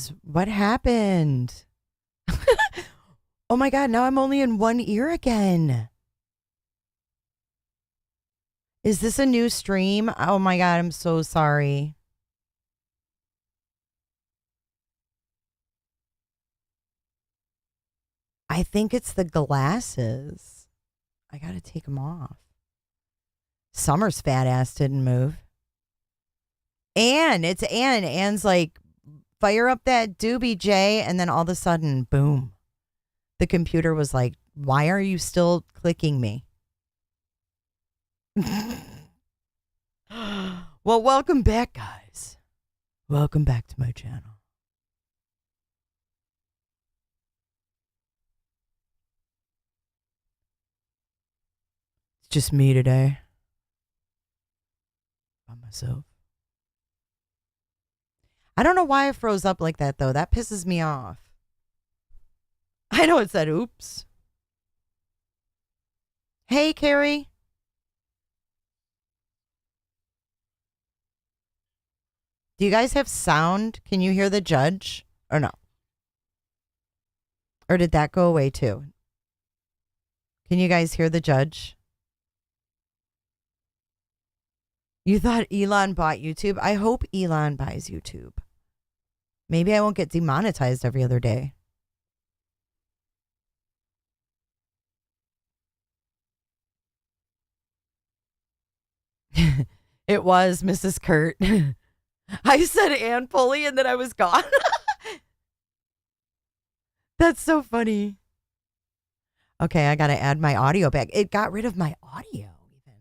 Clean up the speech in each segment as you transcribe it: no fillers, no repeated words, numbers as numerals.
guys, what happened? Oh my God, now I'm only in one ear again. Is this a new stream? Oh my God, I'm so sorry. I think it's the glasses. I gotta take them off. Summer's fat ass didn't move. Anne, it's Anne. Anne's like, fire up that doobie, Jay. And then all of a sudden, boom. The computer was like, why are you still clicking me? Well, welcome back, guys. Welcome back to my channel. It's just me today. By myself. I don't know why I froze up like that, though. That pisses me off. I know it said oops. Hey, Carrie. Do you guys have sound? Can you hear the judge? Or no? Or did that go away too? Can you guys hear the judge? You thought Elon bought YouTube? I hope Elon buys YouTube. Maybe I won't get demonetized every other day. It was Mrs. Kurt. I said Ann Pulley and then I was gone. That's so funny. Okay, I got to add my audio back. It got rid of my audio even.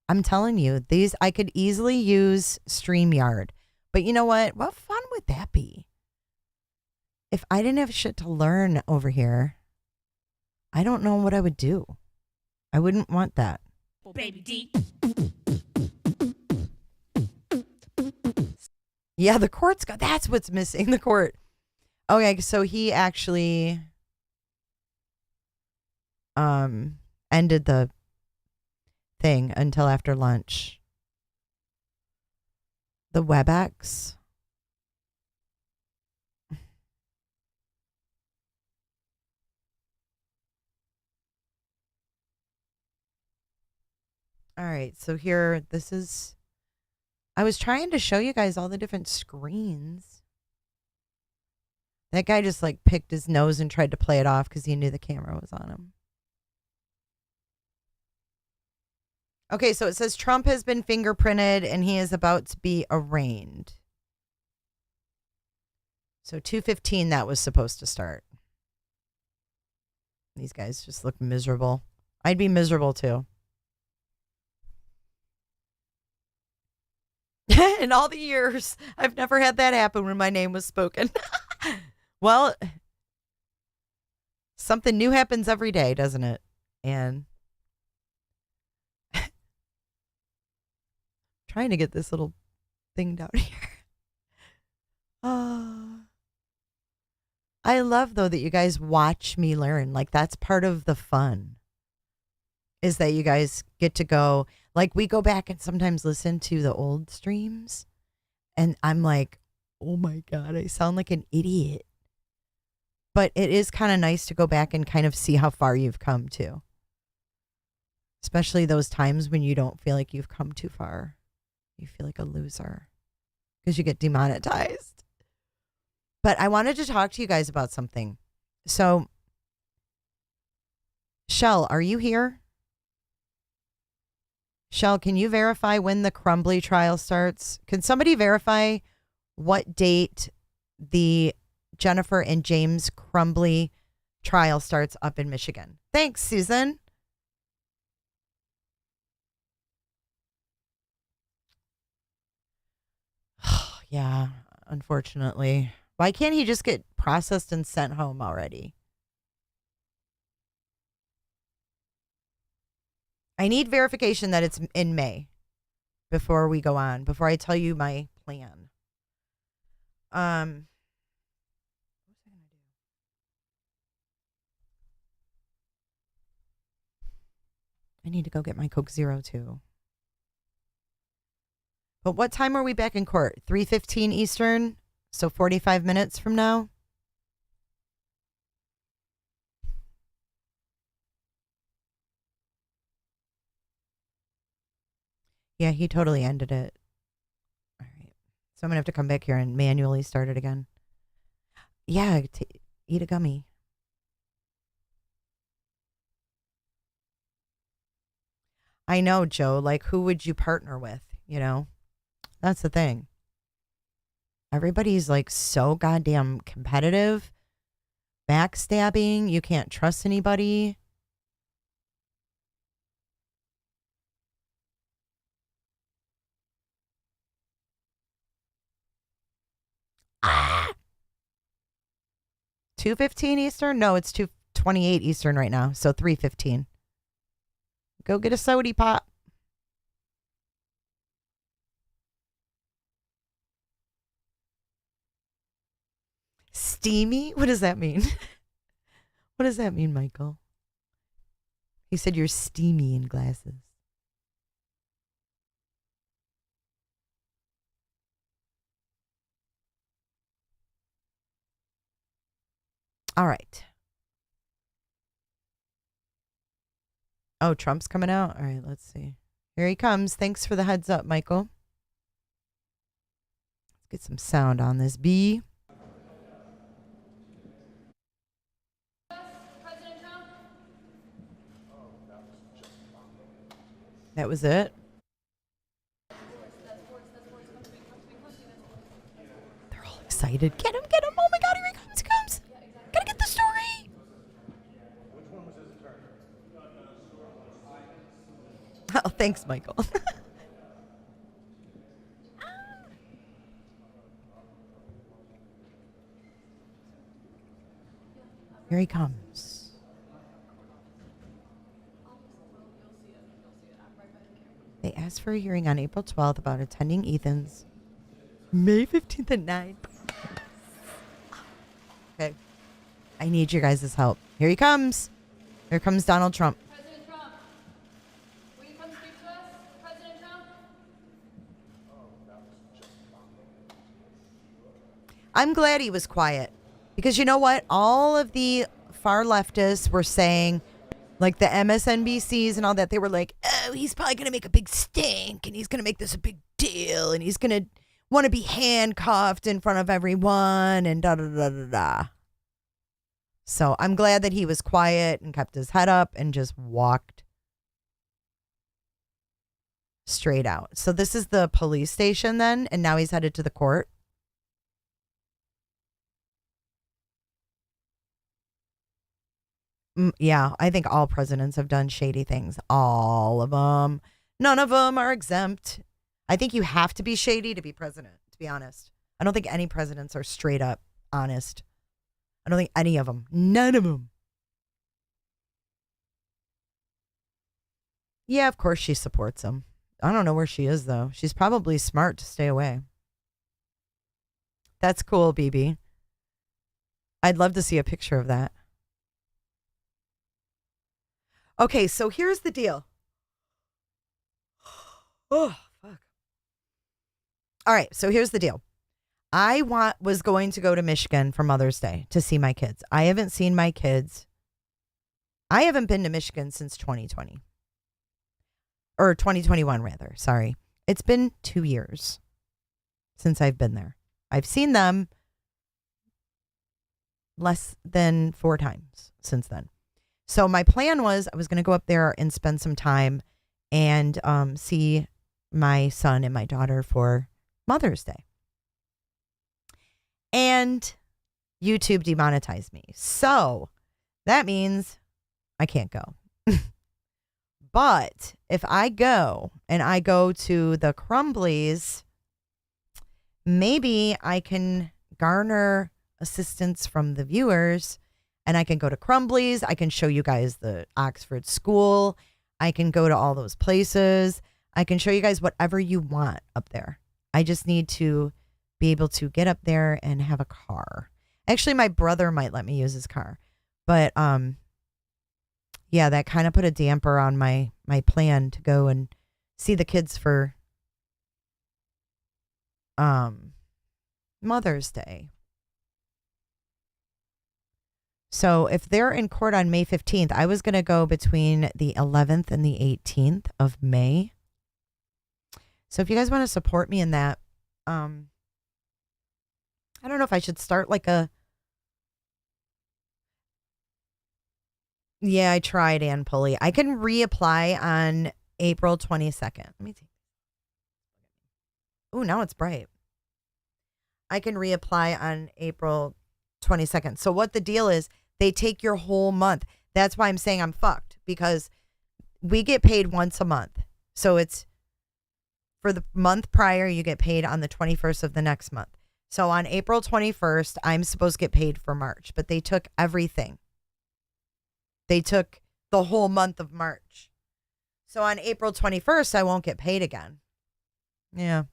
I'm telling you, these I could easily use StreamYard. But you know what? What fun would that be? If I didn't have shit to learn over here, I don't know what I would do. I wouldn't want that. Oh, baby D. Yeah, the court's got, that's what's missing, the court. Okay, so he actually ended the thing until after lunch. The WebEx. All right, so here, this is, I was trying to show you guys all the different screens. That guy just like picked his nose and tried to play it off because he knew the camera was on him. Okay, so it says Trump has been fingerprinted and he is about to be arraigned. So 2:15 that was supposed to start. These guys just look miserable. I'd be miserable too. In all the years, I've never had that happen when my name was spoken. Well, something new happens every day, doesn't it? And trying to get this little thing down here. I love, though, that you guys watch me learn. Like, that's part of the fun. Is that you guys get to go, like, we go back and sometimes listen to the old streams. And I'm like, oh my God, I sound like an idiot. But it is kind of nice to go back and kind of see how far you've come to. Especially those times when you don't feel like you've come too far. You feel like a loser because you get demonetized. But I wanted to talk to you guys about something. So, Shell, are you here? Shell, can you verify when the Crumbly trial starts? Can somebody verify what date the Jennifer and James Crumbly trial starts up in Michigan? Thanks, Susan. Yeah, unfortunately. Why can't he just get processed and sent home already? I need verification that it's in May before we go on, before I tell you my plan. What was I gonna do? I need to go get my Coke Zero too. But what time are we back in court? 3:15 Eastern. So 45 minutes from now. Yeah, he totally ended it. All right. So I'm going to have to come back here and manually start it again. Yeah, eat a gummy. I know, Joe. Like, who would you partner with? You know, that's the thing. Everybody's like so goddamn competitive, backstabbing. You can't trust anybody. Ah! 2:15 Eastern? No, it's 2:28 Eastern right now. So 3:15. Go get a sody pop. Steamy? What does that mean? What does that mean, Michael? He said you're steamy in glasses. All right. Oh, Trump's coming out? All right, let's see. Here he comes. Thanks for the heads up, Michael. Let's get some sound on this bee. President Trump? That was it? They're all excited. Get him, get him. Oh my God, here he comes, he comes. Gotta get the story. Which one was his attorney? Oh, thanks, Michael. Here he comes. They asked for a hearing on April 12th about attending Ethan's May 15th at 9. Okay. I need your guys' help. Here he comes. Here comes Donald Trump. President Trump, will you come speak to us? President Trump? I'm glad he was quiet because you know what? All of the far leftists were saying, like the MSNBCs and all that, they were like, oh, he's probably going to make a big stink and he's going to make this a big deal and he's going to want to be handcuffed in front of everyone and da da da da da. So I'm glad that he was quiet and kept his head up and just walked straight out. So this is the police station then, and now he's headed to the court. Yeah, I think all presidents have done shady things. All of them. None of them are exempt. I think you have to be shady to be president, to be honest. I don't think any presidents are straight up honest. I don't think any of them. None of them. Yeah, of course she supports him. I don't know where she is, though. She's probably smart to stay away. That's cool, BB. I'd love to see a picture of that. Okay, so here's the deal. Oh, fuck. All right, so here's the deal. I was going to go to Michigan for Mother's Day to see my kids. I haven't seen my kids. I haven't been to Michigan since 2020. Or 2021, rather. Sorry. It's been 2 years since I've been there. I've seen them less than 4 times since then. So my plan was I was going to go up there and spend some time and see my son and my daughter for Mother's Day. And YouTube demonetized me. So that means I can't go. But if I go and I go to the Crumblies, maybe I can garner assistance from the viewers and I can go to Crumblies. I can show you guys the Oxford School. I can go to all those places. I can show you guys whatever you want up there. I just need to be able to get up there and have a car. Actually, my brother might let me use his car. But yeah, that kind of put a damper on my plan to go and see the kids for Mother's Day. So if they're in court on May 15th, I was going to go between the 11th and the 18th of May. So if you guys want to support me in that, I don't know if I should start like a. Yeah, I tried, Ann Pulley. I can reapply on April 22nd. Let me see. Oh, now it's bright. I can reapply on April 22nd. So what the deal is, they take your whole month. That's why I'm saying I'm fucked, because we get paid once a month. So it's for the month prior, you get paid on the 21st of the next month. So on April 21st, I'm supposed to get paid for March, but they took everything. They took the whole month of March. So on April 21st, I won't get paid again. Yeah.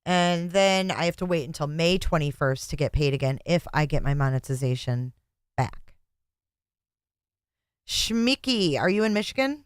And then I have to wait until May 21st to get paid again if I get my monetization back. Schmicky, are you in Michigan?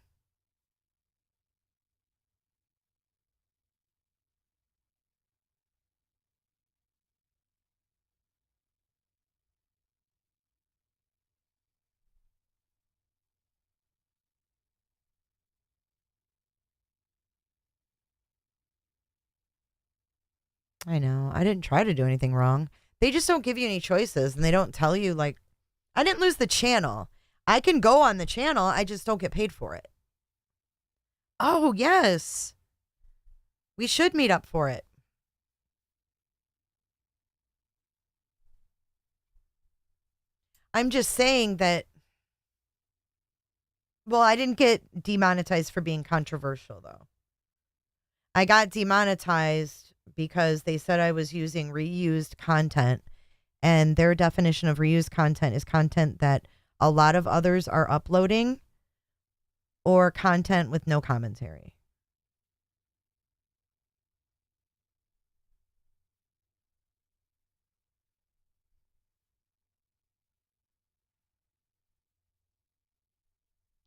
I know. I didn't try to do anything wrong. They just don't give you any choices, and they don't tell you, like, I didn't lose the channel. I can go on the channel. I just don't get paid for it. Oh, yes. We should meet up for it. I'm just saying that, well, I didn't get demonetized for being controversial, though. I got demonetized because they said I was using reused content, and their definition of reused content is content that a lot of others are uploading or content with no commentary.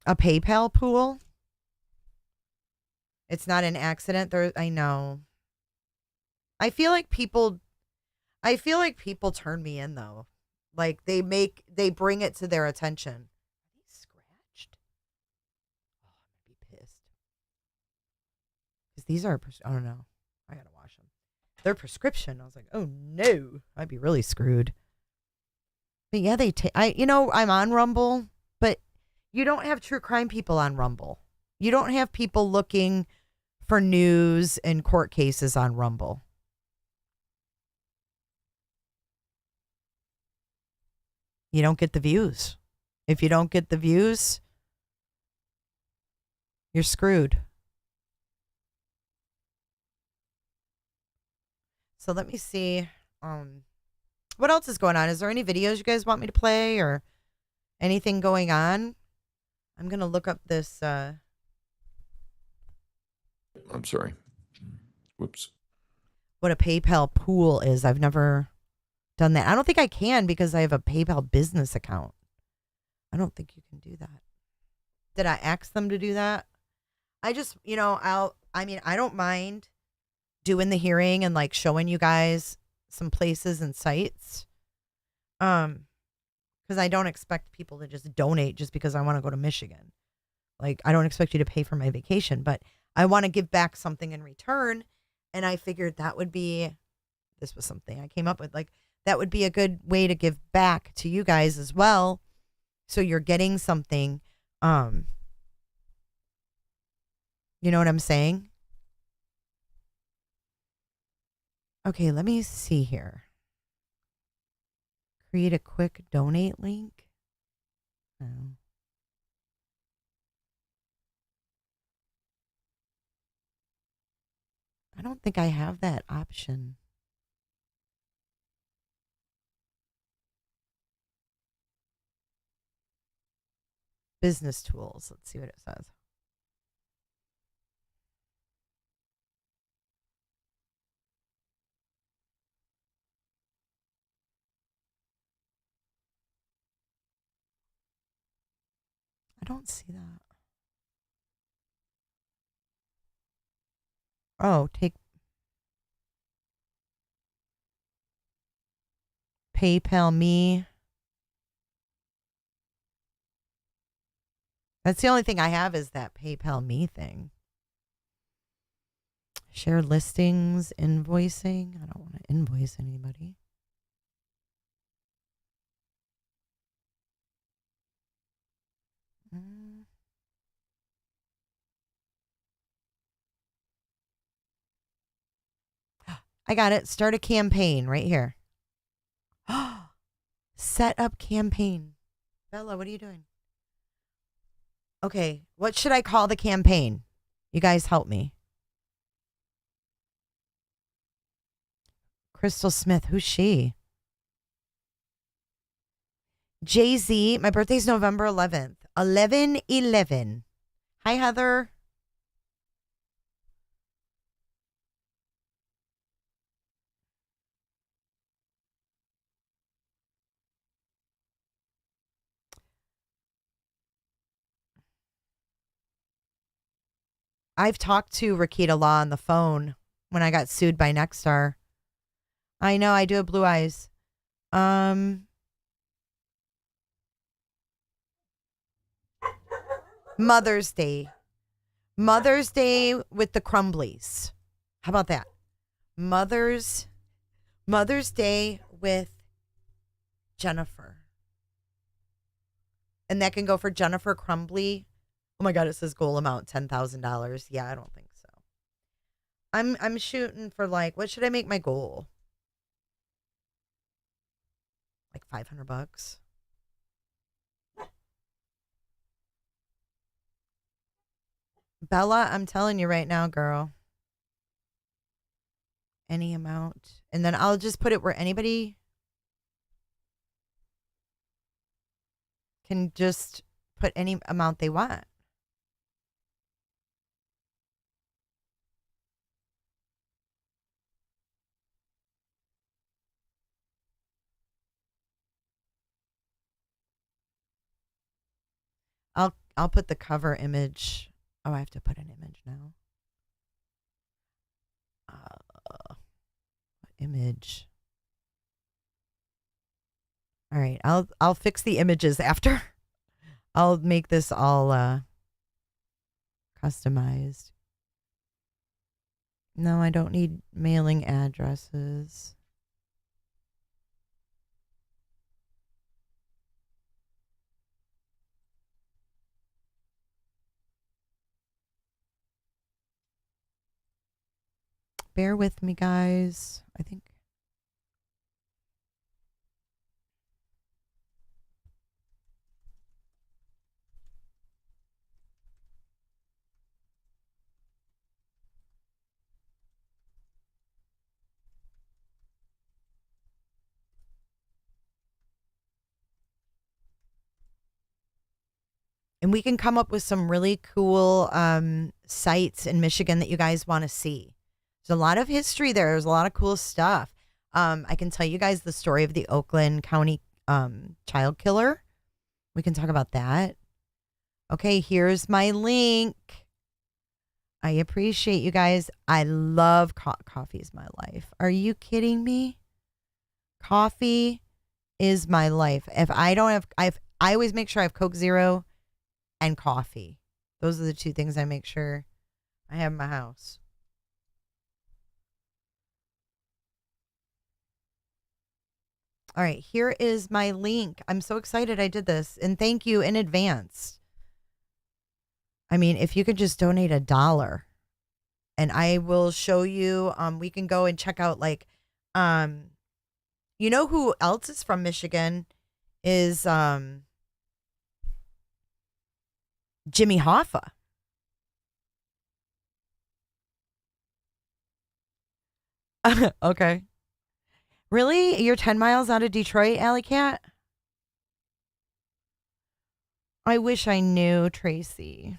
A PayPal pool? It's not an accident. There, I know. I feel like people turn me in though. Like they bring it to their attention. Are they scratched? Oh, I'm gonna be pissed. Because these are, I don't know. I gotta wash them. They're prescription. I was like, oh no, I'd be really screwed. But yeah, I'm on Rumble, but you don't have true crime people on Rumble. You don't have people looking for news and court cases on Rumble. You don't get the views. If you don't get the views, you're screwed. So let me see. What else is going on? Is there any videos you guys want me to play or anything going on? I'm gonna look up this. I'm sorry. Whoops. What a PayPal pool is. I've never done that. I don't think I can because I have a PayPal business account. I don't think you can do that. Did I ask them to do that? I just, I don't mind doing the hearing and like showing you guys some places and sites. Because I don't expect people to just donate just because I want to go to Michigan. Like, I don't expect you to pay for my vacation, but I want to give back something in return. And I figured this was something I came up with. Like, that would be a good way to give back to you guys as well. So you're getting something. You know what I'm saying? Okay, let me see here. Create a quick donate link. Oh. I don't think I have that option. Business tools. Let's see what it says. I don't see that. Oh, PayPal me. That's the only thing I have is that PayPal me thing. Share listings, invoicing. I don't want to invoice anybody. I got it. Start a campaign right here. Set up campaign. Bella, what are you doing? Okay, what should I call the campaign? You guys help me. Crystal Smith, who's she? Jay-Z, my birthday's November 11th. 11/11. Hi, Heather. I've talked to Rakita Law on the phone when I got sued by Nexstar. I know, I do have blue eyes. Mother's Day. Mother's Day with the Crumblies. How about that? Mother's Day with Jennifer. And that can go for Jennifer Crumbly. Oh my God, it says goal amount $10,000. Yeah, I don't think so. I'm shooting for like, what should I make my goal? Like $500. Bella, I'm telling you right now, girl. Any amount. And then I'll just put it where anybody can just put any amount they want. I'll put the cover image. Oh, I have to put an image now. Image. All right, I'll fix the images after. I'll make this all customized. No, I don't need mailing addresses. Bear with me, guys. I think. And we can come up with some really cool sites in Michigan that you guys want to see. There's a lot of history there. There's a lot of cool stuff. I can tell you guys the story of the Oakland County child killer. We can talk about that. Okay, here's my link. I appreciate you guys. I love coffee is my life. Are you kidding me? Coffee is my life. If I don't have, I always make sure I have Coke Zero and coffee. Those are the two things I make sure I have in my house. All right, here is my link. I'm so excited I did this. And thank you in advance. I mean, if you could just donate $1 and I will show you, we can go and check out like, you know who else is from Michigan is Jimmy Hoffa. Okay. Really? You're 10 miles out of Detroit, Alley Cat? I wish I knew, Tracy.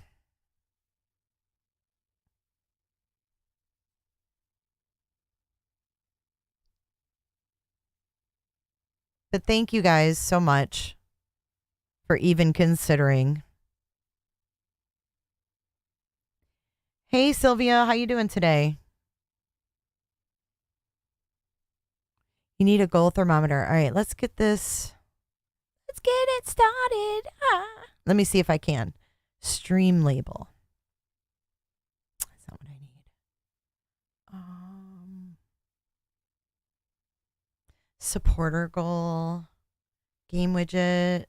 But thank you guys so much for even considering. Hey, Sylvia, how you doing today? You need a goal thermometer. All right, let's get this. Let's get it started. Let me see if I can. Stream label. That's not what I need. Supporter goal. Game widget.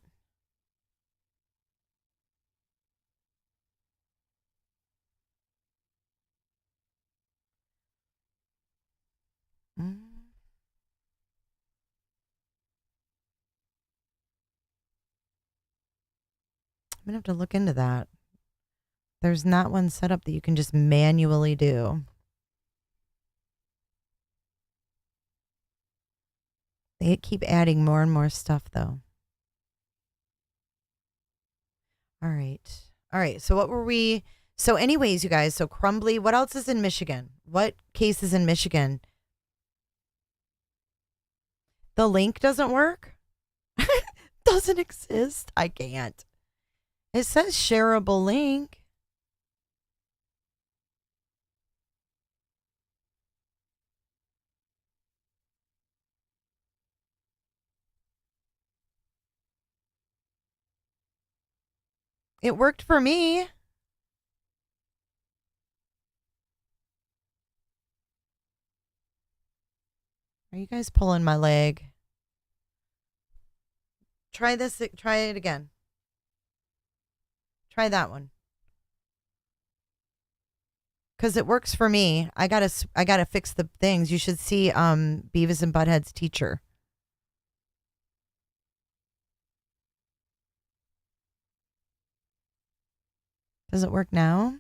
I'm going to have to look into that. There's not one set up that you can just manually do. They keep adding more and more stuff, though. All right. All right. So what were we? So anyways, you guys, so Crumbly, what else is in Michigan? What case is in Michigan? The link doesn't work? Doesn't exist? I can't. It says shareable link. It worked for me. Are you guys pulling my leg? Try this. Try it again. Try that one. Because it works for me. I gotta fix the things. You should see Beavis and Butthead's teacher. Does it work now?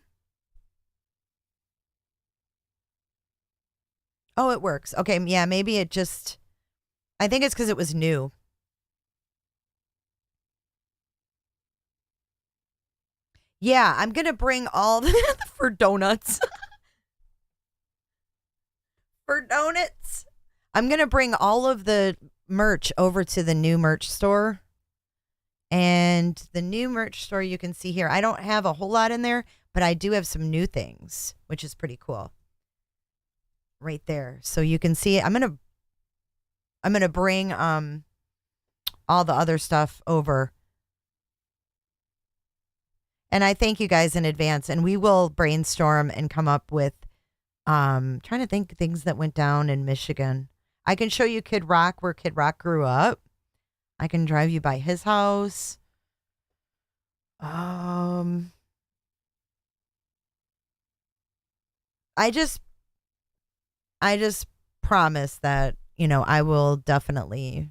Oh, it works. Okay, yeah, maybe it just... I think it's because it was new. Yeah, I'm going to bring all the... for donuts. For donuts. I'm going to bring all of the merch over to the new merch store. And the new merch store you can see here. I don't have a whole lot in there, but I do have some new things, which is pretty cool. Right there. So you can see it. I'm going to bring all the other stuff over. And I thank you guys in advance, and we will brainstorm and come up with trying to think things that went down in Michigan. I can show you Kid Rock, where Kid Rock grew up. I can drive you by his house. I just promise that, you know, I will definitely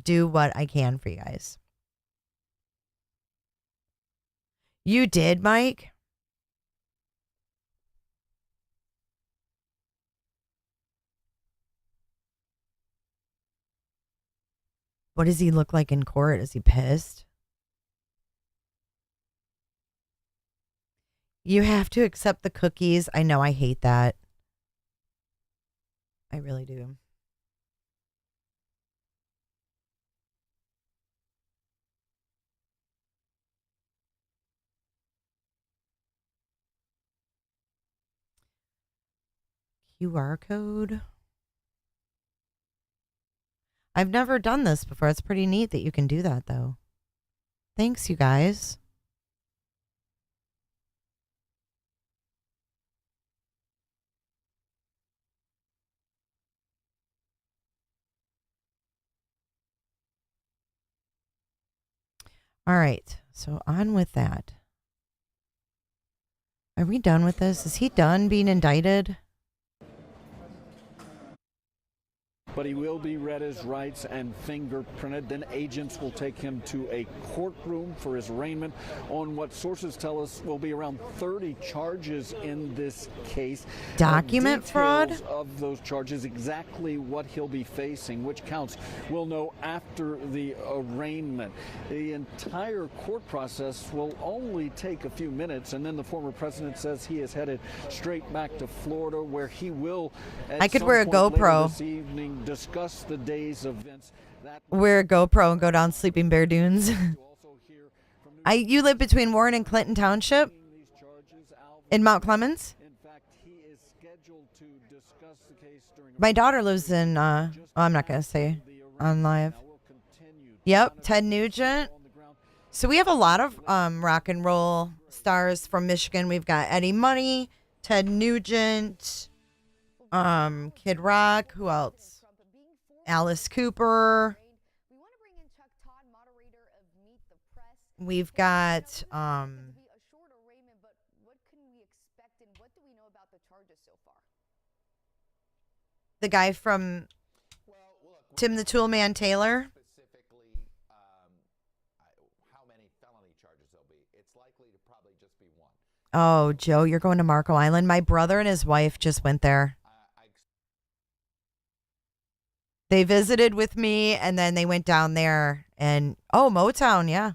do what I can for you guys. You did, Mike? What does he look like in court? Is he pissed? You have to accept the cookies. I know, I hate that. I really do. QR code. I've never done this before. It's pretty neat that you can do that, though. Thanks, you guys. All right. So on with that. Are we done with this? Is he done being indicted? But he will be read his rights and fingerprinted. Then agents will take him to a courtroom for his arraignment on what sources tell us will be around 30 charges in this case. Document fraud? Of those charges, exactly what he'll be facing, which counts, we'll know after the arraignment. The entire court process will only take a few minutes, and then the former president says he is headed straight back to Florida, where he will, I could wear a GoPro this evening, discuss the day's events. Wear a GoPro and go down Sleeping Bear Dunes. You live between Warren and Clinton Township in Mount Clemens? In fact, he is scheduled to discuss the My daughter lives in, I'm not going to say on live. Yep, Ted Nugent. So we have a lot of rock and roll stars from Michigan. We've got Eddie Money, Ted Nugent, Kid Rock. Who else? Alice Cooper. We've got the guy from Tim the Toolman Taylor. Oh, Joe, you're going to Marco Island. My brother and his wife just went there. They visited with me, and then they went down there. And, oh, Motown, yeah.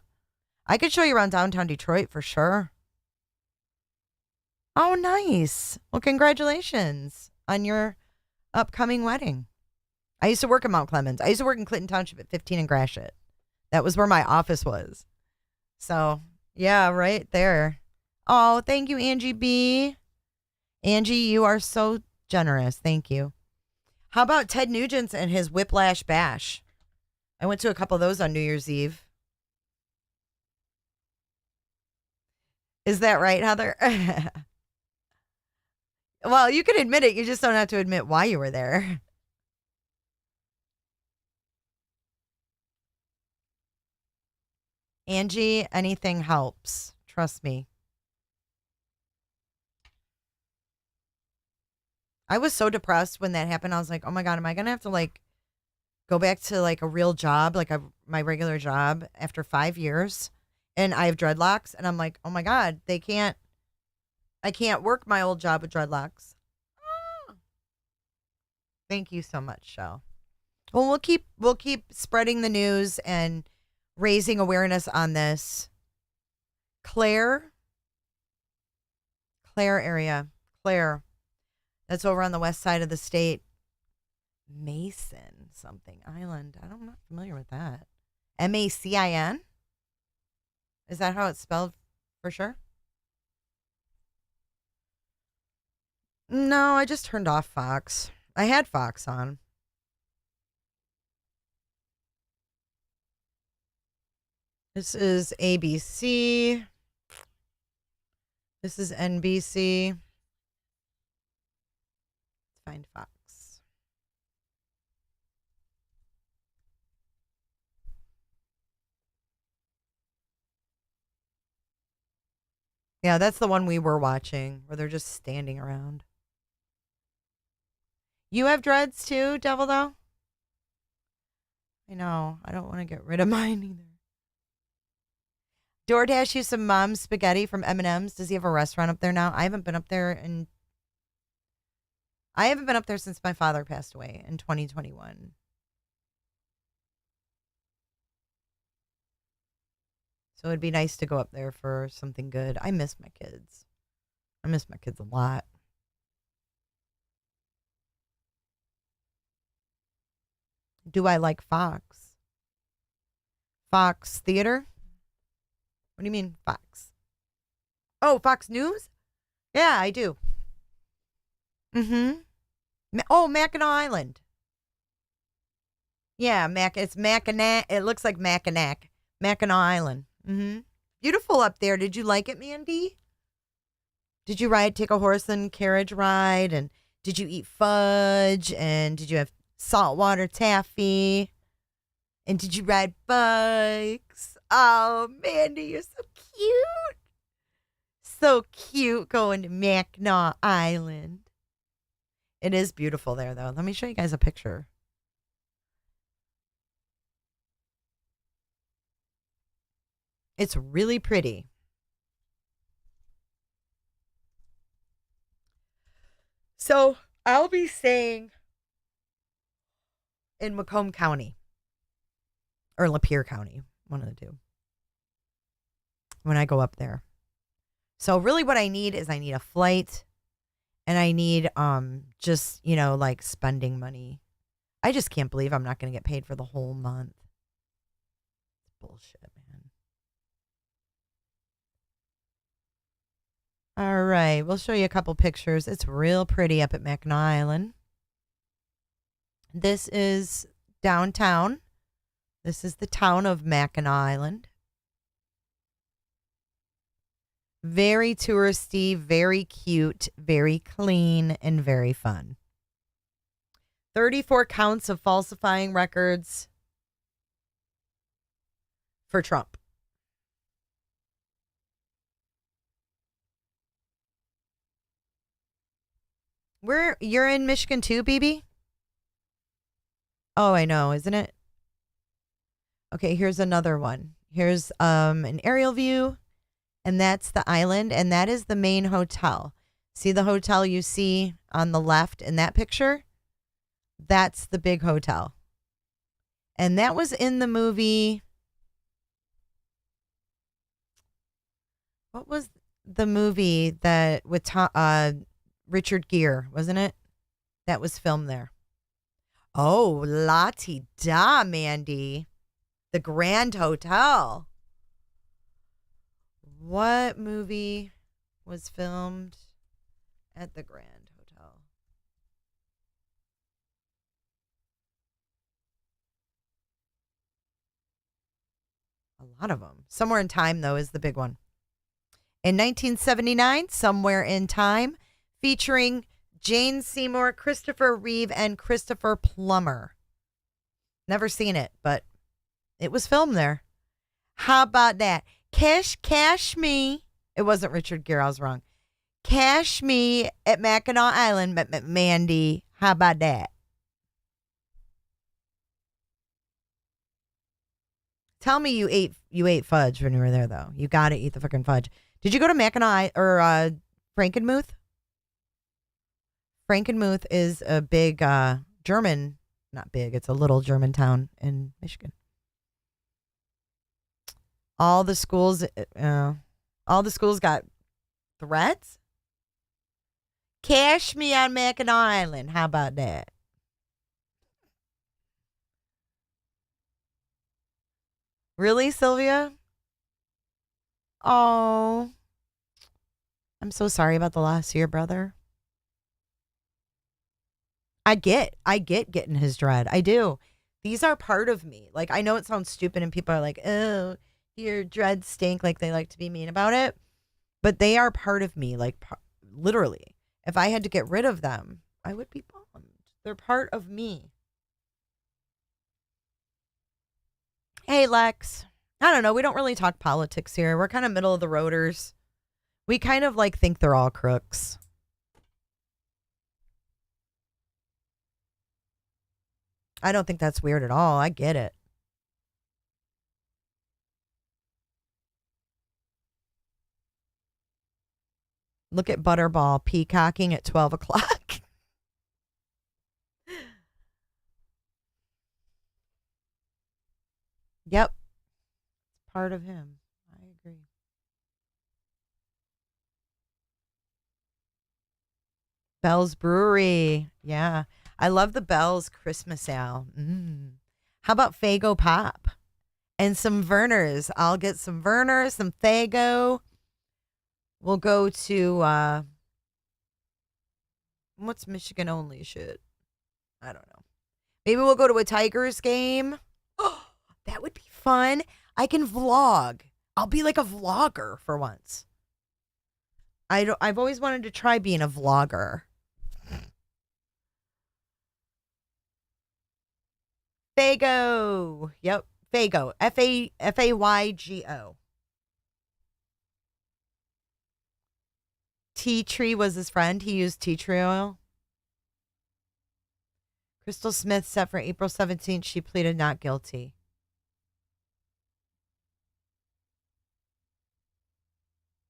I could show you around downtown Detroit for sure. Oh, nice. Well, congratulations on your upcoming wedding. I used to work in Mount Clemens. I used to work in Clinton Township at 15 and Gratiot. That was where my office was. So, yeah, right there. Oh, thank you, Angie B. Angie, you are so generous. Thank you. How about Ted Nugent's and his Whiplash Bash? I went to a couple of those on New Year's Eve. Is that right, Heather? Well, you can admit it. You just don't have to admit why you were there. Angie, anything helps. Trust me. I was so depressed when that happened. I was like, oh my God, am I going to have to like go back to like a real job, like my regular job after 5 years? And I have dreadlocks. And I'm like, oh my God, I can't work my old job with dreadlocks. Ah. Thank you so much, Shell. Well, we'll keep spreading the news and raising awareness on this. Claire area. Claire. That's over on the west side of the state. Mason something Island. I'm not familiar with that. Macin? Is that how it's spelled for sure? No, I just turned off Fox. I had Fox on. This is ABC. This is NBC. Find Fox. Yeah, that's the one we were watching where they're just standing around. You have dreads too, Devil though? I know. I don't want to get rid of mine either. DoorDash you some mom's spaghetti from M&M's. Does he have a restaurant up there now? I haven't been up there since my father passed away in 2021. So it'd be nice to go up there for something good. I miss my kids. I miss my kids a lot. Do I like Fox? Fox Theater? What do you mean, Fox? Oh, Fox News? Yeah, I do. Mm-hmm. Oh, Mackinac Island. Yeah, it's Mackinac. It looks like Mackinac. Mackinac Island. Mm-hmm. Beautiful up there. Did you like it, Mandy? Did you take a horse and carriage ride? And did you eat fudge? And did you have saltwater taffy? And did you ride bikes? Oh, Mandy, you're so cute. So cute going to Mackinac Island. It is beautiful there, though. Let me show you guys a picture. It's really pretty. So I'll be staying in Macomb County or Lapeer County, one of the two, when I go up there. So really what I need is a flight, and I need just, like spending money. I just can't believe I'm not going to get paid for the whole month. It's bullshit, man. All right, we'll show you a couple pictures. It's real pretty up at Mackinac Island. This is downtown. This is the town of Mackinac Island. Very touristy, very cute, very clean, and very fun. 34 counts of falsifying records for Trump. You're in Michigan too, BB? Oh, I know, isn't it? Okay, here's another one. Here's an aerial view, and that's the island, and that is the main hotel. See the hotel you see on the left in that picture? That's the big hotel. And that was in the movie. What was the movie that with Richard Gere, wasn't it? That was filmed there. Oh, La-ti-da, Mandy. The Grand Hotel. What movie was filmed at the Grand Hotel? A lot of them. Somewhere in Time, though, is the big one. In 1979, Somewhere in Time, featuring Jane Seymour, Christopher Reeve, and Christopher Plummer. Never seen it, but it was filmed there. How about that? Cash me. It wasn't Richard Gere. I was wrong. Cash me at Mackinac Island, Mandy. How about that? Tell me you ate fudge when you were there, though. You got to eat the fucking fudge. Did you go to Mackinac or Frankenmuth? Frankenmuth is a big German, not big, it's a little German town in Michigan. All the schools got threats. Cash me on Mackinac Island. How about that? Really, Sylvia? Oh, I'm so sorry about the loss of your brother. I get getting his dread. I do. These are part of me. Like, I know it sounds stupid and people are like, oh, your dreads stink. Like, they like to be mean about it. But they are part of me. Like, literally. If I had to get rid of them, I would be bummed. They're part of me. Hey, Lex. I don't know. We don't really talk politics here. We're kind of middle of the roaders. We kind of like think they're all crooks. I don't think that's weird at all. I get it. Look at Butterball peacocking at 12 o'clock. Yep. It's part of him. I agree. Bell's Brewery. Yeah. I love the Bell's Christmas ale. How about Faygo Pop? And some Vernors. I'll get some Vernors, some Faygo. We'll go to, what's Michigan only shit? I don't know. Maybe we'll go to a Tigers game. Oh, that would be fun. I can vlog. I'll be like a vlogger for once. I've always wanted to try being a vlogger. Faygo. Yep. Faygo. Faygo. Tea tree was his friend. He used tea tree oil. Crystal Smith set for April 17th. She pleaded not guilty.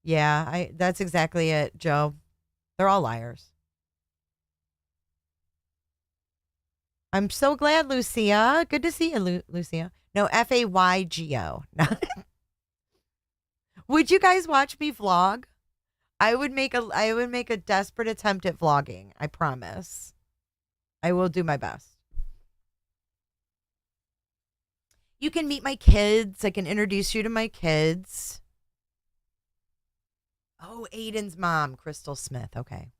Yeah, that's exactly it, Joe. They're all liars. I'm so glad, Lucia. Good to see you, Lucia. No, Faygo. Would you guys watch me vlog? I would make a desperate attempt at vlogging. I promise. I will do my best. You can meet my kids. I can introduce you to my kids. Oh, Aiden's mom, Crystal Smith. Okay.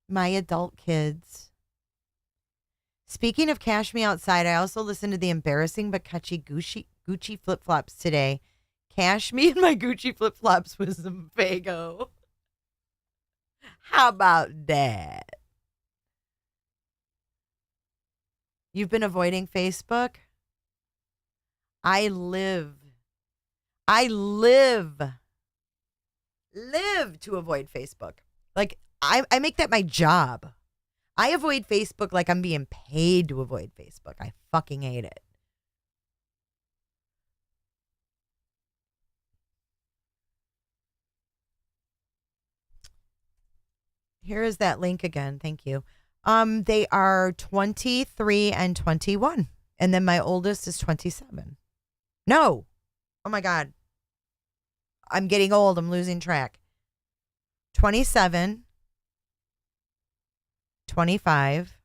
My adult kids. Speaking of Cash Me Outside, I also listened to the embarrassing but catchy Gucci flip-flops today. Cash Me in my Gucci flip-flops with some Fago. How about that? You've been avoiding Facebook? I live to avoid Facebook. Like, I make that my job. I avoid Facebook like I'm being paid to avoid Facebook. I fucking hate it. Here is that link again. Thank you. They are 23 and 21. And then my oldest is 27. No. Oh my God. I'm getting old. I'm losing track. 27, 25,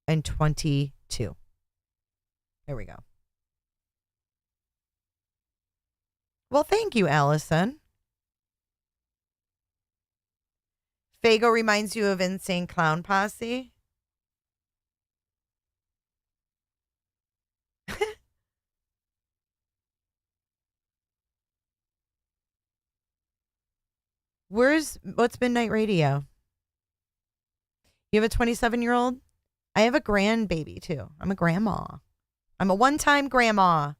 and 22. There we go. Well, thank you, Allison. Fago reminds you of Insane Clown Posse. What's Midnight Radio? You have a 27-year-old? I have a grandbaby too. I'm a grandma. I'm a one-time grandma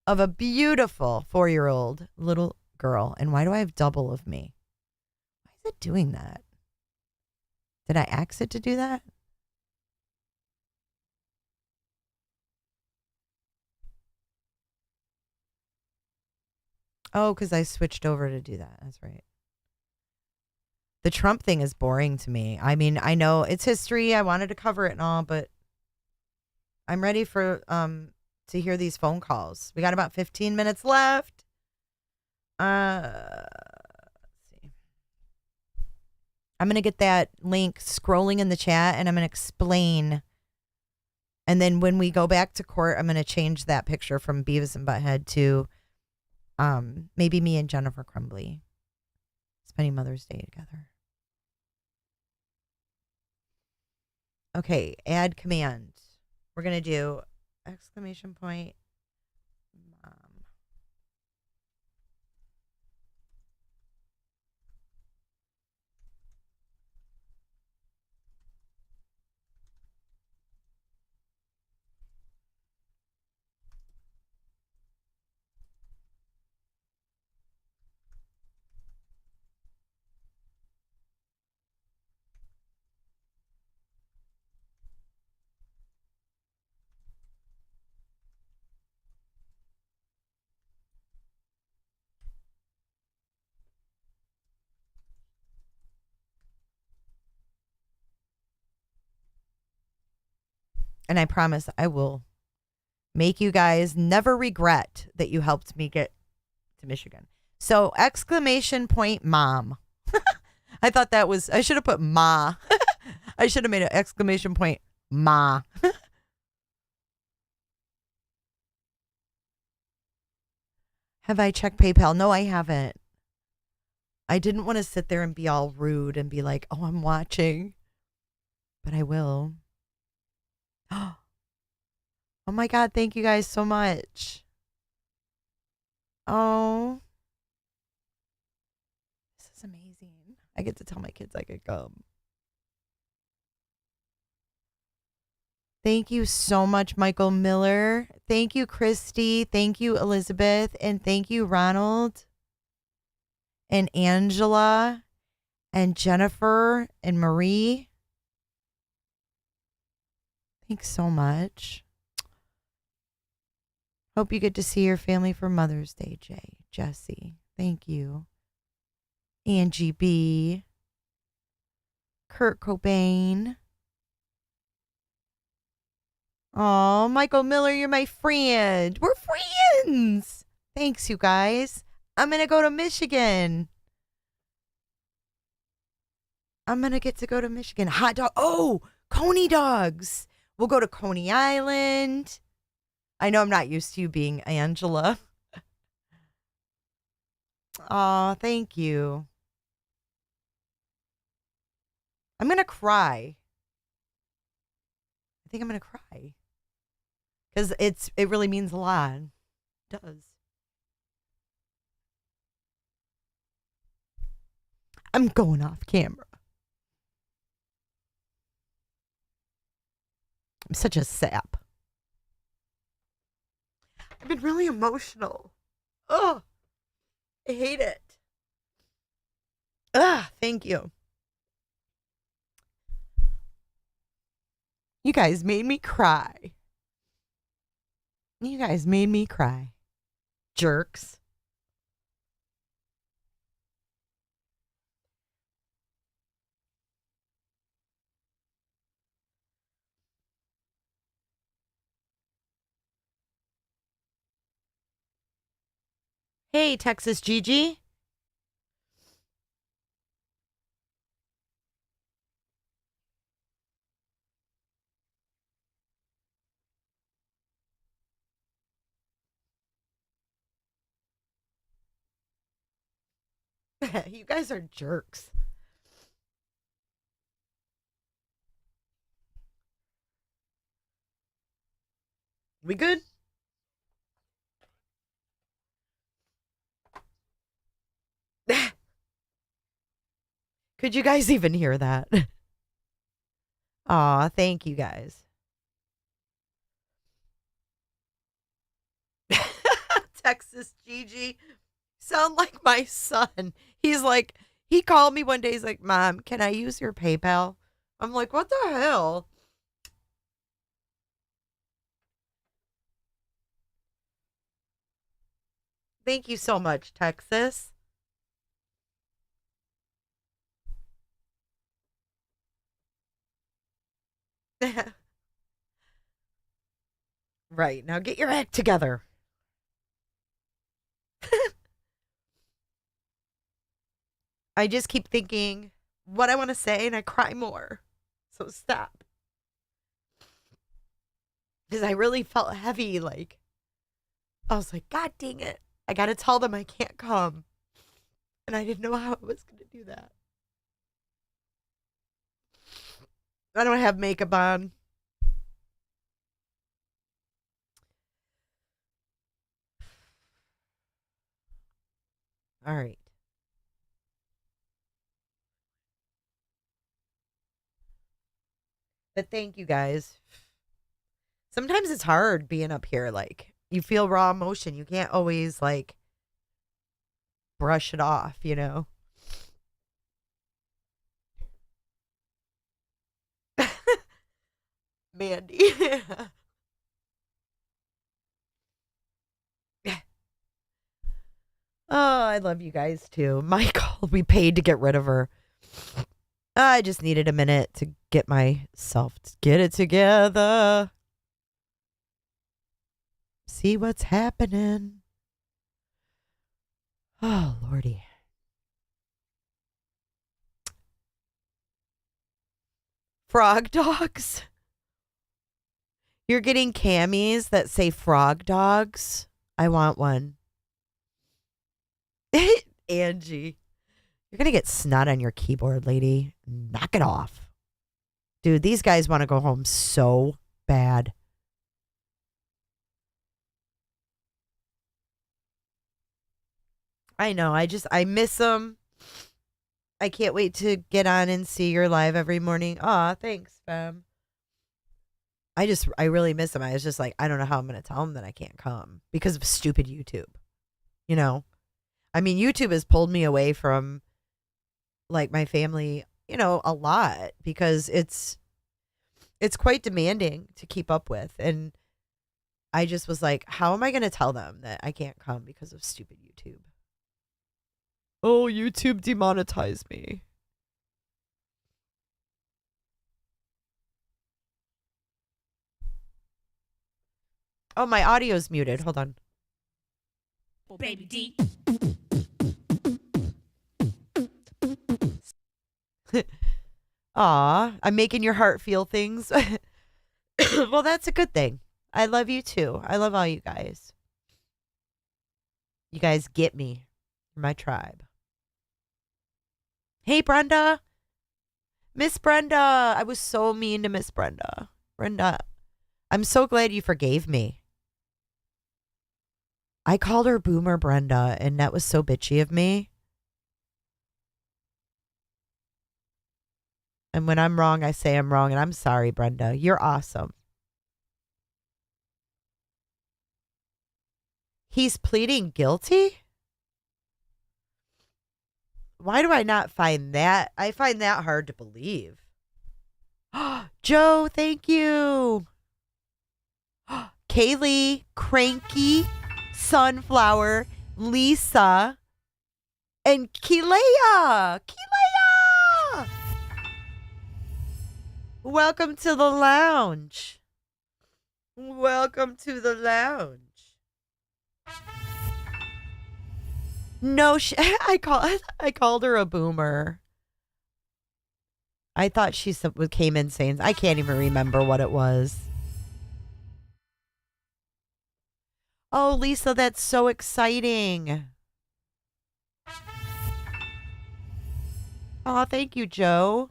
of a beautiful 4-year-old little girl. And why do I have double of me? Why is it doing that? Did I ask it to do that? Oh, because I switched over to do that. That's right. The Trump thing is boring to me. I mean, I know it's history. I wanted to cover it and all, but I'm ready for to hear these phone calls. We got about 15 minutes left. Let's see. I'm going to get that link scrolling in the chat and I'm going to explain. And then when we go back to court, I'm going to change that picture from Beavis and Butthead to maybe me and Jennifer Crumbly spending Mother's Day together. Okay, add command. We're going to do exclamation point mom. And I promise I will make you guys never regret that you helped me get to Michigan. So exclamation point mom. I thought that was, I should have put ma. I should have made an exclamation point ma. Have I checked PayPal? No, I haven't. I didn't want to sit there and be all rude and be like, oh, I'm watching. But I will. Oh my God, thank you guys so much. Oh. This is amazing. I get to tell my kids I could come. Thank you so much, Michael Miller. Thank you, Christy. Thank you, Elizabeth. And thank you, Ronald. And Angela. And Jennifer. And Marie. Thanks so much. Hope you get to see your family for Mother's Day, Jesse. Thank you. Angie B. Kurt Cobain. Oh, Michael Miller, you're my friend. We're friends. Thanks, you guys. I'm going to go to Michigan. I'm going to get to go to Michigan. Hot dog. Oh, Coney dogs. We'll go to Coney Island. I know I'm not used to you being Angela. Oh, thank you. I'm going to cry. I think I'm going to cry. Because it really means a lot. It does. I'm going off camera. I'm such a sap. I've been really emotional. Oh, I hate it. Thank you. You guys made me cry. You guys made me cry. Jerks. Hey, Texas Gigi. You guys are jerks. We good? Could you guys even hear that? Aw, thank you guys. Texas Gigi. Sound like my son. He's like, he called me one day. He's like, Mom, can I use your PayPal? I'm like, what the hell? Thank you so much, Texas. Right. Now get your act together. I just keep thinking what I want to say and I cry more. So stop. Because I really felt heavy. Like, I was like, God dang it. I got to tell them I can't come. And I didn't know how I was going to do that. I don't have makeup on. All right. But thank you guys. Sometimes it's hard being up here. Like, you feel raw emotion. You can't always, like, brush it off, you know? Mandy. Oh, I love you guys too. Michael, we paid to get rid of her. I just needed a minute to get myself to get it together. See what's happening. Oh, Lordy. Frog dogs? You're getting camis that say frog dogs? I want one. Angie. You're going to get snot on your keyboard, lady. Knock it off. Dude, these guys want to go home so bad. I know. I miss them. I can't wait to get on and see your live every morning. Aw, thanks, fam. I really miss them. I was just like, I don't know how I'm going to tell them that I can't come because of stupid YouTube. You know? I mean, YouTube has pulled me away from like my family, you know, a lot because it's quite demanding to keep up with. And I just was like, how am I going to tell them that I can't come because of stupid YouTube? Oh, YouTube demonetized me. Oh, my audio's muted. Hold on. Baby D. Aw, I'm making your heart feel things. Well, that's a good thing. I love you too. I love all you guys. You guys get me. You're my tribe. Hey, Brenda. Miss Brenda. I was so mean to Miss Brenda. Brenda, I'm so glad you forgave me. I called her Boomer Brenda, and that was so bitchy of me. And when I'm wrong, I say I'm wrong, and I'm sorry, Brenda. You're awesome. He's pleading guilty? Why do I not find that? I find that hard to believe. Joe, thank you. Kaylee, Cranky, Sunflower, Lisa, and Kilea. Kilea! Welcome to the lounge. Welcome to the lounge. No, I called her a boomer. I thought she came in saying, I can't even remember what it was. Oh, Lisa, that's so exciting. Oh, thank you, Joe.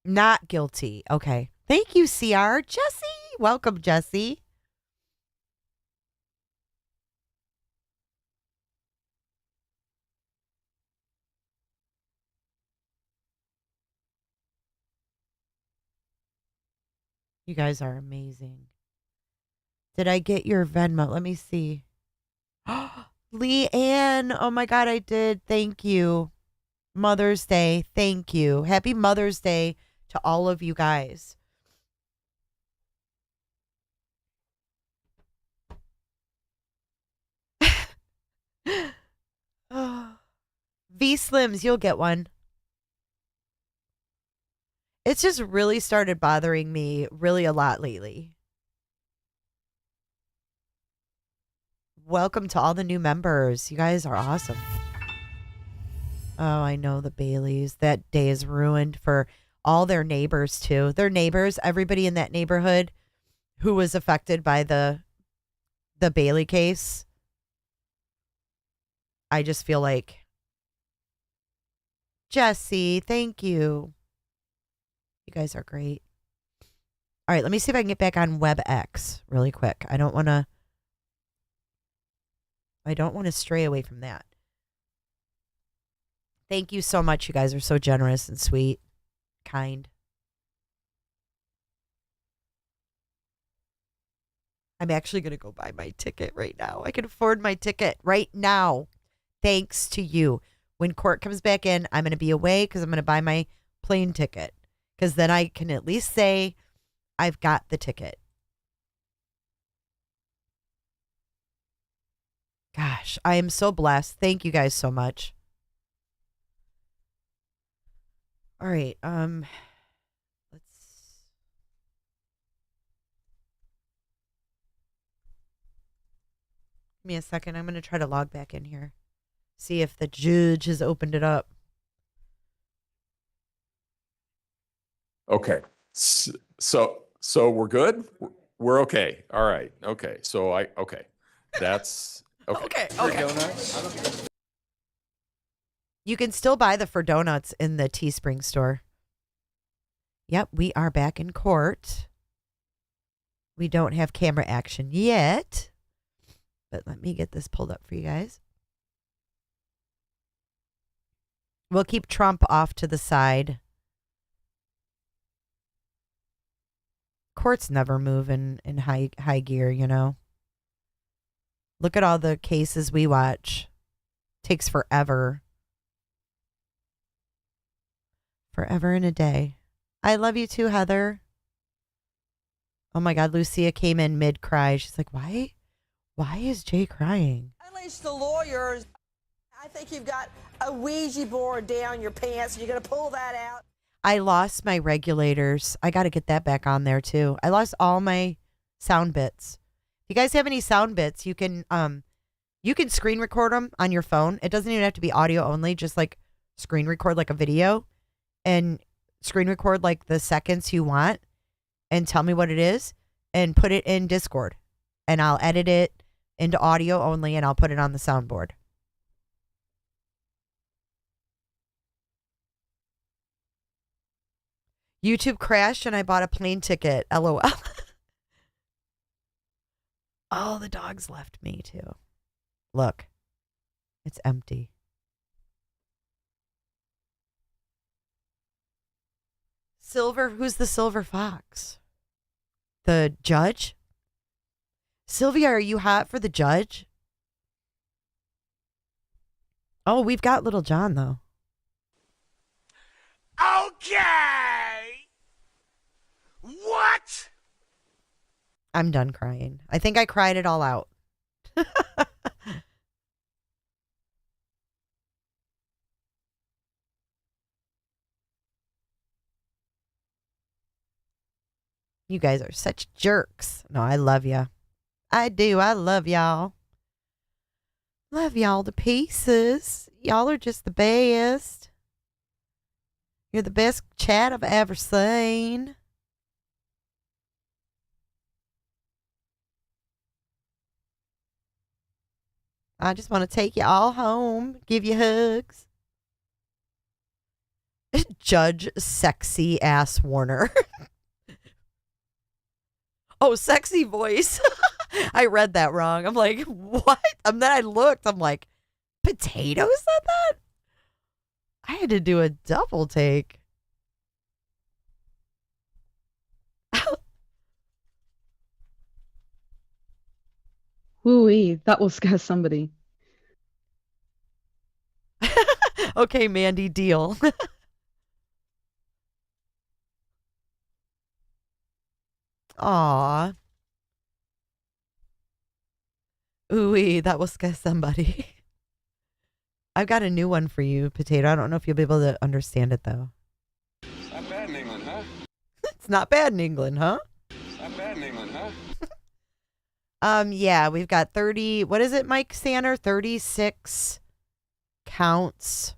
Not guilty. Okay. Thank you, CR. Jesse. Welcome, Jesse. You guys are amazing. Did I get your Venmo? Let me see. Leanne. Oh my God, I did. Thank you. Mother's Day. Thank you. Happy Mother's Day to all of you guys. V Slims, you'll get one. It's just really started bothering me really a lot lately. Welcome to all the new members. You guys are awesome. Oh, I know the Baileys. That day is ruined for all their neighbors, too. Their neighbors, everybody in that neighborhood who was affected by the Bailey case. I just feel like, Jesse, thank you. You guys are great. All right, let me see if I can get back on WebEx really quick. I don't want to stray away from that. Thank you so much. You guys are so generous and sweet, kind. I'm actually going to go buy my ticket right now. I can afford my ticket right now, thanks to you. When court comes back in, I'm going to be away because I'm going to buy my plane ticket. Because then I can at least say I've got the ticket. Gosh, I am so blessed. Thank you guys so much. All right. Let's. Give me a second. I'm going to try to log back in here. See if the judge has opened it up. Okay. So we're good? We're okay. All right. Okay. Okay. That's okay. Okay. You can still buy the for donuts in the Teespring store. Yep, we are back in court. We don't have camera action yet. But let me get this pulled up for you guys. We'll keep Trump off to the side. Courts never move in high gear, you know. Look at all the cases we watch. Takes forever. Forever and a day. I love you too, Heather. Oh my God, Lucia came in mid-cry. She's like, why is Jay crying? Unleash the lawyers. I think you've got a Ouija board down your pants. You're going to pull that out. I lost my regulators. I got to get that back on there too. I lost all my sound bits. If you guys have any sound bits, you can screen record them on your phone. It doesn't even have to be audio only, just like screen record like a video and screen record like the seconds you want and tell me what it is and put it in Discord and I'll edit it into audio only and I'll put it on the soundboard. YouTube crashed and I bought a plane ticket. LOL. Oh, the dogs left me too. Look, it's empty. Silver, who's the silver fox? The judge? Sylvia, are you hot for the judge? Oh, we've got Little John, though. Okay. What? I'm done crying. I think I cried it all out. You guys are such jerks. No, I love ya. I do. I love y'all. Love y'all to pieces. Y'all are just the best. You're the best chat I've ever seen. I just want to take you all home, give you hugs. Judge Sexy Ass Warner. Oh, sexy voice. I read that wrong. I'm like, what? And then I looked. I'm like, Potato said that? I had to do a double take. Ooh-wee, that will scare somebody. Okay, Mandy, deal. Aw. Ooh-wee, that will scare somebody. I've got a new one for you, Potato. I don't know if you'll be able to understand it, though. It's not bad in England, huh? It's not bad in England, huh? It's not bad in England, huh? Yeah, we've got 30, what is it, Mike Sanner? 36 counts.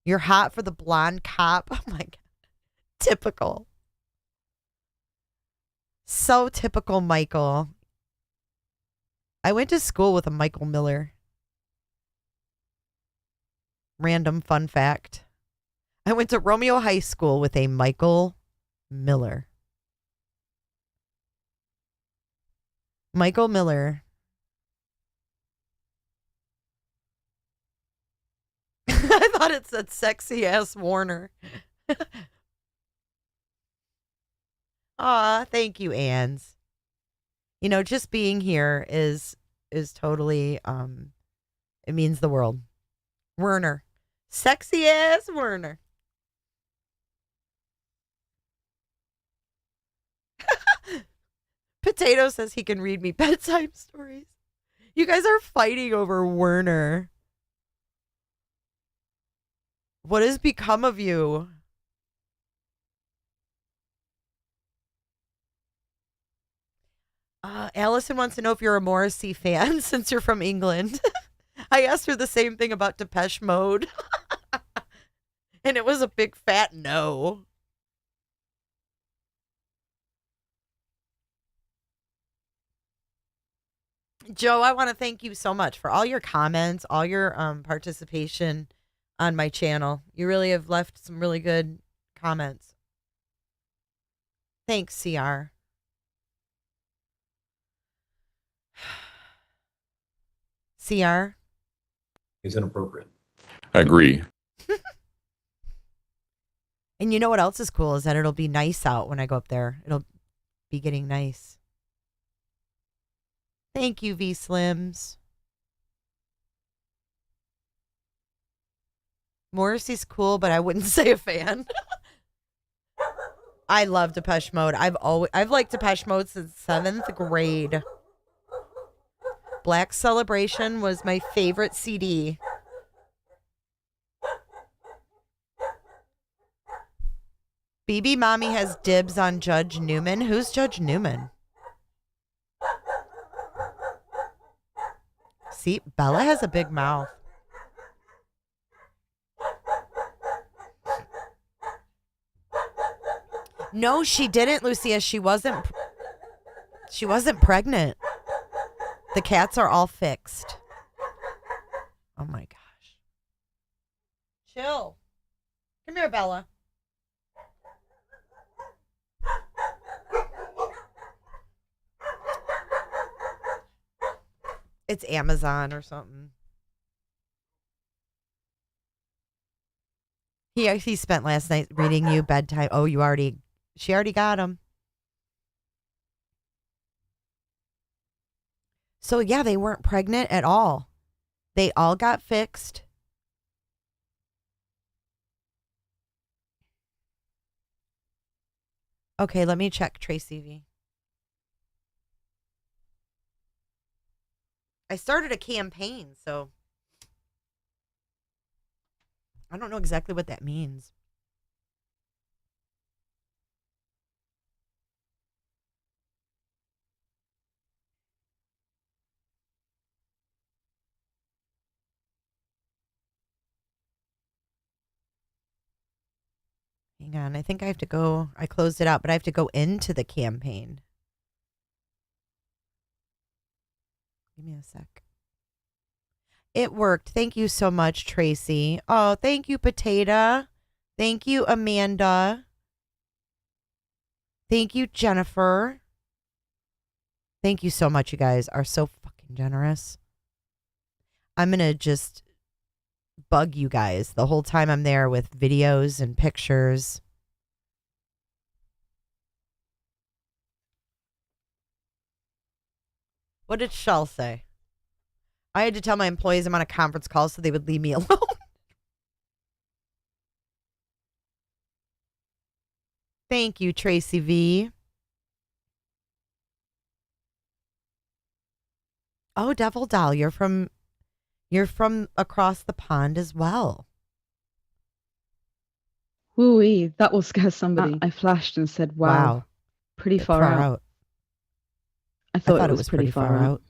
You're hot for the blonde cop. Oh my God. Typical. So typical, Michael. I went to school with a Michael Miller. Random fun fact. I went to Romeo High School with a Michael Miller. Michael Miller. I thought it said sexy ass Warner. Aw, thank you, Anns. You know, just being here is totally it means the world. Werner. Sexy ass Werner. Potato says he can read me bedtime stories. You guys are fighting over Werner. What has become of you? Allison wants to know if you're a Morrissey fan since you're from England. I asked her the same thing about Depeche Mode. And it was a big fat no. Joe, I want to thank you so much for all your comments, all your participation on my channel. You really have left some really good comments. Thanks, CR. CR? Is inappropriate. I agree. And you know what else is cool is that it'll be nice out when I go up there. It'll be getting nice. Thank you, V Slims. Morrissey's cool, but I wouldn't say a fan. I love Depeche Mode. I've liked Depeche Mode since 7th grade. Black Celebration was my favorite CD. BB Mommy has dibs on Judge Newman. Who's Judge Newman? See, Bella has a big mouth. No, she didn't, Lucia. She wasn't pregnant. The cats are all fixed. Oh my gosh. Chill. Come here, Bella. It's Amazon or something. He spent last night reading you bedtime. Oh, she already got him. So yeah, they weren't pregnant at all. They all got fixed. Okay, let me check Tracy V. I started a campaign, so I don't know exactly what that means. Hang on, I think I have to go. I closed it out, but I have to go into the campaign. Give me a sec. It worked. Thank you so much, Tracy. Oh, thank you, Potato. Thank you, Amanda. Thank you, Jennifer. Thank you so much. You guys are so fucking generous. I'm going to just bug you guys the whole time I'm there with videos and pictures. What did Shell say? I had to tell my employees I'm on a conference call so they would leave me alone. Thank you, Tracy V. Oh, Devil Doll, you're from across the pond as well. Woo-wee, that will scare somebody. I flashed and said, wow. Pretty far out. I thought it was pretty far out.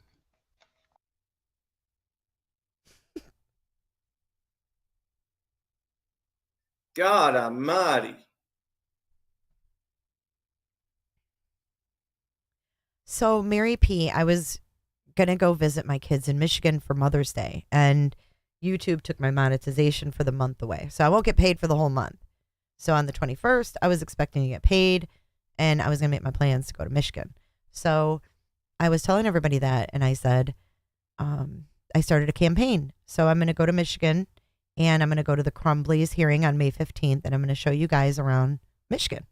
God almighty. So, Mary P., I was going to go visit my kids in Michigan for Mother's Day, and YouTube took my monetization for the month away. So I won't get paid for the whole month. So on the 21st, I was expecting to get paid, and I was going to make my plans to go to Michigan. So I was telling everybody that, and I said, I started a campaign. So I'm going to go to Michigan, and I'm going to go to the Crumblies hearing on May 15th, and I'm going to show you guys around Michigan.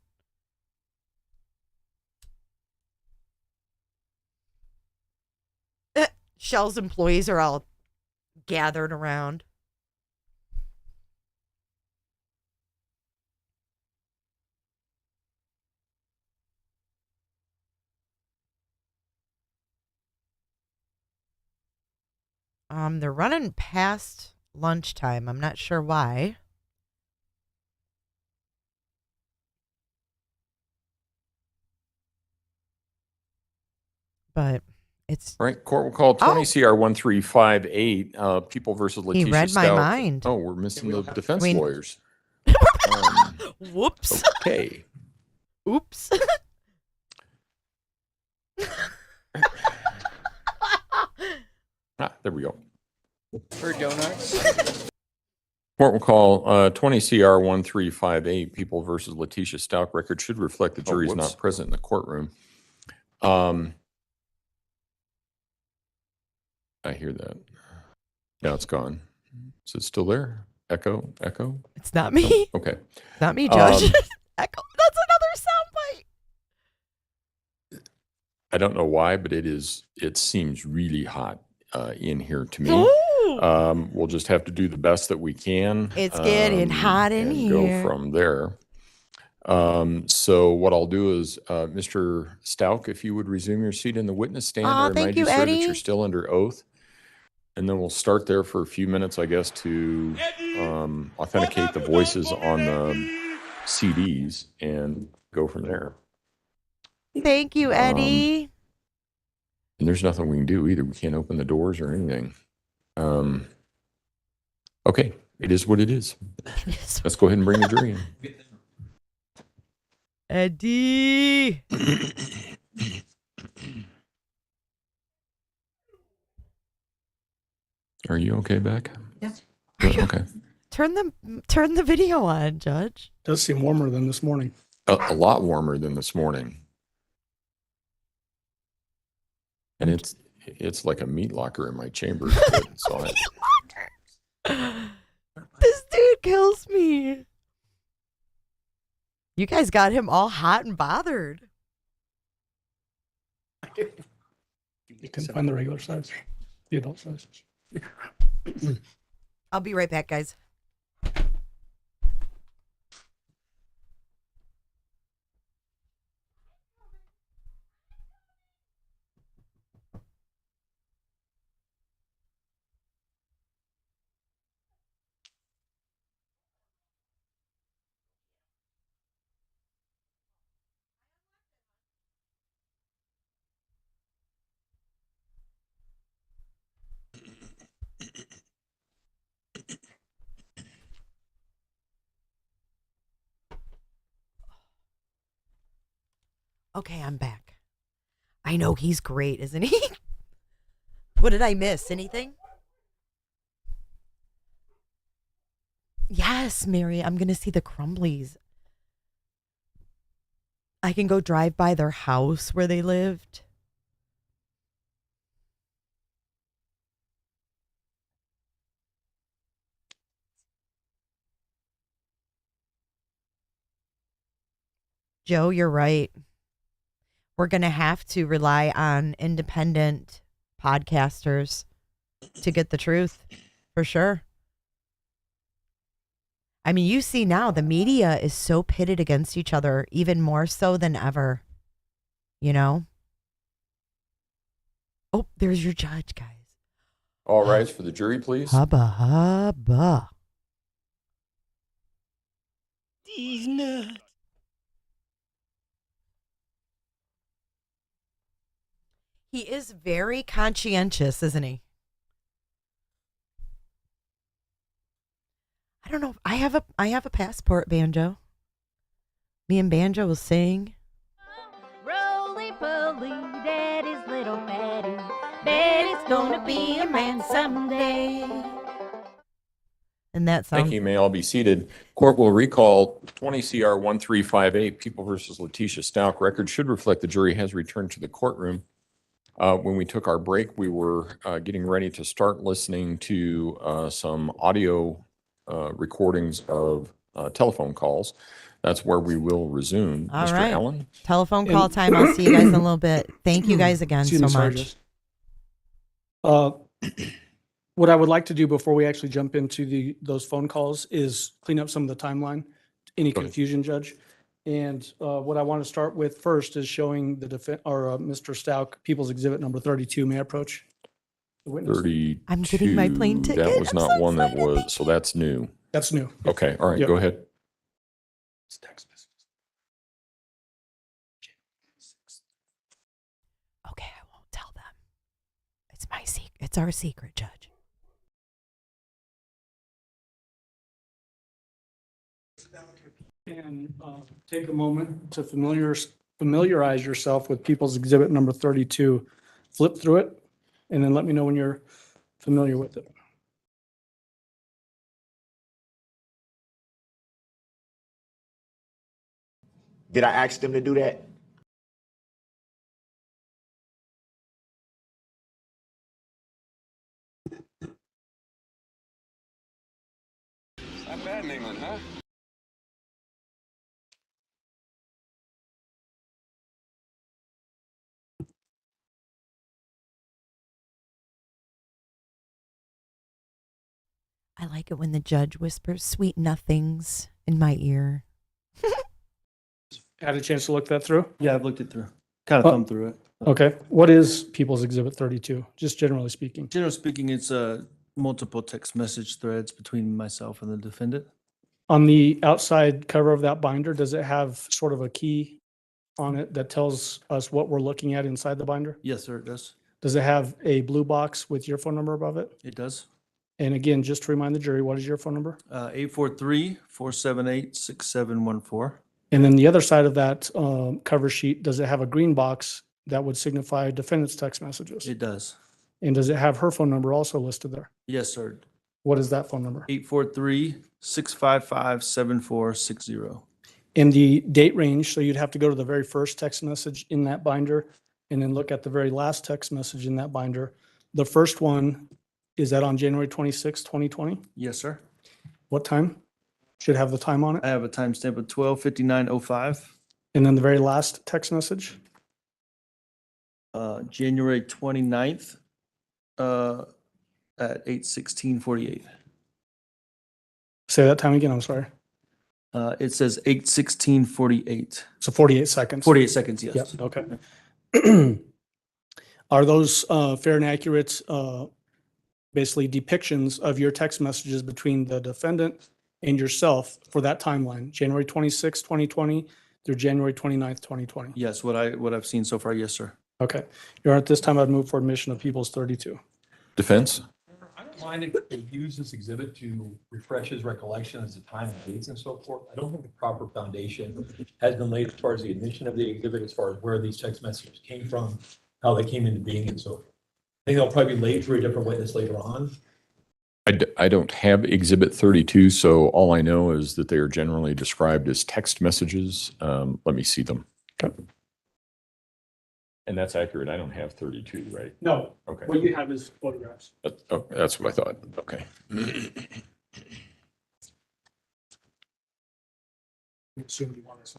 Shell's employees are all gathered around. They're running past lunchtime. I'm not sure why. But it's right. Court will call 20 CR 1358. People versus Letecia Stauch. He read my mind. Oh, we're missing the defense mean- lawyers. Whoops. Okay. Oops. There we go. For donuts. Court will call 20 CR 1358. People versus Letecia Stauch. Record should reflect the jury is not present in the courtroom. I hear that. Now it's gone. Is it still there? Echo? It's not me. Oh, okay. Not me, Judge. Echo. That's another soundbite. I don't know why, but it seems really hot in here to me. Ooh. We'll just have to do the best that we can. It's getting hot in and here. Go from there. So what I'll do is, Mr. Stauch, if you would resume your seat in the witness stand, I Thank remind you, you, sir, Eddie. that you're still under oath. And then we'll start there for a few minutes, I guess, to authenticate the voices on the CDs and go from there. Thank you, Eddie. And there's nothing we can do either. We can't open the doors or anything. Okay, it is what it is. Let's go ahead and bring the jury in. Eddie. Are you okay, Beck? Yes. Okay. Turn the video on, Judge. Does seem warmer than this morning. A lot warmer than this morning. And It's like a meat locker in my chamber. So This dude kills me. You guys got him all hot and bothered. You can find the regular size, the adult size. I'll be right back, guys. Okay, I'm back. I know he's great, isn't he? What did I miss? Anything? Yes, Mary, I'm going to see the Crumblies. I can go drive by their house where they lived. Joe, you're right. We're going to have to rely on independent podcasters to get the truth, for sure. I mean, you see now the media is so pitted against each other, even more so than ever. You know? Oh, there's your judge, guys. all rise for the jury, please. Hubba hubba. These nuts. He is very conscientious, isn't he? I don't know. I have a passport, Banjo. Me and Banjo will sing. Roly poly, daddy's little Betty. Betty's gonna be a man someday. And that song. Thank you. May all be seated. Court will recall 20 CR 1358, People versus Letecia Stauch. Record should reflect the jury has returned to the courtroom. When we took our break, we were getting ready to start listening to some audio recordings of telephone calls. That's where we will resume. All Mr. right. Allen? Telephone call time. I'll see you guys in a little bit. Thank you guys again so much. What I would like to do before we actually jump into those phone calls is clean up some of the timeline, any confusion, Judge. And what I want to start with first is showing the Mr. Stauch, People's Exhibit number 32. May I approach the witness? 32. I'm getting my plane ticket. That was I'm not so one that excited. was, so that's new. That's new. Okay, all right, Yep. go ahead. It's text messages. Okay, I won't tell them. It's my secret. It's our secret, Judge. And take a moment to familiarize yourself with People's Exhibit number 32. Flip through it, and then let me know when you're familiar with it. Did I ask them to do that? Not bad in England, huh? I like it when the judge whispers sweet nothings in my ear. Had a chance to look that through? Yeah, I've looked it through. Kind of thumbed through it. Okay. What is People's Exhibit 32, just generally speaking? Generally speaking, it's multiple text message threads between myself and the defendant. On the outside cover of that binder, does it have sort of a key on it that tells us what we're looking at inside the binder? Yes, sir, it does. Does it have a blue box with your phone number above it? It does. And again, just to remind the jury, what is your phone number? 843-478-6714. And then the other side of that cover sheet, does it have a green box that would signify defendant's text messages? It does. And does it have her phone number also listed there? Yes, sir. What is that phone number? 843-655-7460. And the date range, so you'd have to go to the very first text message in that binder and then look at the very last text message in that binder. The first one, is that on January 26, 2020? Yes, sir. What time? Should have the time on it. I have a timestamp of 12:59:05. And then the very last text message. January 29th at 8:16:48. Say that time again. I'm sorry. It says 8:16:48. So 48 seconds. 48 seconds, yes. Yep. Okay. Are those fair and accurate, basically depictions of your text messages between the defendant and yourself for that timeline, January 26, 2020 through January 29th, 2020? Yes, what I've seen so far, yes, sir. Okay. Your Honor, at this time, I'd move for admission of Peoples 32. Defense? I don't mind if they use this exhibit to refresh his recollection as to time and dates and so forth. I don't think the proper foundation has been laid as far as the admission of the exhibit, as far as where these text messages came from, how they came into being and so forth. I think they'll probably be laid through a different witness later on. I don't have Exhibit 32, so all I know is that they are generally described as text messages. Let me see them. Okay. And that's accurate. I don't have 32, right? No. Okay. What you have is photographs. Oh, that's what I thought. Okay. Assume you want us.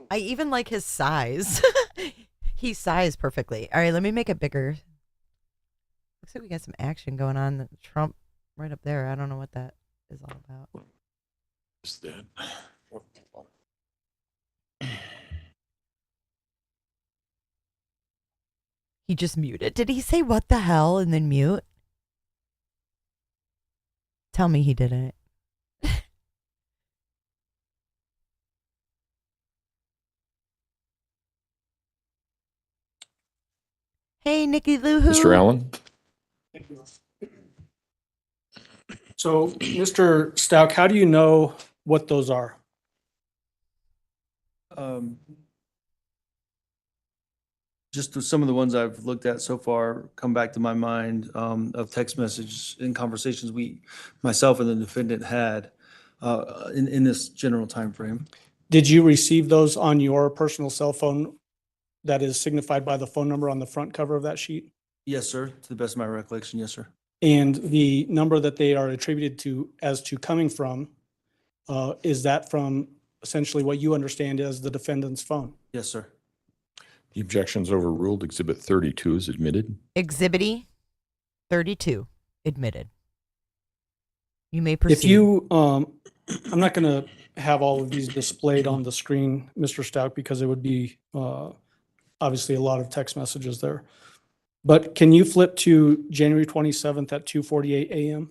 I even like his size. He sized perfectly. All right, let me make it bigger. Looks like we got some action going on. Trump right up there. I don't know what that is all about. Is that? He just muted. Did he say what the hell and then mute? Tell me he didn't. Hey, Nikki Lou. Mr. Allen? So, Mr. Stauch, how do you know what those are? Just some of the ones I've looked at so far come back to my mind of text messages and conversations myself and the defendant had in this general time frame. Did you receive those on your personal cell phone that is signified by the phone number on the front cover of that sheet? Yes, sir. To the best of my recollection, yes, sir. And the number that they are attributed to as to coming from, is that from essentially what you understand as the defendant's phone? Yes, sir. The objection's overruled. Exhibit 32 is admitted. Exhibit 32 admitted. You may proceed. If you, I'm not going to have all of these displayed on the screen, Mr. Stauch, because it would be obviously a lot of text messages there. But can you flip to January 27th at 2:48 a.m.?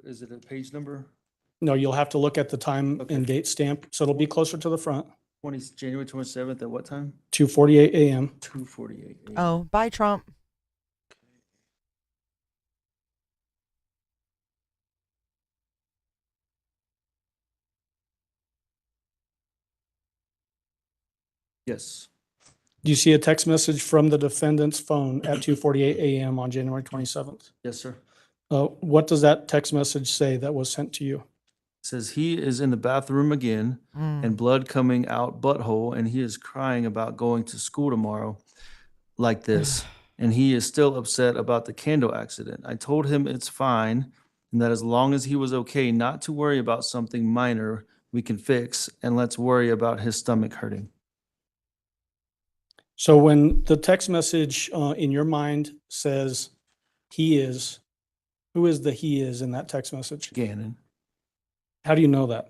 Is it a page number? No, you'll have to look at the time and date stamp, so it'll be closer to the front. January 27th at what time? 2:48 a.m. 2:48. Oh, bye, Trump. Yes. Do you see a text message from the defendant's phone at 2:48 a.m. on January 27th? Yes, sir. What does that text message say that was sent to you? It says he is in the bathroom again and blood coming out butthole, and he is crying about going to school tomorrow like this. And he is still upset about the candle accident. I told him it's fine and that as long as he was okay, not to worry about something minor we can fix, and let's worry about his stomach hurting. So when the text message in your mind says he is, who is the he is in that text message? Gannon. How do you know that?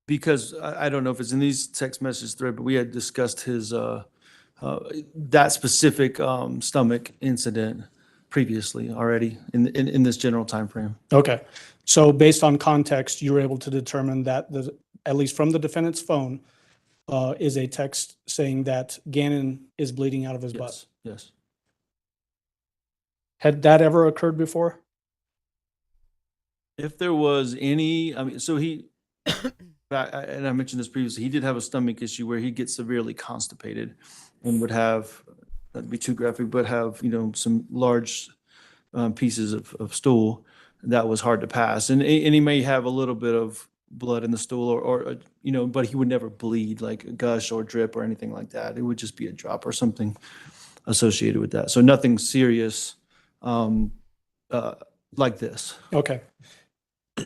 Because I don't know if it's in these text message thread, but we had discussed his that specific stomach incident previously already in this general time frame. Okay. So based on context, you were able to determine that at least from the defendant's phone, is a text saying that Gannon is bleeding out of his butt. Yes. Had that ever occurred before? If there was any, I mean, so he, and I mentioned this previously, he did have a stomach issue where he'd get severely constipated and would have, that'd be too graphic, but have, some large pieces of stool that was hard to pass. And he may have a little bit of blood in the stool or but he would never bleed like a gush or drip or anything like that. It would just be a drop or something associated with that. So nothing serious like this. Okay.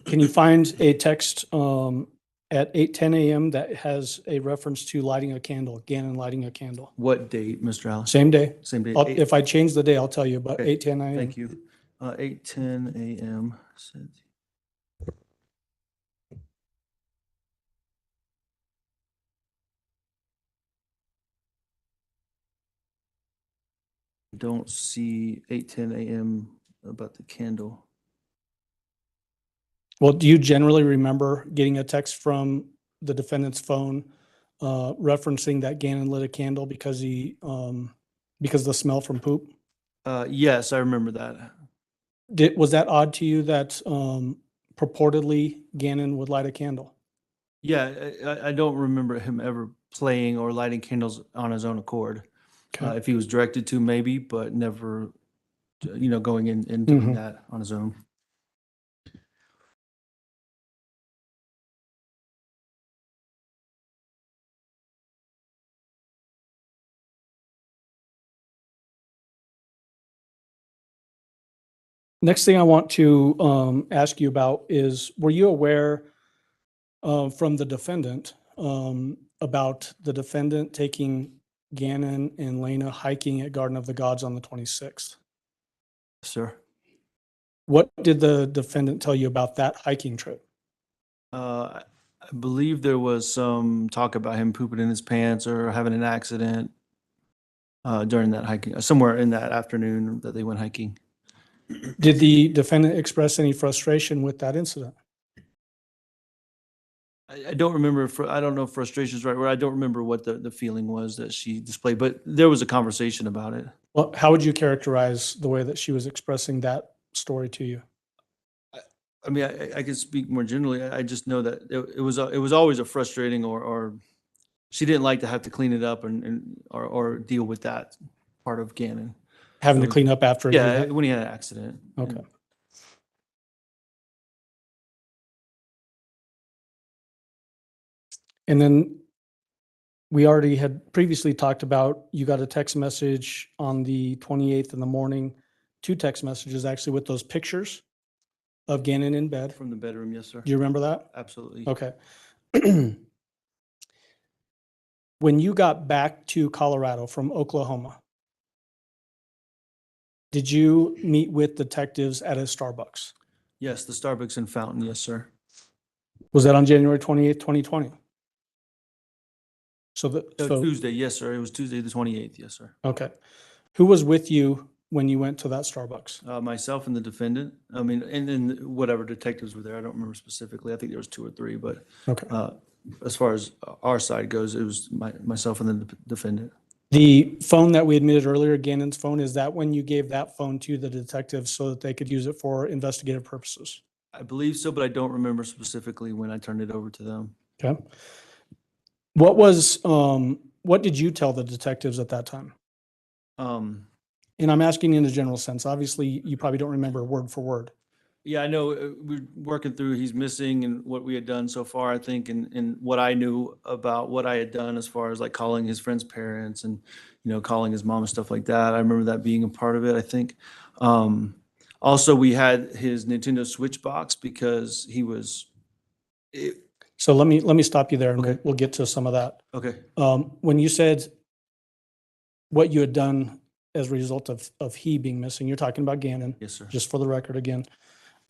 Can you find a text at 8:10 a.m. that has a reference to lighting a candle, Gannon lighting a candle? What date, Mr. Allen? Same day. Same day. If I change the day, I'll tell you, but Okay. 8:10 a.m. Thank you. 8:10 a.m. Don't see 8:10 a.m. about the candle. Well, do you generally remember getting a text from the defendant's phone referencing that Gannon lit a candle because because of the smell from poop? Yes, I remember that. Was that odd to you that purportedly Gannon would light a candle? Yeah, I don't remember him ever playing or lighting candles on his own accord. Okay. If he was directed to, maybe, but never, going in and doing that on his own. Next thing I want to ask you about is, were you aware from the defendant about the defendant taking Gannon and Lena hiking at Garden of the Gods on the 26th? Sir. What did the defendant tell you about that hiking trip? I believe there was some talk about him pooping in his pants or having an accident during that hiking, somewhere in that afternoon that they went hiking. Did the defendant express any frustration with that incident? I don't remember, I don't know if frustration is the right word. I don't remember what the feeling was that she displayed, but there was a conversation about it. Well, how would you characterize the way that she was expressing that story to you? I mean, I can speak more generally. I just know that it was always a frustrating or she didn't like to have to clean it up or deal with that part of Gannon. Having to So, clean up after? Yeah, when he had an accident. Okay. And then we already had previously talked about, you got a text message on the 28th in the morning, 2 text messages actually with those pictures of Gannon in bed. From the bedroom, yes, sir. Do you remember that? Absolutely. Okay. When you got back to Colorado from Oklahoma, did you meet with detectives at a Starbucks? Yes, the Starbucks in Fountain, yes, sir. Was that on January 28th, 2020? So Tuesday, yes, sir. It was Tuesday the 28th, yes, sir. Okay. Who was with you when you went to that Starbucks? Myself and the defendant. I mean, and then whatever detectives were there. I don't remember specifically. I think there was 2 or 3, but Okay. As far as our side goes, it was myself and the defendant. The phone that we admitted earlier, Gannon's phone, is that when you gave that phone to the detectives so that they could use it for investigative purposes? I believe so, but I don't remember specifically when I turned it over to them. Okay. What did you tell the detectives at that time? And I'm asking in a general sense. Obviously, you probably don't remember word for word. Yeah, I know we're working through he's missing and what we had done so far, I think, and what I knew about what I had done as far as like calling his friend's parents and, calling his mom and stuff like that. I remember that being a part of it, I think. Also, we had his Nintendo Switch box because he was. So let me stop you there and Okay. we'll get to some of that. Okay. When you said what you had done as a result of he being missing, you're talking about Gannon. Yes, sir. Just for the record again.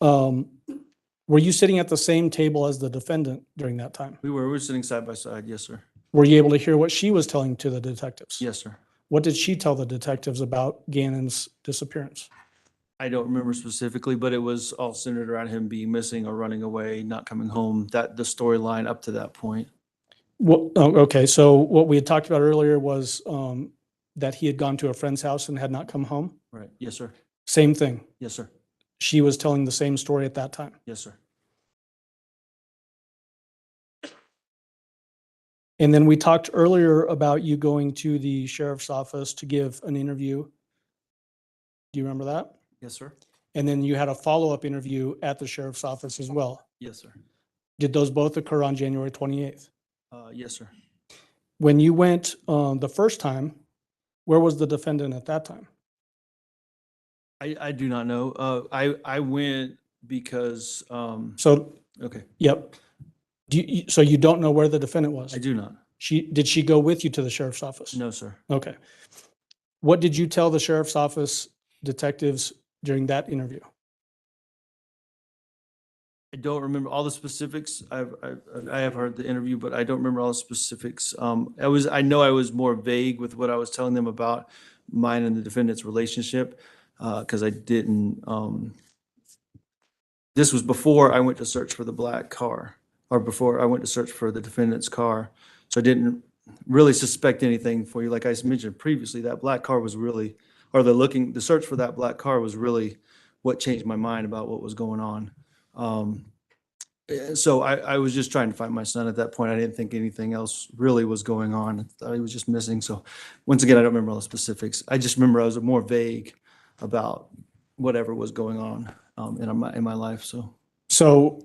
Were you sitting at the same table as the defendant during that time? We were sitting side by side. Yes, sir. Were you able to hear what she was telling to the detectives? Yes, sir. What did she tell the detectives about Gannon's disappearance? I don't remember specifically, but it was all centered around him being missing or running away, not coming home. That the storyline up to that point. Well, okay. So what we had talked about earlier was that he had gone to a friend's house and had not come home. Right. Yes, sir. Same thing. Yes, sir. she was telling the same story at that time. Yes, sir. And then we talked earlier about you going to the sheriff's office to give an interview. Do you remember that? Yes, sir. And then you had a follow-up interview at the sheriff's office as well. Yes, sir. Did those both occur on January 28th? Yes, sir. When you went the first time, where was the defendant at that time? I do not know. I went because, So, okay, yep. So you don't know where the defendant was? I do not. Did she go with you to the sheriff's office? No, sir. Okay. What did you tell the sheriff's office detectives during that interview? I don't remember all the specifics. I have heard the interview, but I don't remember all the specifics. I know I was more vague with what I was telling them about mine and the defendant's relationship, because I didn't, this was before I went to search for the black car, or before I went to search for the defendant's car. So I didn't really suspect anything for you. Like I mentioned previously, that black car was really, or the search for that black car was really what changed my mind about what was going on. So I was just trying to find my son at that point. I didn't think anything else really was going on. I thought he was just missing. So once again, I don't remember all the specifics. I just remember I was more vague about whatever was going on in my life. So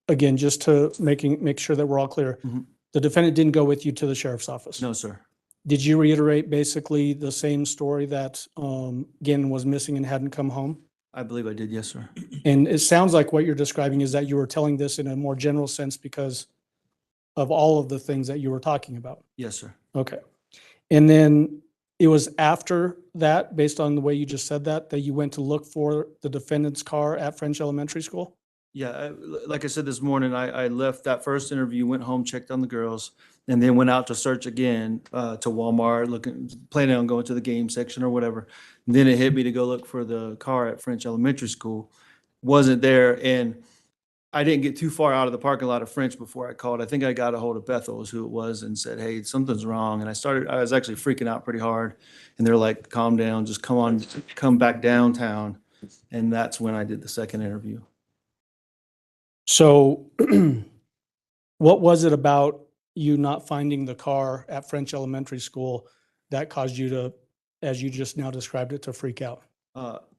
again, just to make sure that we're all clear, Mhm. the defendant didn't go with you to the sheriff's office? No, sir. Did you reiterate basically the same story that Gannon was missing and hadn't come home? I believe I did. Yes, sir. And it sounds like what you're describing is that you were telling this in a more general sense because of all of the things that you were talking about. Yes, sir. Okay. And then it was after that, based on the way you just said that you went to look for the defendant's car at French Elementary School? Yeah, like I said this morning, I left that first interview, went home, checked on the girls, and then went out to search again to Walmart, planning on going to the game section or whatever. And then it hit me to go look for the car at French Elementary School. Wasn't there, and I didn't get too far out of the parking lot of French before I called. I think I got a hold of Bethel, is who it was, and said, "Hey, something's wrong." And I was actually freaking out pretty hard. And they're like, "Calm down, just come back downtown." And that's when I did the second interview. So what was it about you not finding the car at French Elementary School that caused you to, as you just now described it, to freak out?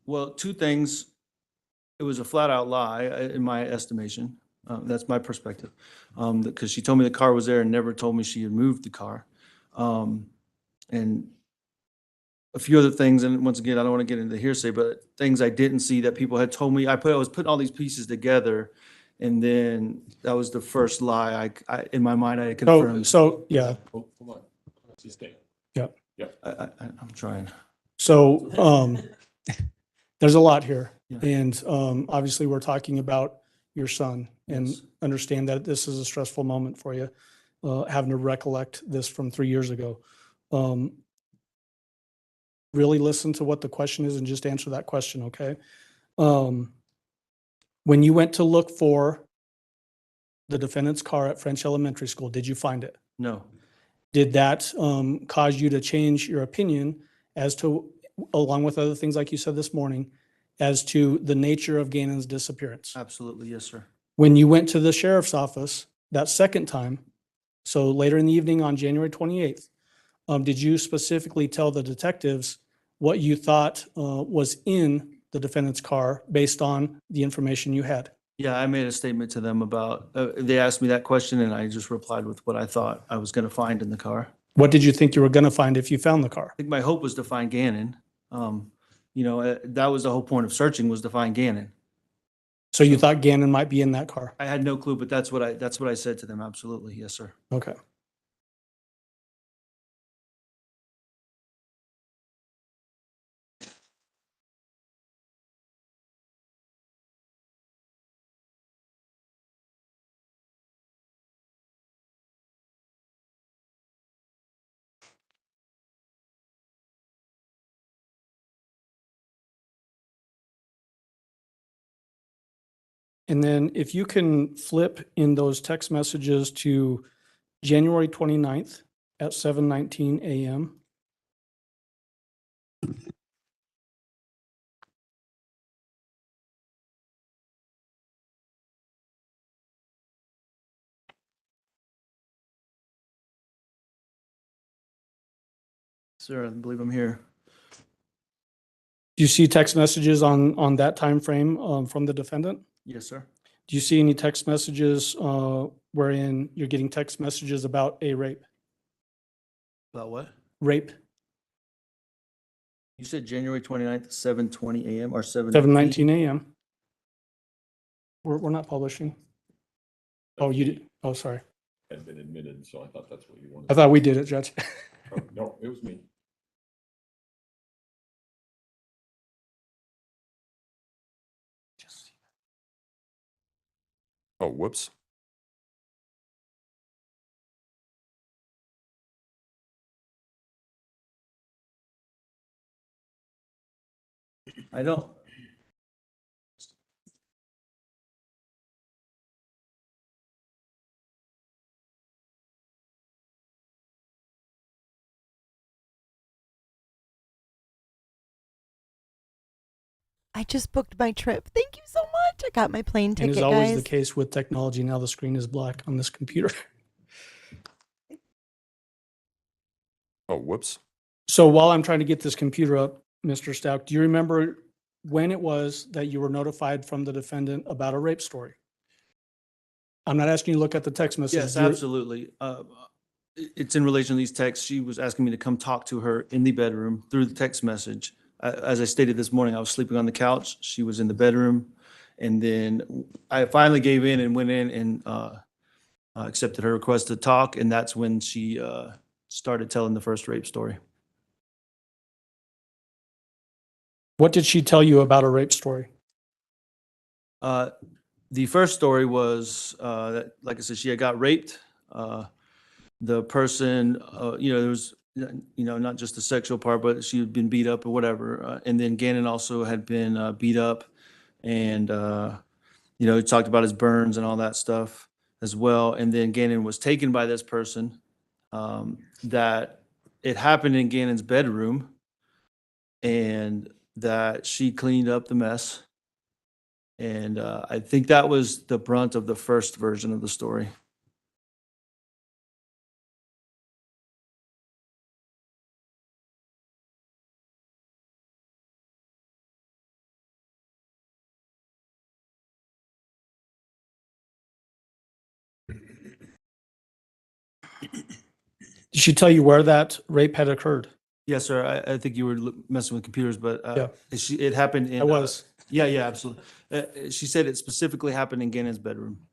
Well, two things. It was a flat out lie in my estimation. That's my perspective. Because she told me the car was there and never told me she had moved the car. And a few other things, and once again, I don't want to get into hearsay, but things I didn't see that people had told me. I was putting all these pieces together, and then that was the first lie I in my mind I had confirmed. So yeah. Hold on. Just stay. Yeah. Yeah. I'm trying. So there's a lot here. Yeah. And obviously we're talking about your son and Yes. understand that this is a stressful moment for you, having to recollect this from 3 years ago. Really listen to what the question is and just answer that question, okay? When you went to look for the defendant's car at French Elementary School, did you find it? No. Did that cause you to change your opinion as to, along with other things like you said this morning, as to the nature of Gannon's disappearance? Absolutely, yes, sir. When you went to the sheriff's office that second time, so later in the evening on January 28th, did you specifically tell the detectives what you thought was in the defendant's car based on the information you had? Yeah, I made a statement to them about, they asked me that question and I just replied with what I thought I was going to find in the car. What did you think you were going to find if you found the car? I think my hope was to find Gannon. That was the whole point of searching, was to find Gannon. So you thought Gannon might be in that car? I had no clue, but that's what I said to them. Absolutely. Yes, sir. Okay. And then if you can flip in those text messages to January 29th at 7:19 a.m. Sir, I believe I'm here. Do you see text messages on that time frame from the defendant? Yes, sir. Do you see any text messages wherein you're getting text messages about a rape? About what? Rape, You said January 29th, 7:20 a.m. or 7:19 a.m. We're not publishing. Oh, you did. Oh, sorry. Had been admitted, so I thought that's what you I wanted. thought we did it, Judge. Oh, no, it was me. Oh, whoops. I don't. I just booked my trip. Thank you so much. I got my plane And ticket, as always guys. the case with technology, now the screen is black on this computer. Oh, whoops. So while I'm trying to get this computer up, Mr. Stauch, do you remember when it was that you were notified from the defendant about a rape story? I'm not asking you to look at the text message. Yes, absolutely. It's in relation to these texts. She was asking me to come talk to her in the bedroom through the text message. As I stated this morning, I was sleeping on the couch. She was in the bedroom. And then I finally gave in and went in and accepted her request to talk. And that's when she started telling the first rape story. What did she tell you about a rape story? The first story was that, like I said, she had got raped. The person, there was, not just the sexual part, but she had been beat up or whatever. And then Gannon also had been beat up, and he talked about his burns and all that stuff as well. And then Gannon was taken by this person. That it happened in Gannon's bedroom, and that she cleaned up the mess. And I think that was the brunt of the first version of the story. Did she tell you where that rape had occurred? Yes, sir. I think you were messing with computers, but Yeah. it happened in. I was. Yeah, absolutely. She said it specifically happened in Gannon's bedroom.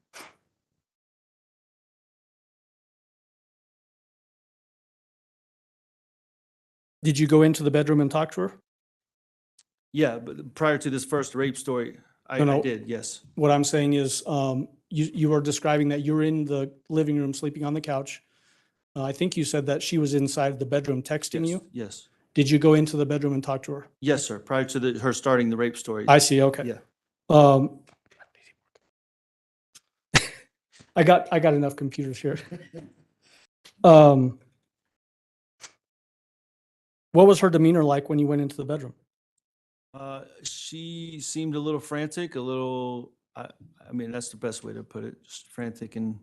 Did you go into the bedroom and talk to her? Yeah, but prior to this first rape story, I No. did, yes. What I'm saying is, you were describing that you were in the living room sleeping on the couch. I think you said that she was inside the bedroom texting you. Yes. Did you go into the bedroom and talk to her? Yes, sir. Prior to her starting the rape story. I see. Okay. Yeah. I got enough computers here. What was her demeanor like when you went into the bedroom? She seemed a little frantic, a little, I mean, that's the best way to put it, just frantic and,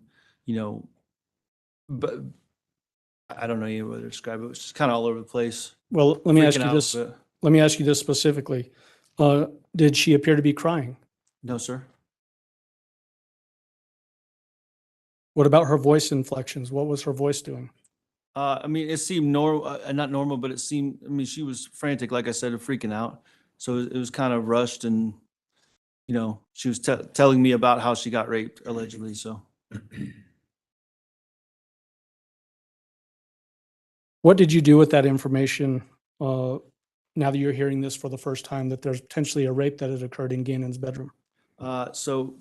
but I don't know any way to describe it. It was just kind of all over the place. Well, let me ask freaking you out, this. but- Let me ask you this specifically. Did she appear to be crying? No, sir. What about her voice inflections? What was her voice doing? I mean, it seemed normal, not normal, but it seemed, I mean, she was frantic, like I said, and freaking out. So it was kind of rushed and, she was telling me about how she got raped allegedly, so. What did you do with that information now that you're hearing this for the first time, that there's potentially a rape that had occurred in Gannon's bedroom? So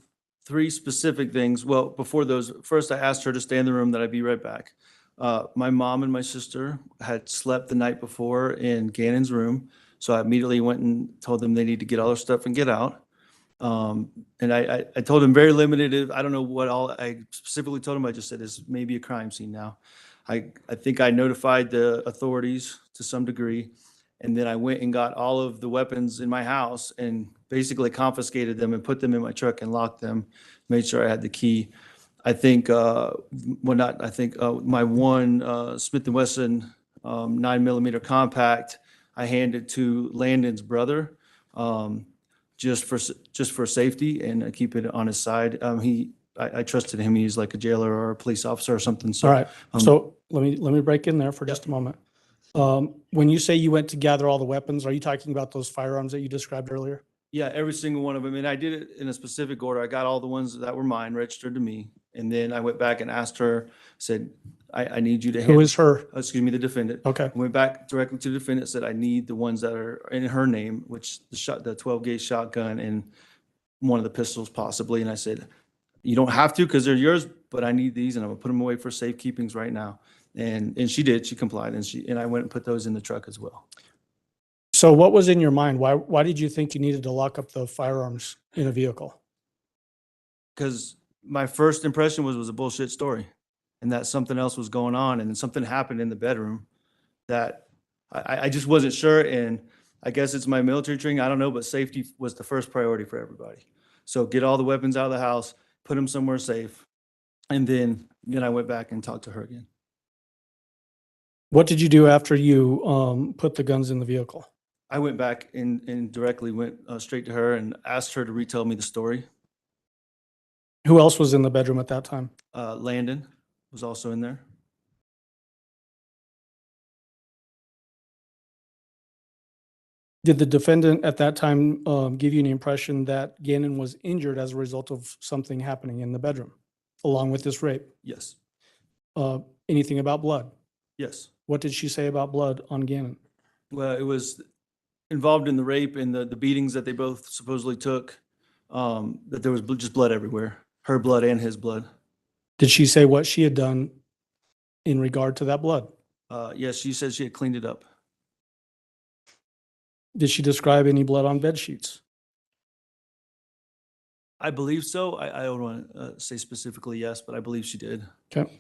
3 specific things. Well, before those, first I asked her to stay in the room, that I'd be right back. My mom and my sister had slept the night before in Gannon's room. So I immediately went and told them they need to get all their stuff and get out. And I told them very limited. I don't know what all I specifically told them. I just said it's maybe a crime scene now. I think I notified the authorities to some degree. And then I went and got all of the weapons in my house and basically confiscated them and put them in my truck and locked them, made sure I had the key. I think, my one Smith & Wesson 9mm compact. I handed to Landon's brother, just for safety and keep it on his side. I trusted him. He's like a jailer or a police officer or something. So, All right. So let me break in there for just a moment. When you say you went to gather all the weapons, are you talking about those firearms that you described earlier? yeah, every single one of them. And I did it in a specific order. I got all the ones that were mine registered to me. And then I went back and asked her, said, I need you to Who is her? excuse me, the defendant. Okay. I went back directly to the defendant, said, I need the ones that are in her name, which the 12 gauge shotgun and one of the pistols possibly. And I said, you don't have to because they're yours, but I need these and I'm gonna put them away for safekeepings right now. And she did, she complied and I went and put those in the truck as well. So what was in your mind? Why did you think you needed to lock up the firearms in a vehicle? Because my first impression was a bullshit story and that something else was going on and something happened in the bedroom that I just wasn't sure. And I guess it's my military training. I don't know, but safety was the first priority for everybody. So get all the weapons out of the house, put them somewhere safe. And then I went back and talked to her again. What did you do after you put the guns in the vehicle? I went back and directly went straight to her and asked her to retell me the story. Who else was in the bedroom at that time? Landon was also in there. Did the defendant at that time give you an impression that Gannon was injured as a result of something happening in the bedroom, along with this rape? Yes. Anything about blood? Yes. What did she say about blood on Gannon? Well, it was involved in the rape and the beatings that they both supposedly took, that there was just blood everywhere, her blood and his blood. Did she say what she had done in regard to that blood? Yes, she said she had cleaned it up. Did she describe any blood on bed sheets? I believe so. I don't want to say specifically yes, but I believe she did. Okay.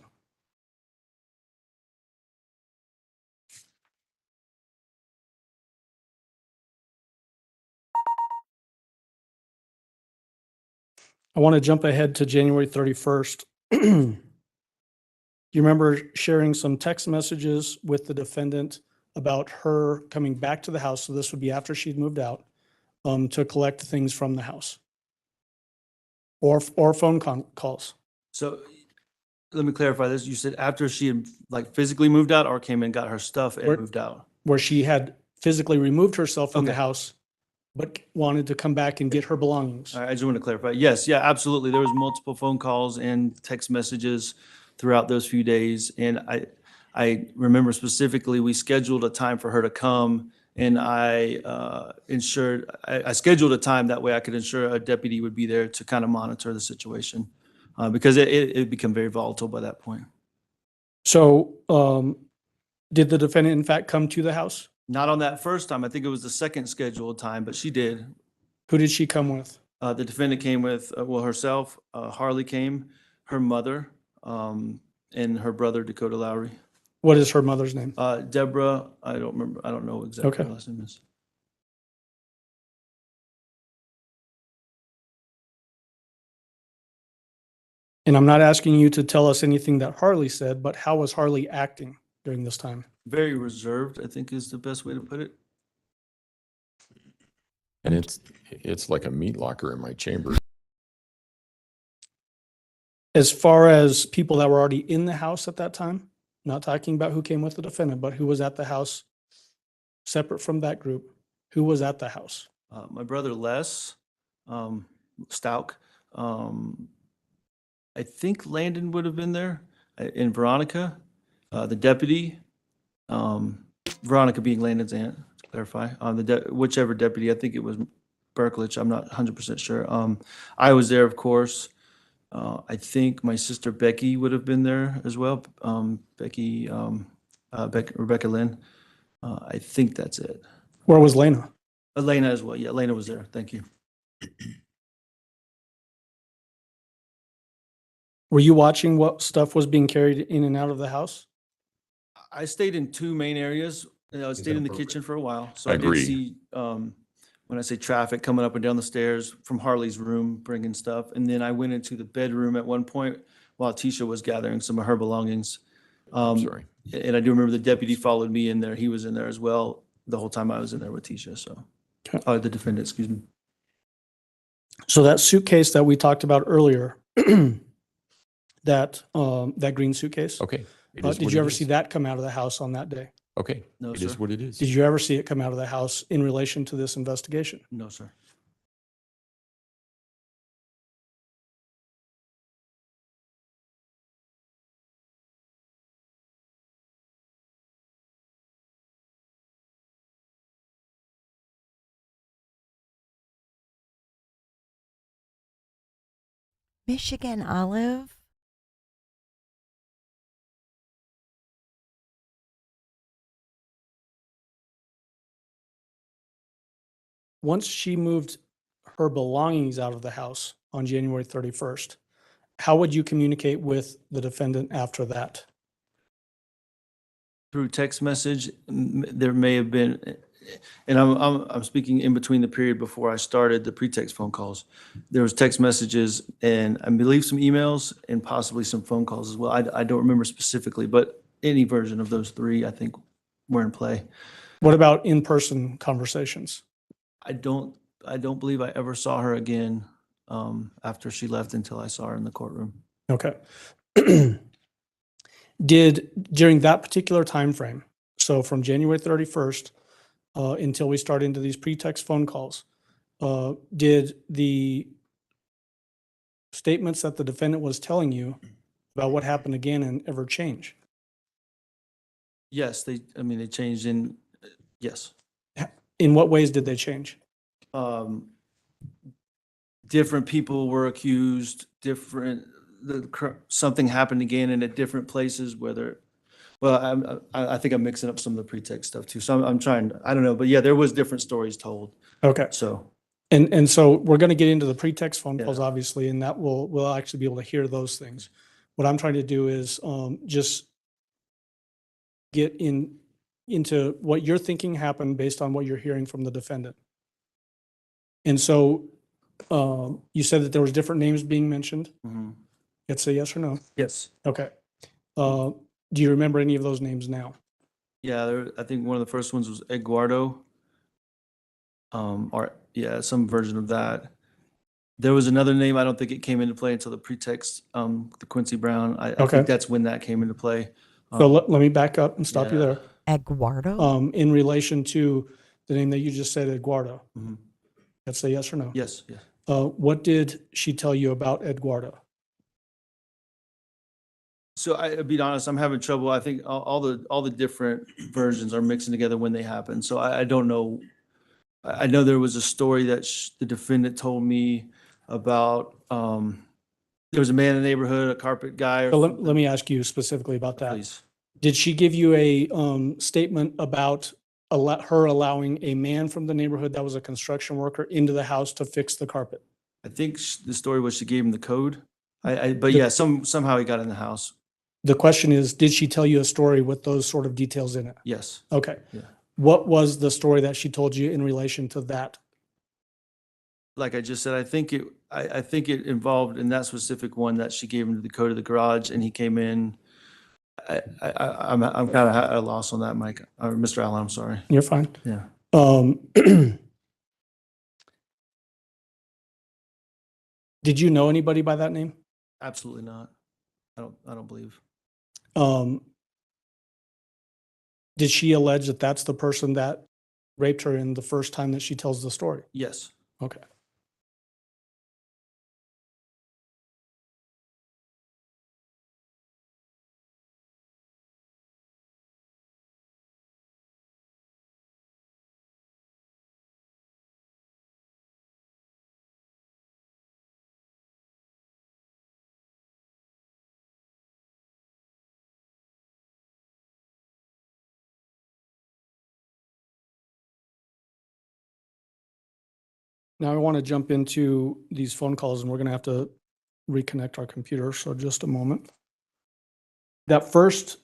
I want to jump ahead to January 31st. You remember sharing some text messages with the defendant about her coming back to the house, so this would be after she'd moved out, to collect things from the house or phone calls. So let me clarify this. You said after she had physically moved out or came and got her stuff and moved out? Where she had physically removed herself from the house, but wanted to come back and get her belongings. All right, I just want to clarify. Yes, yeah, absolutely. There was multiple phone calls and text messages throughout those few days. And I remember specifically, we scheduled a time for her to come and I scheduled a time that way I could ensure a deputy would be there to kind of monitor the situation because it became very volatile by that point. So did the defendant in fact come to the house? Not on that first time. I think it was the second scheduled time, but she did. Who did she come with? The defendant came with, herself, Harley came, her mother, and her brother, Dakota Lowry. What is her mother's name? Deborah, I don't remember. I don't know exactly what Okay. her last name is. And I'm not asking you to tell us anything that Harley said, but how was Harley acting during this time? Very reserved, I think is the best way to put it. And it's like a meat locker in my chamber. As far as people that were already in the house at that time, not talking about who came with the defendant, but who was at the house separate from that group, who was at the house? My brother Les Stauch. I think Landon would have been there, and Veronica, the deputy. Veronica being Landon's aunt, to clarify. Whichever deputy, I think it was Berklich. I'm not 100% sure. I was there, of course. I think my sister Becky would have been there as well. Rebecca Lynn. I think that's it. Where was Lena? Elena as well. Yeah, Elena was there. Thank you. Were you watching what stuff was being carried in and out of the house? I stayed in two main areas. I stayed in the kitchen for a while. So I I did agree. see, when I say traffic, coming up and down the stairs from Harley's room, bringing stuff. And then I went into the bedroom at one point while Tisha was gathering some of her belongings. I'm sorry. And I do remember the deputy followed me in there. He was in there as well the whole time I was in there with Tisha. So, the defendant, excuse me. So that suitcase that we talked about earlier, that green suitcase. Okay. Did you ever see that come out of the house on that day? Okay. No, It sir. is what it is. Did you ever see it come out of the house in relation to this investigation? No, sir. Michigan Olive. Once she moved her belongings out of the house on January 31st, how would you communicate with the defendant after that? Through text message, there may have been, and I'm speaking in between the period before I started the pretext phone calls. There was text messages and I believe some emails and possibly some phone calls as well. I don't remember specifically, but any version of those three, I think, were in play. What about in-person conversations? I don't believe I ever saw her again after she left until I saw her in the courtroom. Okay. Did, during that particular time frame, so from January 31st until we start into these pretext phone calls, did the statements that the defendant was telling you about what happened again and ever change? Yes, they changed in, yes. In what ways did they change? Different people were accused, something happened again and at different places, I think I'm mixing up some of the pretext stuff too. So I'm trying, I don't know, but yeah, there was different stories told. Okay. So. And so we're going to get into the pretext phone calls, Yeah. obviously, and that we'll actually be able to hear those things. What I'm trying to do is just get into what you're thinking happened based on what you're hearing from the defendant. And so you said that there was different names being mentioned. Mhm. It's a yes or no. Yes. Okay. Do you remember any of those names now? Yeah, I think one of the first ones was Eduardo. Or yeah, some version of that. There was another name, I don't think it came into play until the pretext, the Quincy Brown. I Okay. think that's when that came into play. So let me back up and stop you yeah. there. Eduardo? In relation to the name that you just said, Eduardo. Mhm. That's a yes or no? Yes, yes. What did she tell you about Eduardo? So I'll be honest, I'm having trouble. I think all the different versions are mixing together when they happen. So I don't know. I know there was a story that the defendant told me about, there was a man in the neighborhood, a carpet guy. So let me ask you specifically about that. Please. Did she give you a statement about her allowing a man from the neighborhood that was a construction worker into the house to fix the carpet? I think the story was she gave him the code. But yeah, somehow he got in the house. The question is, did she tell you a story with those sort of details in it? Yes. Okay. Yeah. What was the story that she told you in relation to that? Like I just said, I think it involved in that specific one that she gave him the code of the garage and he came in. I'm kind of at a loss on that, Mike, or Mr. Allen, I'm sorry. You're fine. Yeah. Did you know anybody by that name? Absolutely not. I don't believe. Did she allege that that's the person that raped her in the first time that she tells the story? Yes. Okay. Now I want to jump into these phone calls and we're going to have to reconnect our computer. So just a moment. That first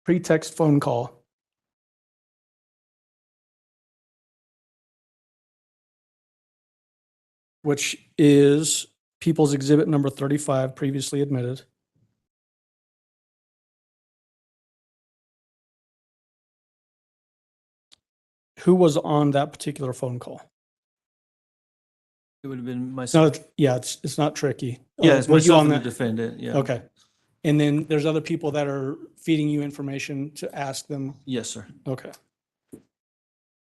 pretext phone call which is People's Exhibit number 35, previously admitted. Who was on that particular phone call? It would have been No, myself. it's not tricky. Yeah, it's Were you myself on and the that? defendant. Yeah. Okay. And then there's other people that are feeding you information to ask them. Yes, sir. Okay.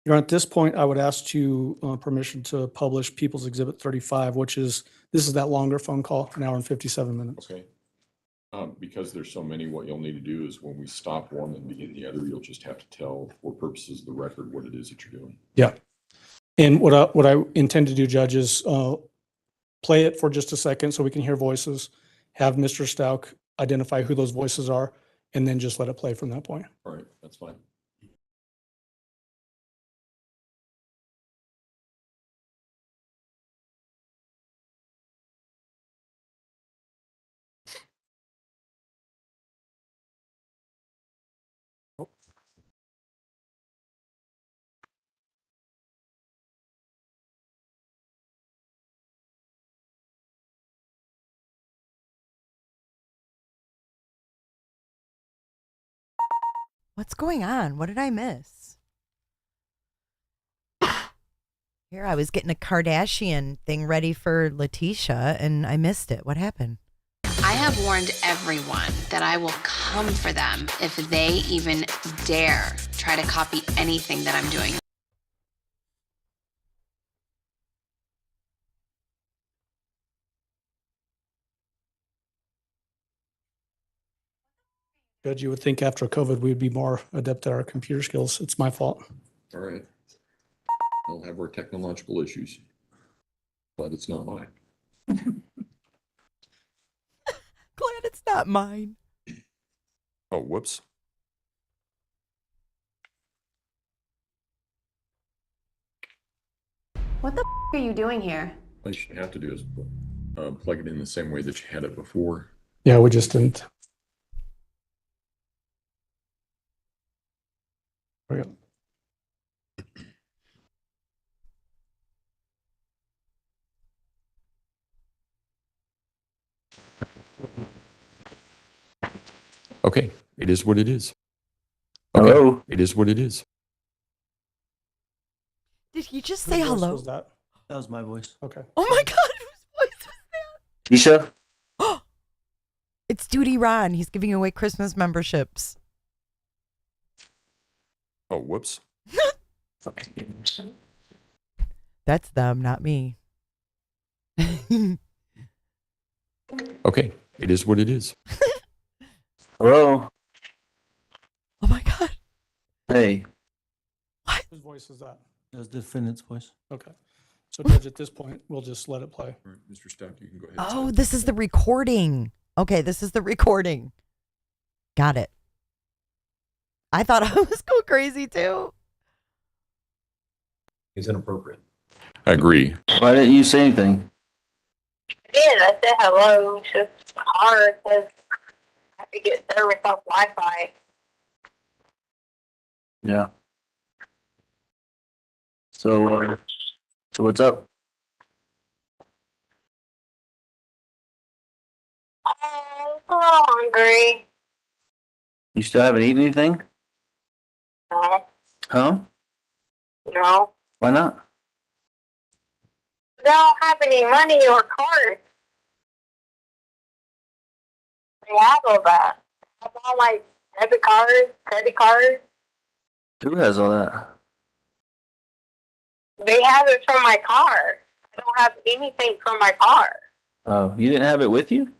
You're at this point, I would ask you permission to publish People's Exhibit 35, this is that longer phone call, an hour and 57 minutes. Okay. Because there's so many, what you'll need to do is when we stop one and begin the other, you'll just have to tell, for purposes of the record, what it is that you're doing. Yeah. And what I intend to do, Judge, is play it for just a second so we can hear voices, have Mr. Stauch identify who those voices are, and then just let it play from that point. All right, that's fine. What's going on? What did I miss? Here, I was getting a Kardashian thing ready for Letecia, and I missed it. What happened? I have warned everyone that I will come for them if they even dare try to copy anything that I'm doing. Judge, you would think after COVID, we'd be more adept at our computer skills. It's my fault. All right. We'll have our technological issues, but it's not mine. Glad it's not mine. Oh, whoops. What the are you doing here? All you should have to do is plug it in the same way that you had it before. Yeah, we just didn't. There we go. Okay, it is what it is. Okay, Hello? it is what it is. Did he just say Whose voice hello? was that? That was my voice. Okay. Oh my God, whose voice was Keisha? that? It's Duty Ron. He's giving away Christmas memberships. Oh, whoops. That's them, not me. Okay, it is what it is. Hello? Oh my God. Hey. Whose voice is that? That was the defendant's voice. Okay. So, Judge, at this point, we'll just let it play. All right, Mr. Stauch, you can go ahead. Oh, this is the recording. Okay, this is the recording. Got it. I thought I was going crazy too. It's inappropriate. I agree. Why didn't you say anything? I did. I said hello. It's just hard because I have to get service off Wi-Fi. Yeah. So what's up? Oh, I'm so hungry. You still haven't eaten anything? No, Huh? no. Why not? I don't have any money or cards. They have all that. I have all my debit cards, credit cards. Who has all that? They have it from my car. I don't have anything from my car. Oh, you didn't have it with you?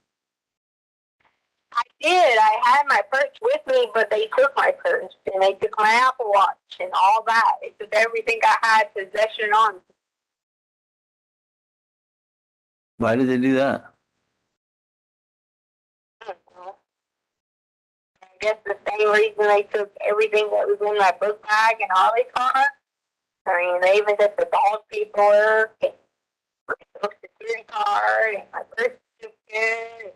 I did. I had my purse with me, but they took my purse and they took my Apple Watch and all that. They took everything I had possession on. Why did they do that? I guess the same reason they took everything that was in my book bag and Holly's car. I mean, they even took the dog paperwork and my social security card and my birth certificate.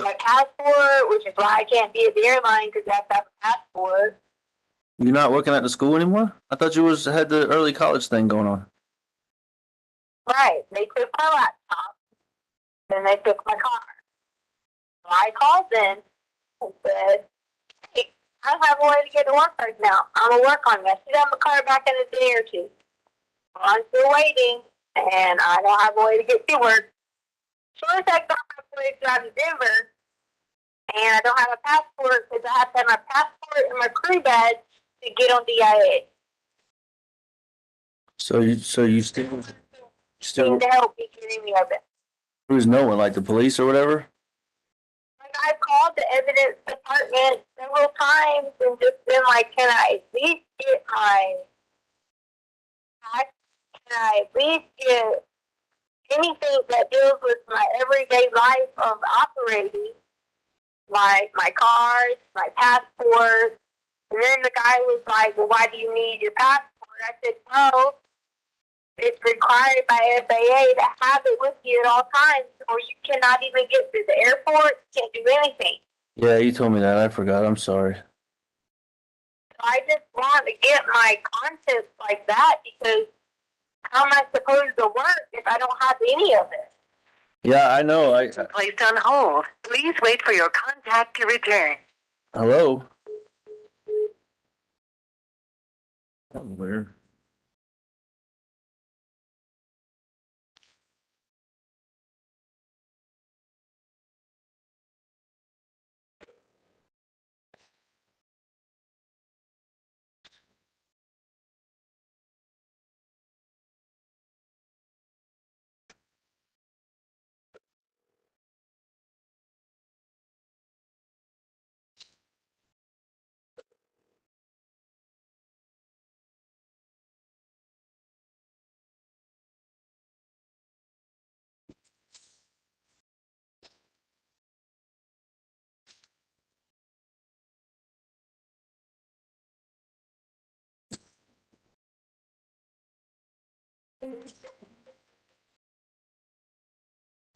My passport, which is why I can't be at the airline because I have to have a passport. You're not working at the school anymore? I thought you had the early college thing going on. Right. They took my laptop. Then they took my car. So I called them and said, hey, I don't have a way to get to work right now. I'm gonna work on that. I should have my car back in a day or two. I'm still waiting, and I don't have a way to get to work. Sure as I don't have a way to drive to Denver, and I don't have a passport because I have to have my passport and my crew badge to get on DIA. So you still Need to help me get any of it. who's no one, like the police or whatever? Like, I've called the evidence department several times and just been like, can I at least get my can I at least get anything that deals with my everyday life of operating, like my cards, my passport. And then the guy was like, well, why do you need your passport? I said, well, it's required by FAA to have it with you at all times, or you cannot even get to the airport, can't do anything. Yeah, you told me that. I forgot. I'm sorry. So I just want to get my content like that because how am I supposed to work if I don't have any of it? Yeah, I know. Placed on hold. Please wait for your contact to return. Hello. That was weird.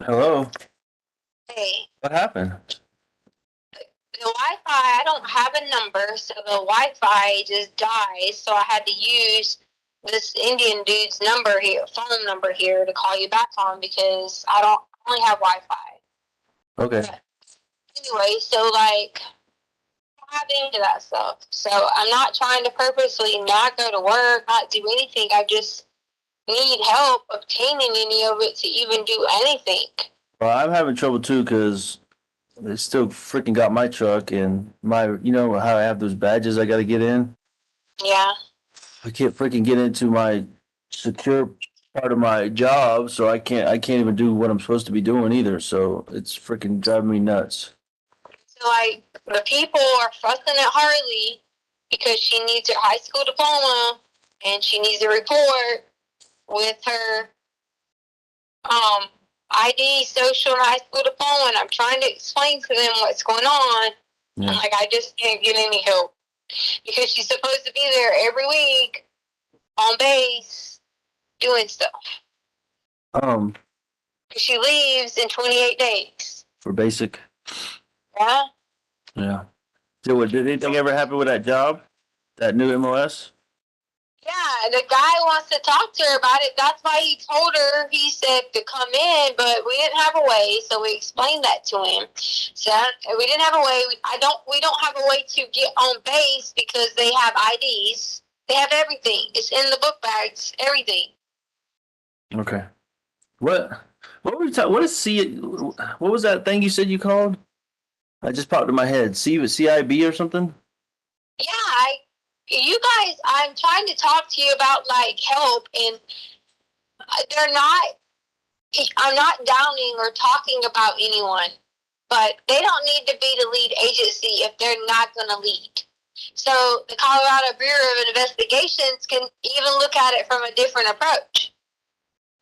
Hello. Hey, What happened? the Wi-Fi, I don't have a number, so the Wi-Fi just dies, so I had to use this Indian dude's number here, phone number here to call you back on because I don't only have Wi-Fi. Okay. But anyway, so like, I don't have any of that stuff. So I'm not trying to purposely not go to work, not do anything. I just need help obtaining any of it to even do anything. Well, I'm having trouble too because they still freaking got my truck and my, you know how I have those badges I got to get in? Yeah. I can't freaking get into my secure part of my job, so I can't even do what I'm supposed to be doing either. So it's freaking driving me nuts. So like the people are fussing at Harley because she needs her high school diploma and she needs a report with her ID, social, and high school diploma. And I'm trying to explain to them what's going on. Yeah. I'm like, I just can't get any help because she's supposed to be there every week on base doing stuff. She leaves in 28 days. For basic. Yeah. Yeah. So did anything ever happen with that job? That new MOS? Yeah, the guy wants to talk to her about it. That's why he told her, he said to come in, but we didn't have a way, so we explained that to him. So we didn't have a way. We don't have a way to get on base because they have IDs. They have everything. It's in the book bags, everything. Okay. What were you talking? What is C? What was that thing you said you called? I just popped in my head. CIB or something? Yeah, you guys, I'm trying to talk to you about like help, and I'm not downing or talking about anyone, but they don't need to be the lead agency if they're not going to lead. So the Colorado Bureau of Investigations can even look at it from a different approach.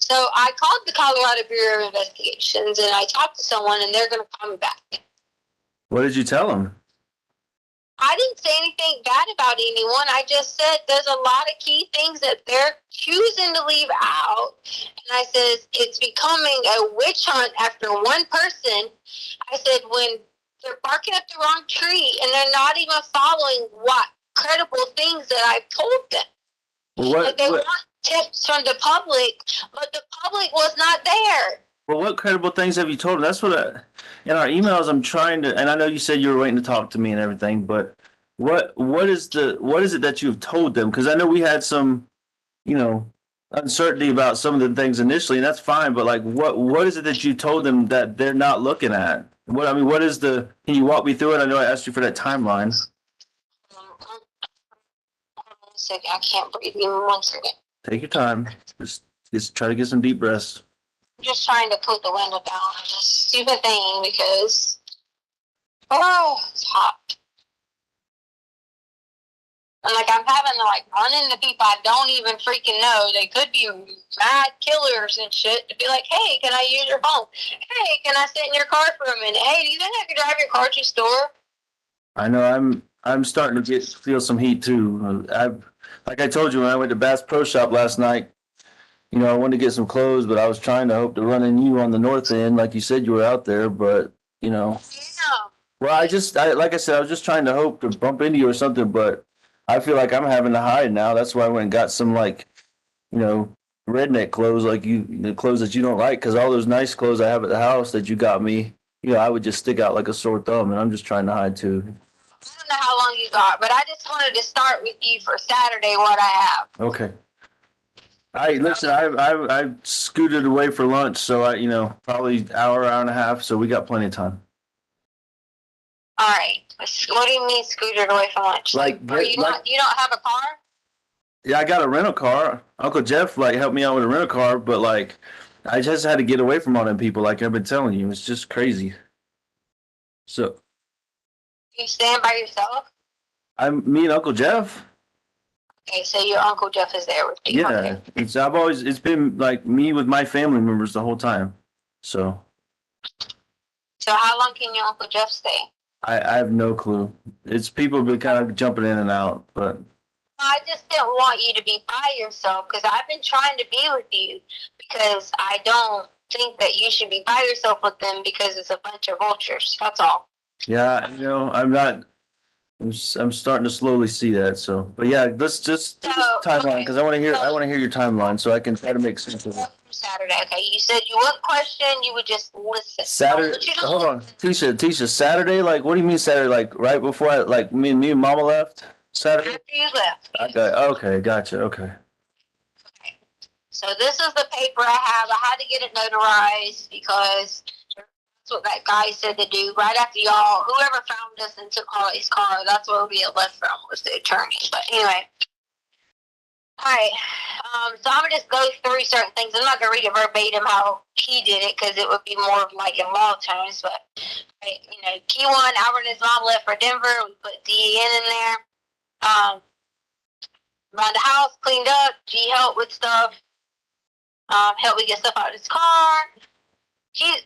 So I called the Colorado Bureau of Investigations and I talked to someone and they're going to call me back. What did you tell them? I didn't say anything bad about anyone. I just said there's a lot of key things that they're choosing to leave out. And I said, it's becoming a witch hunt after one person. I said, when they're barking up the wrong tree and they're not even following what credible things that I've told them. Well, like they want tips from the public, but the public was not there. Well, what credible things have you told them? That's what in our emails I'm trying to, and I know you said you were waiting to talk to me and everything, but what is it that you've told them? Because I know we had some, uncertainty about some of the things initially, and that's fine. But like, what is it that you told them that they're not looking at? What is the? Can you walk me through it? I know I asked you for that timeline. Hold on a second. I can't breathe. Give me 1 second. Take your time. Just try to get some deep breaths. I'm just trying to put the window down on this stupid thing because it's hot. And like I'm having to like run into people I don't even freaking know. They could be mad killers and shit to be like, hey, can I use your phone? Hey, can I sit in your car for a minute? Hey, do you think I could drive your car to the store? I know I'm starting to feel some heat too. Like I told you when I went to Bass Pro Shop last night, I wanted to get some clothes, but I was trying to hope to run into you on the north end, like you said you were out there, but Yeah. Well, like I said, I was just trying to hope to bump into you or something, but I feel like I'm having to hide now. That's why I went and got some redneck clothes, like the clothes that you don't like, because all those nice clothes I have at the house that you got me, I would just stick out like a sore thumb, and I'm just trying to hide too. I don't know how long you got, but I just wanted to start with you for Saturday what I have. Okay. Listen, I scooted away for lunch, so probably hour and a half, so we got plenty of time. All right. What do you mean scooted away from lunch? You don't have a car? Yeah, I got a rental car. Uncle Jeff helped me out with a rental car, but I just had to get away from all them people, like I've been telling you. It's just crazy. So You stand by yourself? Me and Uncle Jeff. Okay, so your Uncle Jeff is there with you. Yeah, Okay. it's been like me with my family members the whole time. So how long can your Uncle Jeff stay? I have no clue. It's people have been kind of jumping in and out, but I just didn't want you to be by yourself because I've been trying to be with you because I don't think that you should be by yourself with them because it's a bunch of vultures. That's all. yeah, I'm not. I'm starting to slowly see that. So, but yeah, let's just do this timeline because I want to hear your timeline so I can try to make sense of it. Saturday, okay. You said you wouldn't question, you would just listen. Saturday. Hold on, Tisha. Saturday, what do you mean Saturday? Like right before me and Mama left. Saturday. After you left. Okay, gotcha. Okay. So this is the paper I have. I had to get it notarized because that's what that guy said to do. Right after y'all, whoever found us and took Harley's car, that's where we had left from was the attorney. But anyway. All right. So I'm gonna just go through certain things. I'm not gonna read it verbatim how he did it because it would be more of like in law terms. But key one, Albert and his mom left for Denver. We put DEN in there. Around the house, cleaned up. G helped with stuff. Helped me get stuff out of his car.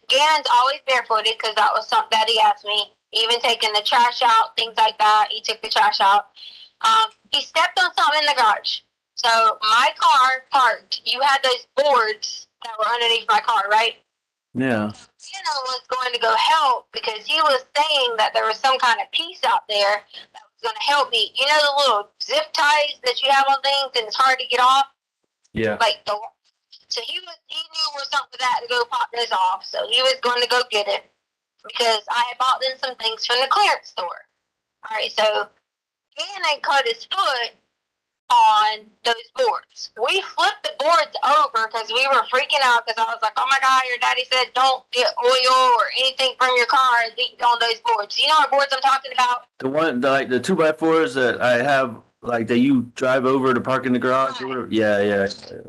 Gannon's always barefooted because that was something that he asked me. Even taking the trash out, things like that. He took the trash out. He stepped on something in the garage. So my car parked. You had those boards that were underneath my car, right? Yeah. Gannon was going to go help because he was saying that there was some kind of piece out there that was going to help me. You know the little zip ties that you have on things and it's hard to get off? Yeah. So he knew where something was at to go pop this off. So he was going to go get it because I had bought them some things from the clearance store. All right, so Gannon cut his foot on those boards. We flipped the boards over because we were freaking out because I was like, oh my God, your daddy said don't get oil or anything from your car leaked on those boards. You know what boards I'm talking about? The one, the 2x4s that I have, that you drive over to park in the garage or whatever. Yeah. So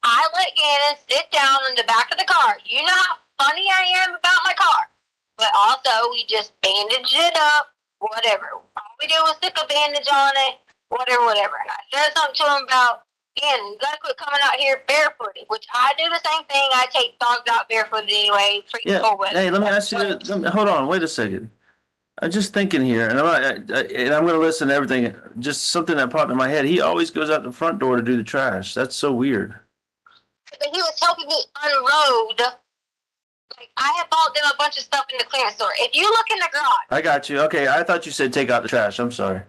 I let Gannon sit down in the back of the car. You know how funny I am about my car. But also we just bandaged it up. Whatever. All we did was stick a bandage on it. Whatever. And I said something to him about, you gotta quit coming out here barefooted, which I do the same thing. I take dogs out barefooted anyway. Yeah. Hey, let me ask you. Hold on. Wait a second. I'm just thinking here, and I'm going to listen to everything. Just something that popped in my head. He always goes out the front door to do the trash. That's so weird. But he was helping me unload. I had bought them a bunch of stuff in the clearance store. If you look in the garage. I got you. Okay, I thought you said take out the trash. I'm sorry.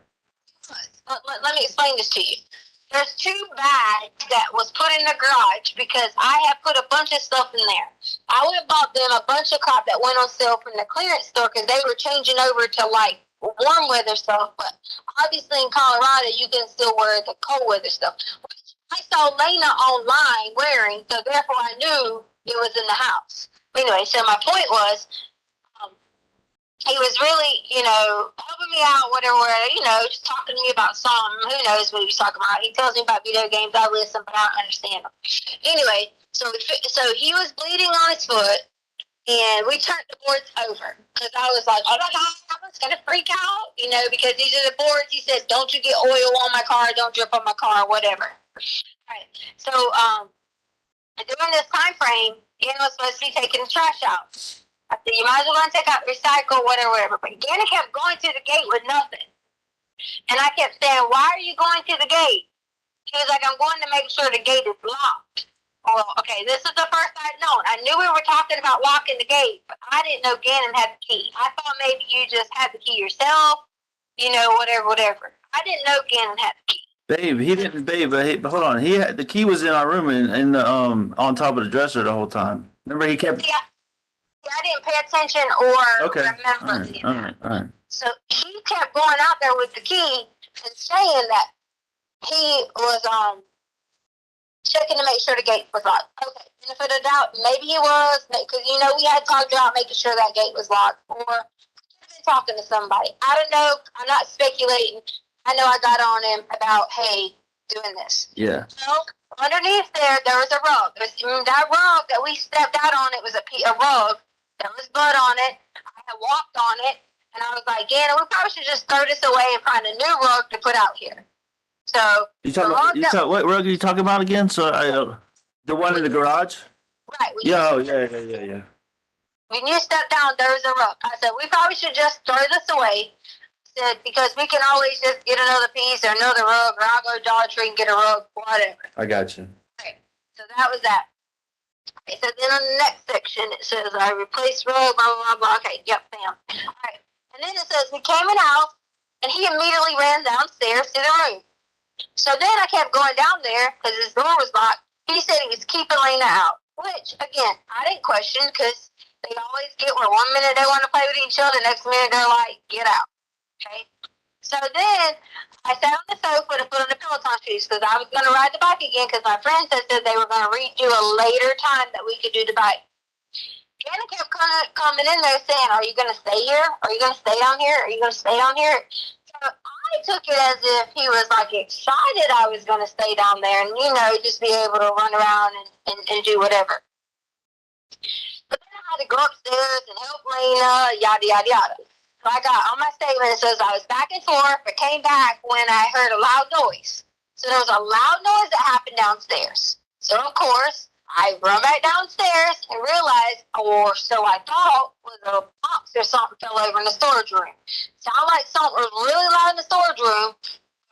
Let me explain this to you. There's 2 bags that was put in the garage because I had put a bunch of stuff in there. I went and bought them a bunch of crap that went on sale from the clearance store because they were changing over to warm weather stuff, but obviously in Colorado you can still wear the cold weather stuff. Which I saw Lena online wearing, so therefore I knew it was in the house. Anyway, so my point was, he was really, helping me out, whatever, just talking to me about something. Who knows what he was talking about? He tells me about video games. I listen, but I don't understand them. Anyway, so he was bleeding on his foot, and we turned the boards over because I was like, oh my God, I was going to freak out, because these are the boards. He said, don't you get oil on my car, don't drip on my car, whatever. All right. So during this time frame, Ian was supposed to be taking the trash out. I said, you might as well take out recycle, whatever. But Gannon kept going to the gate with nothing. And I kept saying, why are you going to the gate? He was like, I'm going to make sure the gate is locked. Well, okay, this is the first I'd known. I knew we were talking about locking the gate, but I didn't know Gannon had the key. I thought maybe you just had the key yourself, whatever. I didn't know Gannon had the key. Babe, he didn't, but hold on. He had the key was in our room in the on top of the dresser the whole time. Remember, he kept. Yeah. I didn't pay attention or remember. All right. So he kept going out there with the key and saying that he was checking to make sure the gate was locked. Okay, benefit of doubt, maybe he was, because we had talked about making sure that gate was locked, or been talking to somebody. I don't know. I'm not speculating. I know I got on him about, hey, doing this. Yeah. So underneath there was a rug. That rug that we stepped out on, it was a rug. There was blood on it. I had walked on it, and I was like, Gannon, we probably should just throw this away and find a new rug to put out here. So what rug are you talking about again? So the one in the garage? Right. Yeah. When you step down, there was a rug. I said, we probably should just throw this away. I said, because we can always just get another piece or another rug, or I'll go to Dollar Tree and get a rug, whatever. I got you. Okay. So that was that. Okay, so then on the next section, it says, I replaced rug, blah, blah, blah. Okay, yep, bam. All right. And then it says, we came in the house, and he immediately ran downstairs to the room. So then I kept going down there, because his door was locked. He said he was keeping Lena out, which, again, I didn't question, because they always get where 1 minute they want to play with each other, next minute they're like, get out. Okay? So then I sat on the sofa to put on the Peloton shoes because I was going to ride the bike again because my friends had said they were going to redo a later time that we could do the bike. Gannon kept coming in there saying, are you going to stay here? Are you going to stay down here? Are you going to stay down here? So I took it as if he was like excited I was going to stay down there and, just be able to run around and do whatever. But then I had to go upstairs and help Lena, yada, yada, yada. So I got on my statement, it says I was back and forth, but came back when I heard a loud noise. So there was a loud noise that happened downstairs. So, of course, I run back downstairs and realized, or so I thought, was a box or something fell over in the storage room. Sounded like something was really loud in the storage room,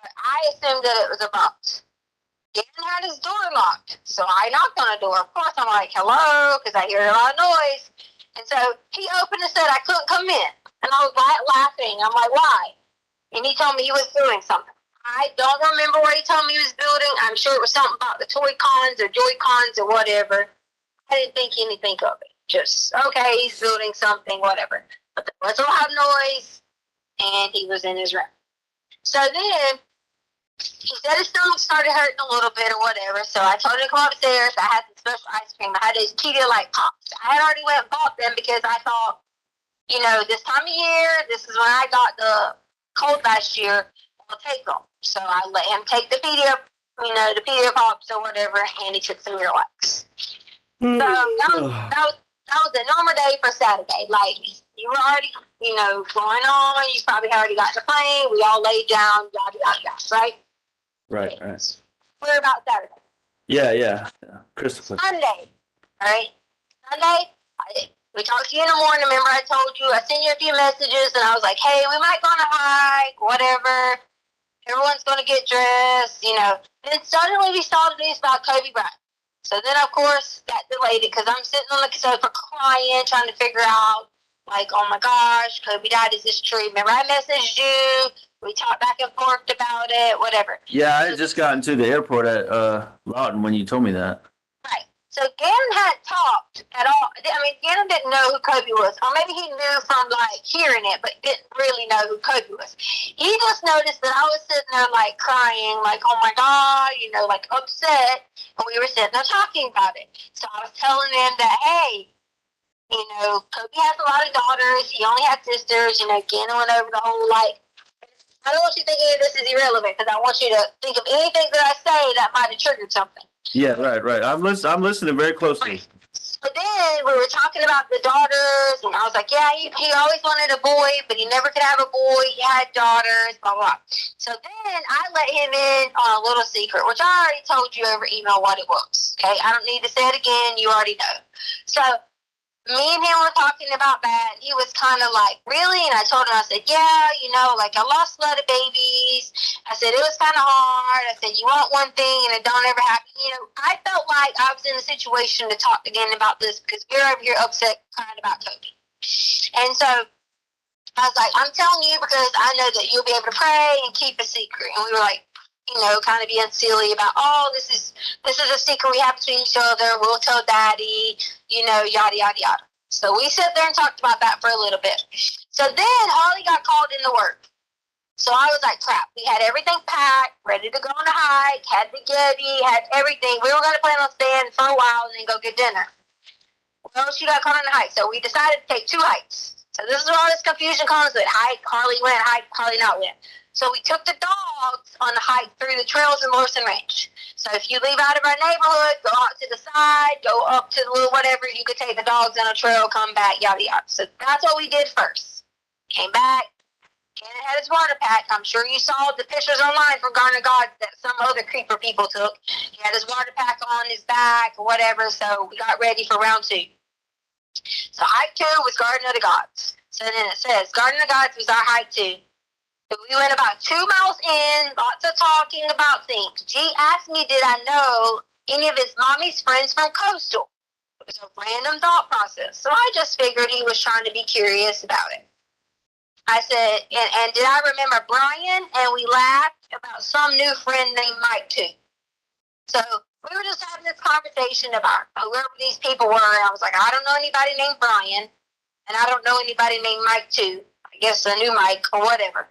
but I assumed that it was a box. Gannon had his door locked, so I knocked on the door. Of course, I'm like, hello, because I hear a loud noise. And so he opened and said I couldn't come in. And I was laughing. I'm like, why? And he told me he was doing something. I don't remember what he told me he was building. I'm sure it was something about the Toy Cons or Joy Cons or whatever. I didn't think anything of it. Just, okay, he's building something, whatever. But there was a loud noise, and he was in his room. So then, he said his stomach started hurting a little bit or whatever, so I told him to come upstairs. I had some special ice cream. I had those Pedialyte pops. I had already went and bought them because I thought, this time of year, this is when I got the cold last year, I'll take them. So I let him take the Pedialyte pops or whatever, and he took some Miralax. So that was a normal day for Saturday. Like, you were already, going on. You probably already got the plane. We all laid down, yada, yada, yada, right? Right. We're about Saturday. Yeah. Christopher. Sunday, all right? Sunday, we talked to you in the morning. Remember I told you, I sent you a few messages, and I was like, hey, we might go on a hike, whatever. Everyone's going to get dressed, Then suddenly we saw the news about Kobe Bryant. So then, of course, that delayed it because I'm sitting on the sofa crying, trying to figure out, like, oh my gosh, Kobe died. Is this true? Remember I messaged you. We talked back and forth about it, whatever. Yeah, I had just gotten to the airport at Lawton when you told me that. Right. So Gannon hadn't talked at all. I mean, Gannon didn't know who Kobe was, or maybe he knew from like hearing it, but didn't really know who Kobe was. He just noticed that I was sitting there like crying, like, oh my God, you know, like upset, and we were sitting there talking about it. So I was telling him that, hey, you know, Kobe has a lot of daughters. He only had sisters. You know, Gannon went over the whole like. I don't want you thinking this is irrelevant because I want you to think of anything that I say that might have triggered something. Yeah, right. I'm listening very closely. So then we were talking about the daughters, and I was like, yeah, he always wanted a boy, but he never could have a boy. He had daughters, blah, blah. So then I let him in on a little secret, which I already told you over email what it was. Okay, I don't need to say it again. You already know. So me and him were talking about that. He was kind of like, really? And I told him, I said, yeah, you know, like I lost a lot of babies. I said, it was kind of hard. I said, you want one thing and it don't ever happen. You know, I felt like I was in a situation to talk again about this because we're over here upset crying about Kobe. And so I was like, I'm telling you because I know that you'll be able to pray and keep a secret. And we were like, you know, kind of being silly about, oh, this is a secret we have between each other. We'll tell Daddy, you know, yada, yada, yada. So we sat there and talked about that for a little bit. So then Holly got called into work. So I was like, crap. We had everything packed, ready to go on a hike, had the Getty, had everything. We were going to plan on staying for a while and then go get dinner. Well, she got called on a hike. So we decided to take 2 hikes. So this is where all this confusion comes with hike, Harley went, hike, Harley not went. So we took the dogs on a hike through the trails in Morrison Ranch. So if you leave out of our neighborhood, go out to the side, go up to the little whatever, you could take the dogs on a trail, come back, yada, yada. So that's what we did first. Came back. Gannon had his water pack. I'm sure you saw the pictures online from Garden of God that some other creeper people took. He had his water pack on his back or whatever, so we got ready for round 2. So hike 2 was Garden of the Gods. So then it says, Garden of the Gods was our hike 2. We went about 2 miles in, lots of talking about things. G asked me, did I know any of his mommy's friends from Coastal? It was a random thought process. So I just figured he was trying to be curious about it. I said, and did I remember Brian? And we laughed about some new friend named Mike, too. So we were just having this conversation about whoever these people were. And I was like, I don't know anybody named Brian. And I don't know anybody named Mike, too. I guess a new Mike or whatever.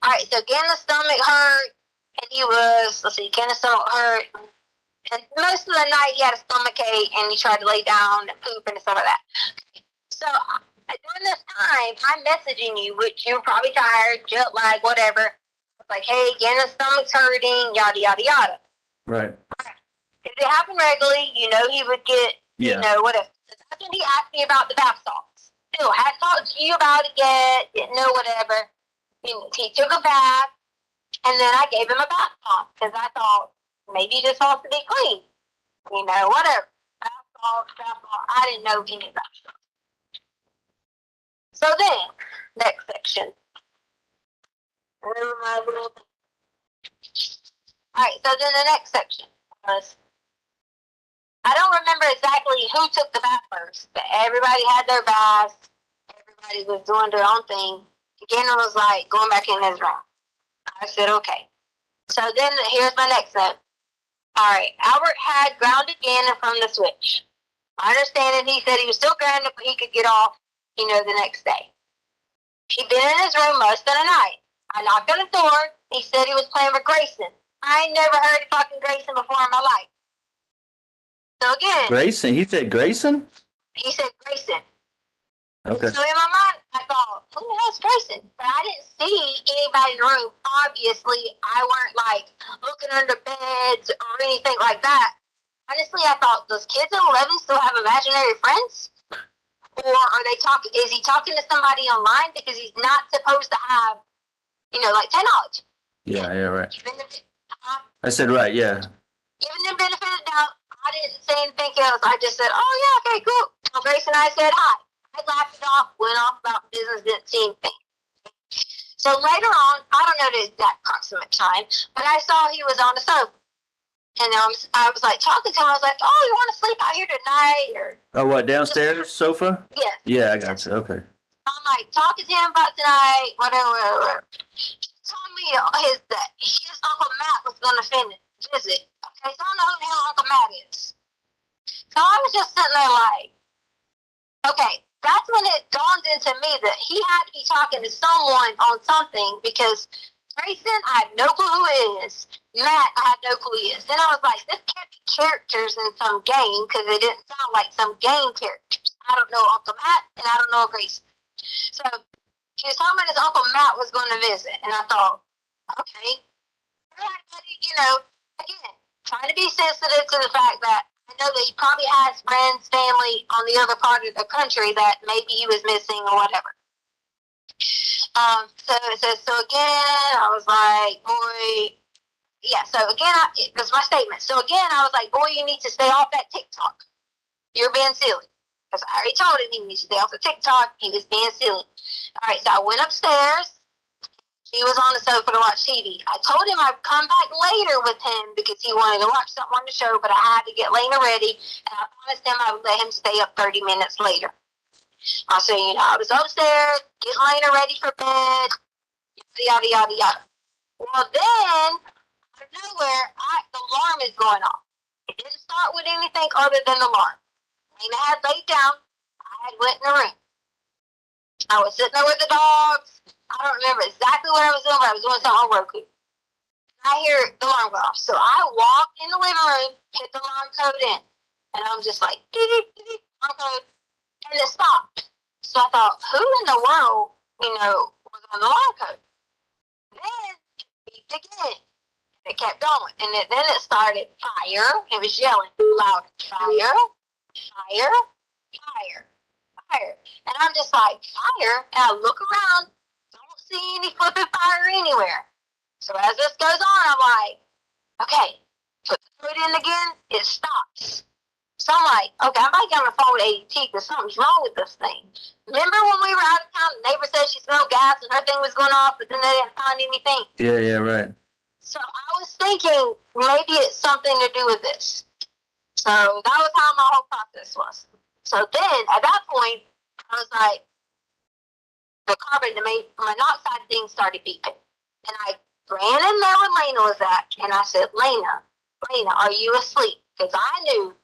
All right, so Gannon's stomach hurt, and he was, Gannon's stomach hurt. And most of the night he had a stomach ache, and he tried to lay down and poop and stuff like that. So during this time, I'm messaging you, which you're probably tired, jet lag, whatever. Like, hey, Gannon's stomach's hurting, yada, yada, yada. Right. If it happened regularly, you know he would get, you know, whatever. So that's when he asked me about the bath salts. Still, hadn't talked to you about it yet, didn't know whatever. He took a bath, and then I gave him a bath bomb because I thought maybe he just wants to be clean. You know, whatever. Bath bomb. I didn't know any of that stuff. So then, next section. Alright, so then the next section was, I don't remember exactly who took the bath first, but everybody had their baths. Everybody was doing their own thing. Gannon was like going back in his room. I said, okay. So then here's my next note. All right, Albert had grounded Gannon from the switch. I understand it. He said he was still grounded, but he could get off, you know, the next day. He'd been in his room most of the night. I knocked on the door. He said he was playing with Grayson. I ain't never heard of fucking Grayson before in my life. So again. Grayson? He said Grayson? He said Grayson. Okay. So in my mind, I thought, who the hell's Grayson? But I didn't see anybody in the room. Obviously, I weren't like looking under beds or anything like that. Honestly, I thought, does kids at 11 still have imaginary friends? Or are they talking? Is he talking to somebody online because he's not supposed to have, you know, like technology? Yeah, right. I said right, yeah. Giving them benefit of the doubt, I didn't say anything else. I just said, oh yeah, okay, cool. So Grace and I said hi. I laughed it off, went off about business, didn't see anything. So later on, I don't know the exact approximate time, but I saw he was on the sofa. And I was like talking to him. I was like, oh, you want to sleep out here tonight? Or what, downstairs sofa? Yeah. Yeah, I got you. Okay. I'm like talking to him about tonight, whatever. He told me that his Uncle Matt was going to visit. Okay, so I don't know who the hell Uncle Matt is. So I was just sitting there like, okay, that's when it dawned into me that he had to be talking to someone on something, because Grayson, I have no clue who it is. Matt, I have no clue who he is. Then I was like, this can't be characters in some game, because it didn't sound like some game characters. I don't know Uncle Matt, and I don't know Grayson. So he was talking about his Uncle Matt was going to visit, and I thought, okay. You know, again, trying to be sensitive to the fact that I know that he probably has friends, family on the other part of the country that maybe he was missing or whatever. So it says, so again, I was like, boy, yeah, so again, that's my statement. So again, I was like, boy, you need to stay off that TikTok. You're being silly. Because I already told him he needs to stay off the TikTok. He was being silly. All right, so I went upstairs. He was on the sofa to watch TV. I told him I'd come back later with him because he wanted to watch something on the show, but I had to get Lena ready, and I promised him I would let him stay up 30 minutes later. I said, you know, I was upstairs, getting Lena ready for bed, yada, yada, yada. Well, then, out of nowhere, the alarm is going off. It didn't start with anything other than the alarm. Lena had laid down. I had went in the room. I was sitting there with the dogs. I don't remember exactly what I was doing, but I was doing something on Roku. I hear the alarm go off. So I walk in the living room, hit the alarm code in. And I'm just like, alarm code. And it stopped. So I thought, who in the world, was on the alarm code? Then it beeped again. It kept going. And then it started fire. It was yelling loud, fire, fire, fire, fire. And I'm just like, fire? And I look around. Don't see any flipping fire anywhere. So as this goes on, I'm like, okay, put the foot in again, it stops. So I'm like, okay, I might get on the phone with ADT because something's wrong with this thing. Remember when we were out of town, the neighbor said she smelled gas and her thing was going off, but then they didn't find anything? Yeah, right. So I was thinking maybe it's something to do with this. So that was how my whole process was. So then, at that point, I was like, the carbon monoxide thing started beeping. And I ran in there when Lena was at, and I said, Lena, are you asleep? Because I knew,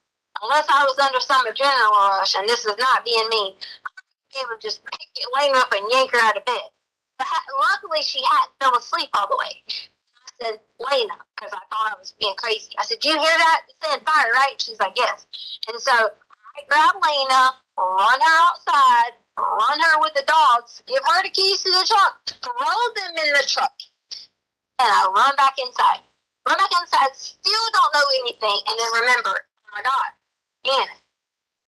unless I was under some adrenaline rush, and this is not being mean, I would be able to just pick Lena up and yank her out of bed. But luckily, she hadn't fell asleep all the way. I said, Lena, because I thought I was being crazy. I said, do you hear that? It said fire, right? She's like, yes. And so I grabbed Lena, run her outside, run her with the dogs, give her the keys to the truck, throw them in the truck, and I run back inside. Still don't know anything, and then remember, oh my God, Gannon.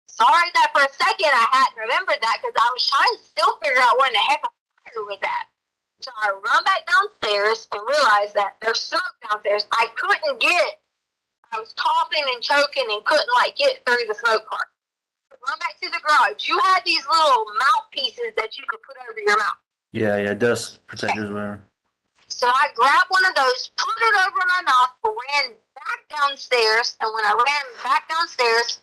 Sorry that for a second I hadn't remembered that because I was trying to still figure out what in the heck I with that. So I run back downstairs and realized that there's smoke downstairs. I couldn't get it. I was coughing and choking and couldn't get through the smoke part. Run back to the garage. You had these little mouthpieces that you could put over your mouth. Yeah, dust protectors, whatever. So I grabbed one of those, put it over my mouth, ran back downstairs, and when I ran back downstairs,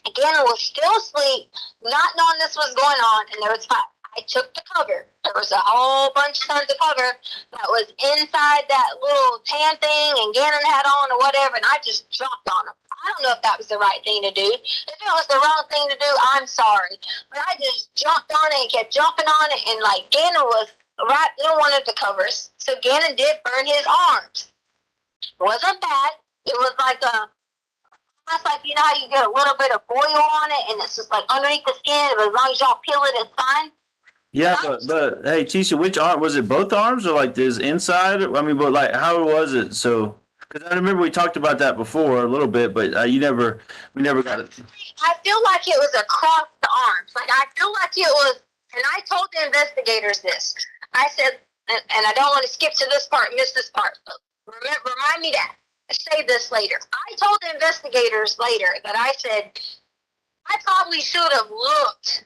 again, I was still asleep, not knowing this was going on, and there was fire. I took the cover. There was a whole bunch of tons of cover that was inside that little tan thing, and Gannon had on or whatever, and I just dropped on them. I don't know if that was the right thing to do. If it was the wrong thing to do, I'm sorry. But I just jumped on it and kept jumping on it, and Gannon was right in one of the covers. So Gannon did burn his arms. It wasn't bad. It was almost like, you know how you get a little bit of oil on it, and it's just underneath the skin, but as long as y'all peel it, it's fine. Yeah, but hey, Tisha, which arm was it? Both arms or this inside? I mean, but how was it? So, because I remember we talked about that before a little bit, but we never got it. I feel like it was across the arms. I feel like it was, and I told the investigators this. I said, and I don't want to skip to this part, miss this part, but remind me that. Say this later. I told the investigators later that I said I probably should have looked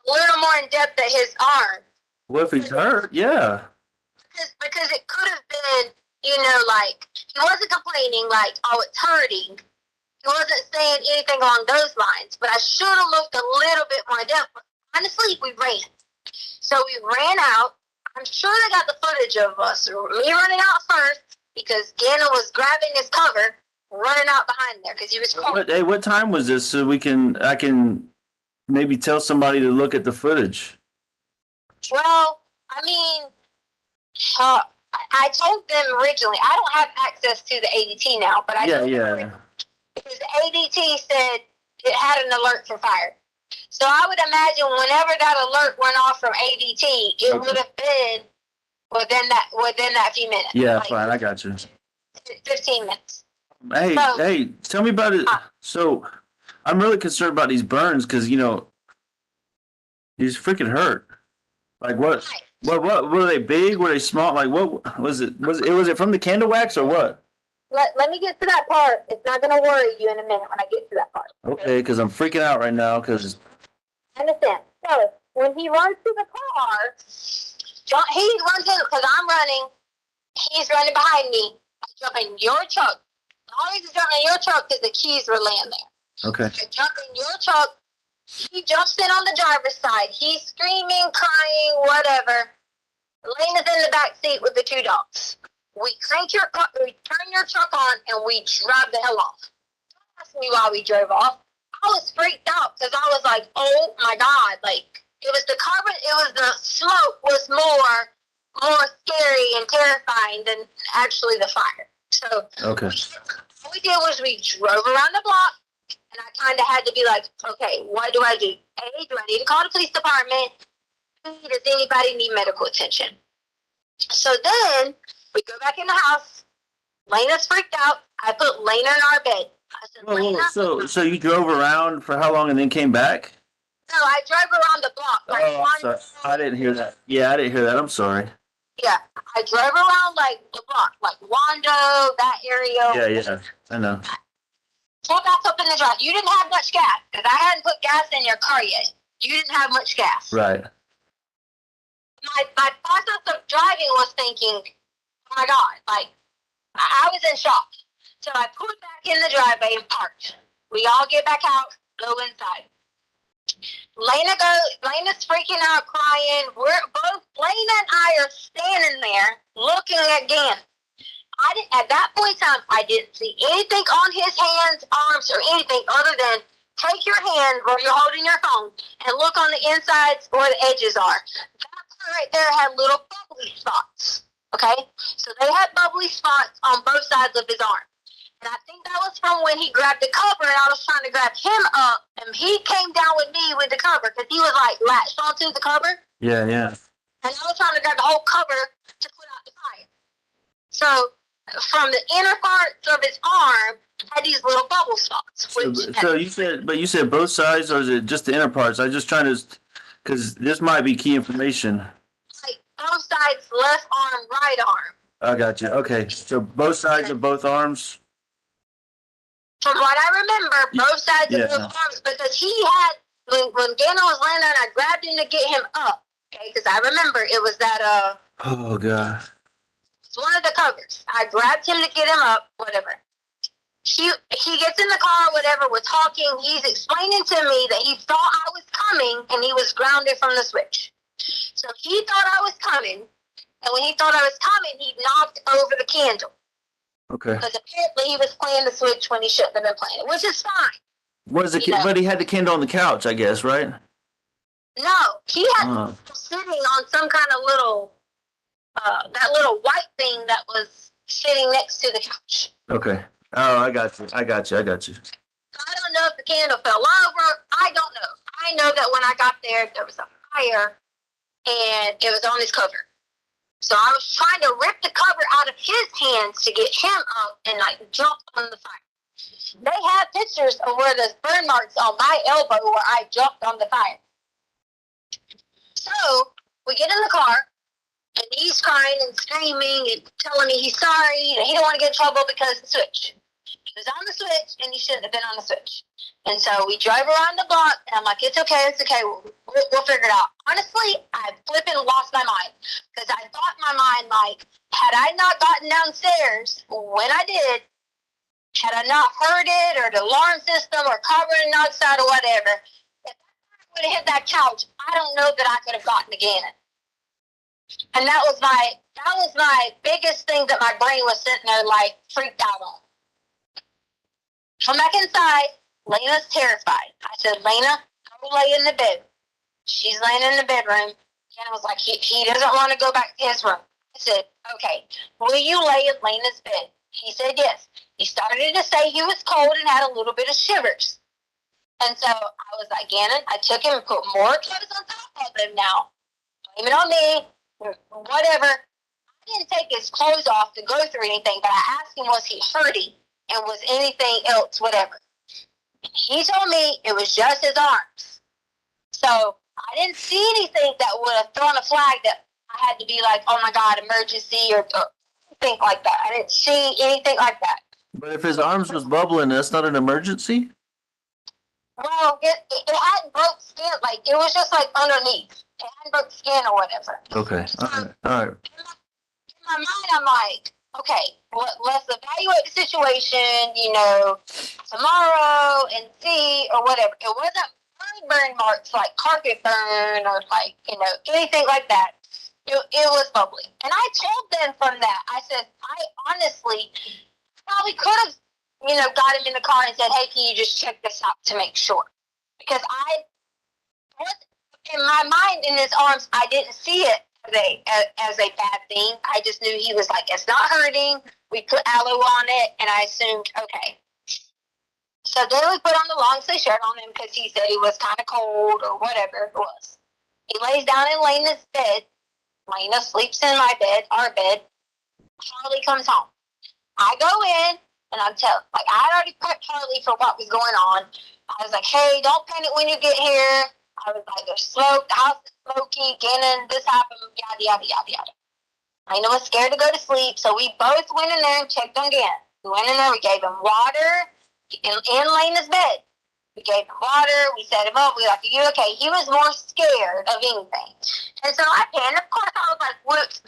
a little more in depth at his arm. What if he's hurt? Yeah. Because it could have been, he wasn't complaining oh, it's hurting. He wasn't saying anything along those lines. But I should have looked a little bit more in depth. But honestly, we ran. So we ran out. I'm sure they got the footage of us. Me running out first because Gannon was grabbing his cover, running out behind there because he was caught. Hey, what time was this? So I can maybe tell somebody to look at the footage. Well, I mean, I told them originally, I don't have access to the ADT now, but I told them because the ADT said it had an alert for fire. So I would imagine whenever that alert went off from ADT, it would have been within that few minutes. Yeah, fine. I got you. 15 minutes. Hey, tell me about it. So I'm really concerned about these burns because, you know, he's freaking hurt. Like what were they big? Were they small? Like what was it? Was it from the candle wax or what? Let me get to that part. It's not going to worry you in a minute when I get to that part. Okay, because I'm freaking out right now because. I understand. So when he runs to the car, he runs in because I'm running. He's running behind me. I jump in your truck. The only reason I jump in your truck is the keys were laying there. Okay. I jump in your truck. He jumps in on the driver's side. He's screaming, crying, whatever. Lena's in the back seat with the two dogs. We turn your truck on, and we drive the hell off. Don't ask me why we drove off. I was freaked out because I was like, oh my God. Like, it was the carbon, it was the smoke was more scary and terrifying than actually the fire. So okay. What we did was we drove around the block, and I kind of had to be like, okay, what do I do? A, do I need to call the police department? B, does anybody need medical attention? So then we go back in the house. Lena's freaked out. I put Lena in our bed. I said, Lena. So you drove around for how long and then came back? No, I drove around the block. I'm sorry. I didn't hear that. Yeah, I didn't hear that. I'm sorry. Yeah, I drove around like the block, like Wando, that area. Yeah, I know. Pull back up in the drive. You didn't have much gas because I hadn't put gas in your car yet. You didn't have much gas. Right. My process of driving was thinking, oh my God, like I was in shock. So I pulled back in the driveway and parked. We all get back out, go inside. Lena's freaking out, crying. Lena and I are standing there looking at Gannon. At that point in time, I didn't see anything on his hands, arms, or anything other than take your hand where you're holding your phone and look on the insides where the edges are. That part right there had little bubbly spots. Okay? So they had bubbly spots on both sides of his arm. And I think that was from when he grabbed the cover and I was trying to grab him up and he came down with me with the cover because he was like latched onto the cover. Yeah. And I was trying to grab the whole cover to put out the fire. So from the inner parts of his arm had these little bubble spots. So you said both sides or is it just the inner parts? I'm just trying to, because this might be key information. Like both sides, left arm, right arm. I got you. Okay. So both sides of both arms? From what I remember, both sides of both arms, because he had, when Gannon was laying there and I grabbed him to get him up, okay, because I remember it was that, oh, God. It's one of the covers. I grabbed him to get him up, whatever. He gets in the car, whatever, we're talking, he's explaining to me that he thought I was coming and he was grounded from the switch. So he thought I was coming, and when he thought I was coming, he knocked over the candle. Okay. Because apparently he was playing the switch when he shouldn't have been playing it, which is fine. But he had the candle on the couch, I guess, right? No, he had sitting on some kind of little, that little white thing that was sitting next to the couch. Okay. Oh, I got you. I don't know if the candle fell over. I don't know. I know that when I got there was a fire, and it was on his cover. So I was trying to rip the cover out of his hands to get him up and like jump on the fire. They have pictures of where there's burn marks on my elbow where I jumped on the fire. So we get in the car and he's crying and screaming and telling me he's sorry and he don't want to get in trouble because of the switch. He was on the switch and he shouldn't have been on the switch. And so we drive around the block, and I'm like, it's okay, we'll figure it out. Honestly, I flipping lost my mind, because I thought in my mind, like, had I not gotten downstairs when I did, had I not heard it, or the alarm system, or covering outside, or whatever, if I would have hit that couch, I don't know that I could have gotten to Gannon. And that was my biggest thing that my brain was sitting there, like, freaked out on. come back inside. Lena's terrified. I said, Lena, go lay in the bed. She's laying in the bedroom. Gannon was like, he doesn't want to go back to his room. I said, okay, will you lay in Lena's bed? He said yes. He started to say he was cold and had a little bit of shivers. And so I was like, Gannon, I took him and put more clothes on top of him now. Blame it on me, whatever. I didn't take his clothes off to go through anything, but I asked him, was he hurting? And was anything else, whatever. He told me it was just his arms. So I didn't see anything that would have thrown a flag that I had to be like, oh my God, emergency or think like that. I didn't see anything like that. But if his arms was bubbling, that's not an emergency? Well, it hadn't broke skin. Like, it was just like underneath. It hadn't broke skin or whatever. Okay. All right. In my mind, I'm like, okay, let's evaluate the situation, tomorrow and see or whatever. It wasn't burn marks like carpet burn or like, anything like that. It was bubbly. And I told them from that, I said, I honestly probably could have, got him in the car and said, hey, can you just check this out to make sure? Because I was, in my mind, in his arms, I didn't see it as a bad thing. I just knew he was like, it's not hurting. We put aloe on it, and I assumed, okay. So then we put on the long sleeve shirt on him because he said he was kind of cold or whatever it was. He lays down in Lena's bed. Lena sleeps in my bed, our bed. Charlie comes home. I go in, and I had already prepped Charlie for what was going on. I was like, hey, don't panic when you get here. I was like, there's smoke, the house is smoky, Gannon, this happened, yada, yada, yada, yada. Lena was scared to go to sleep, so we both went in there and checked on Gannon. We went in there, we gave him water in Lena's bed. We gave him water, we set him up, we were like, are you okay? He was more scared of anything. And so I panicked. Of course, I was like, whoops,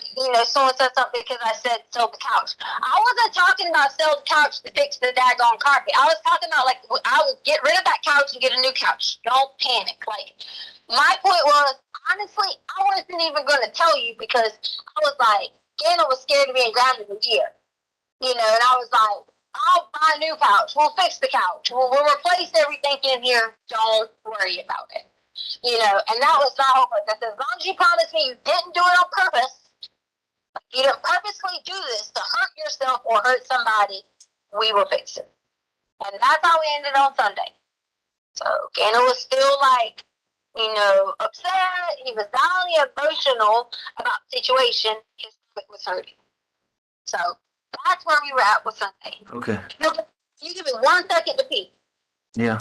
someone said something because I said sell the couch. I wasn't talking about sell the couch to fix the daggone carpet. I was talking about, like, I would get rid of that couch and get a new couch. Don't panic. Like, my point was, honestly, I wasn't even going to tell you because I was like, Gannon was scared of being grounded a year. And I was like, I'll buy a new couch. We'll fix the couch. We'll replace everything in here. Don't worry about it. And that was my whole point. That as long as you promise me you didn't do it on purpose, you didn't purposely do this to hurt yourself or hurt somebody, we will fix it. And that's how we ended on Sunday. So Gannon was still like, upset. He was not only emotional about the situation, his stomach was hurting. So that's where we were at with Sunday. Okay. You give me 1 second to pee. Yeah.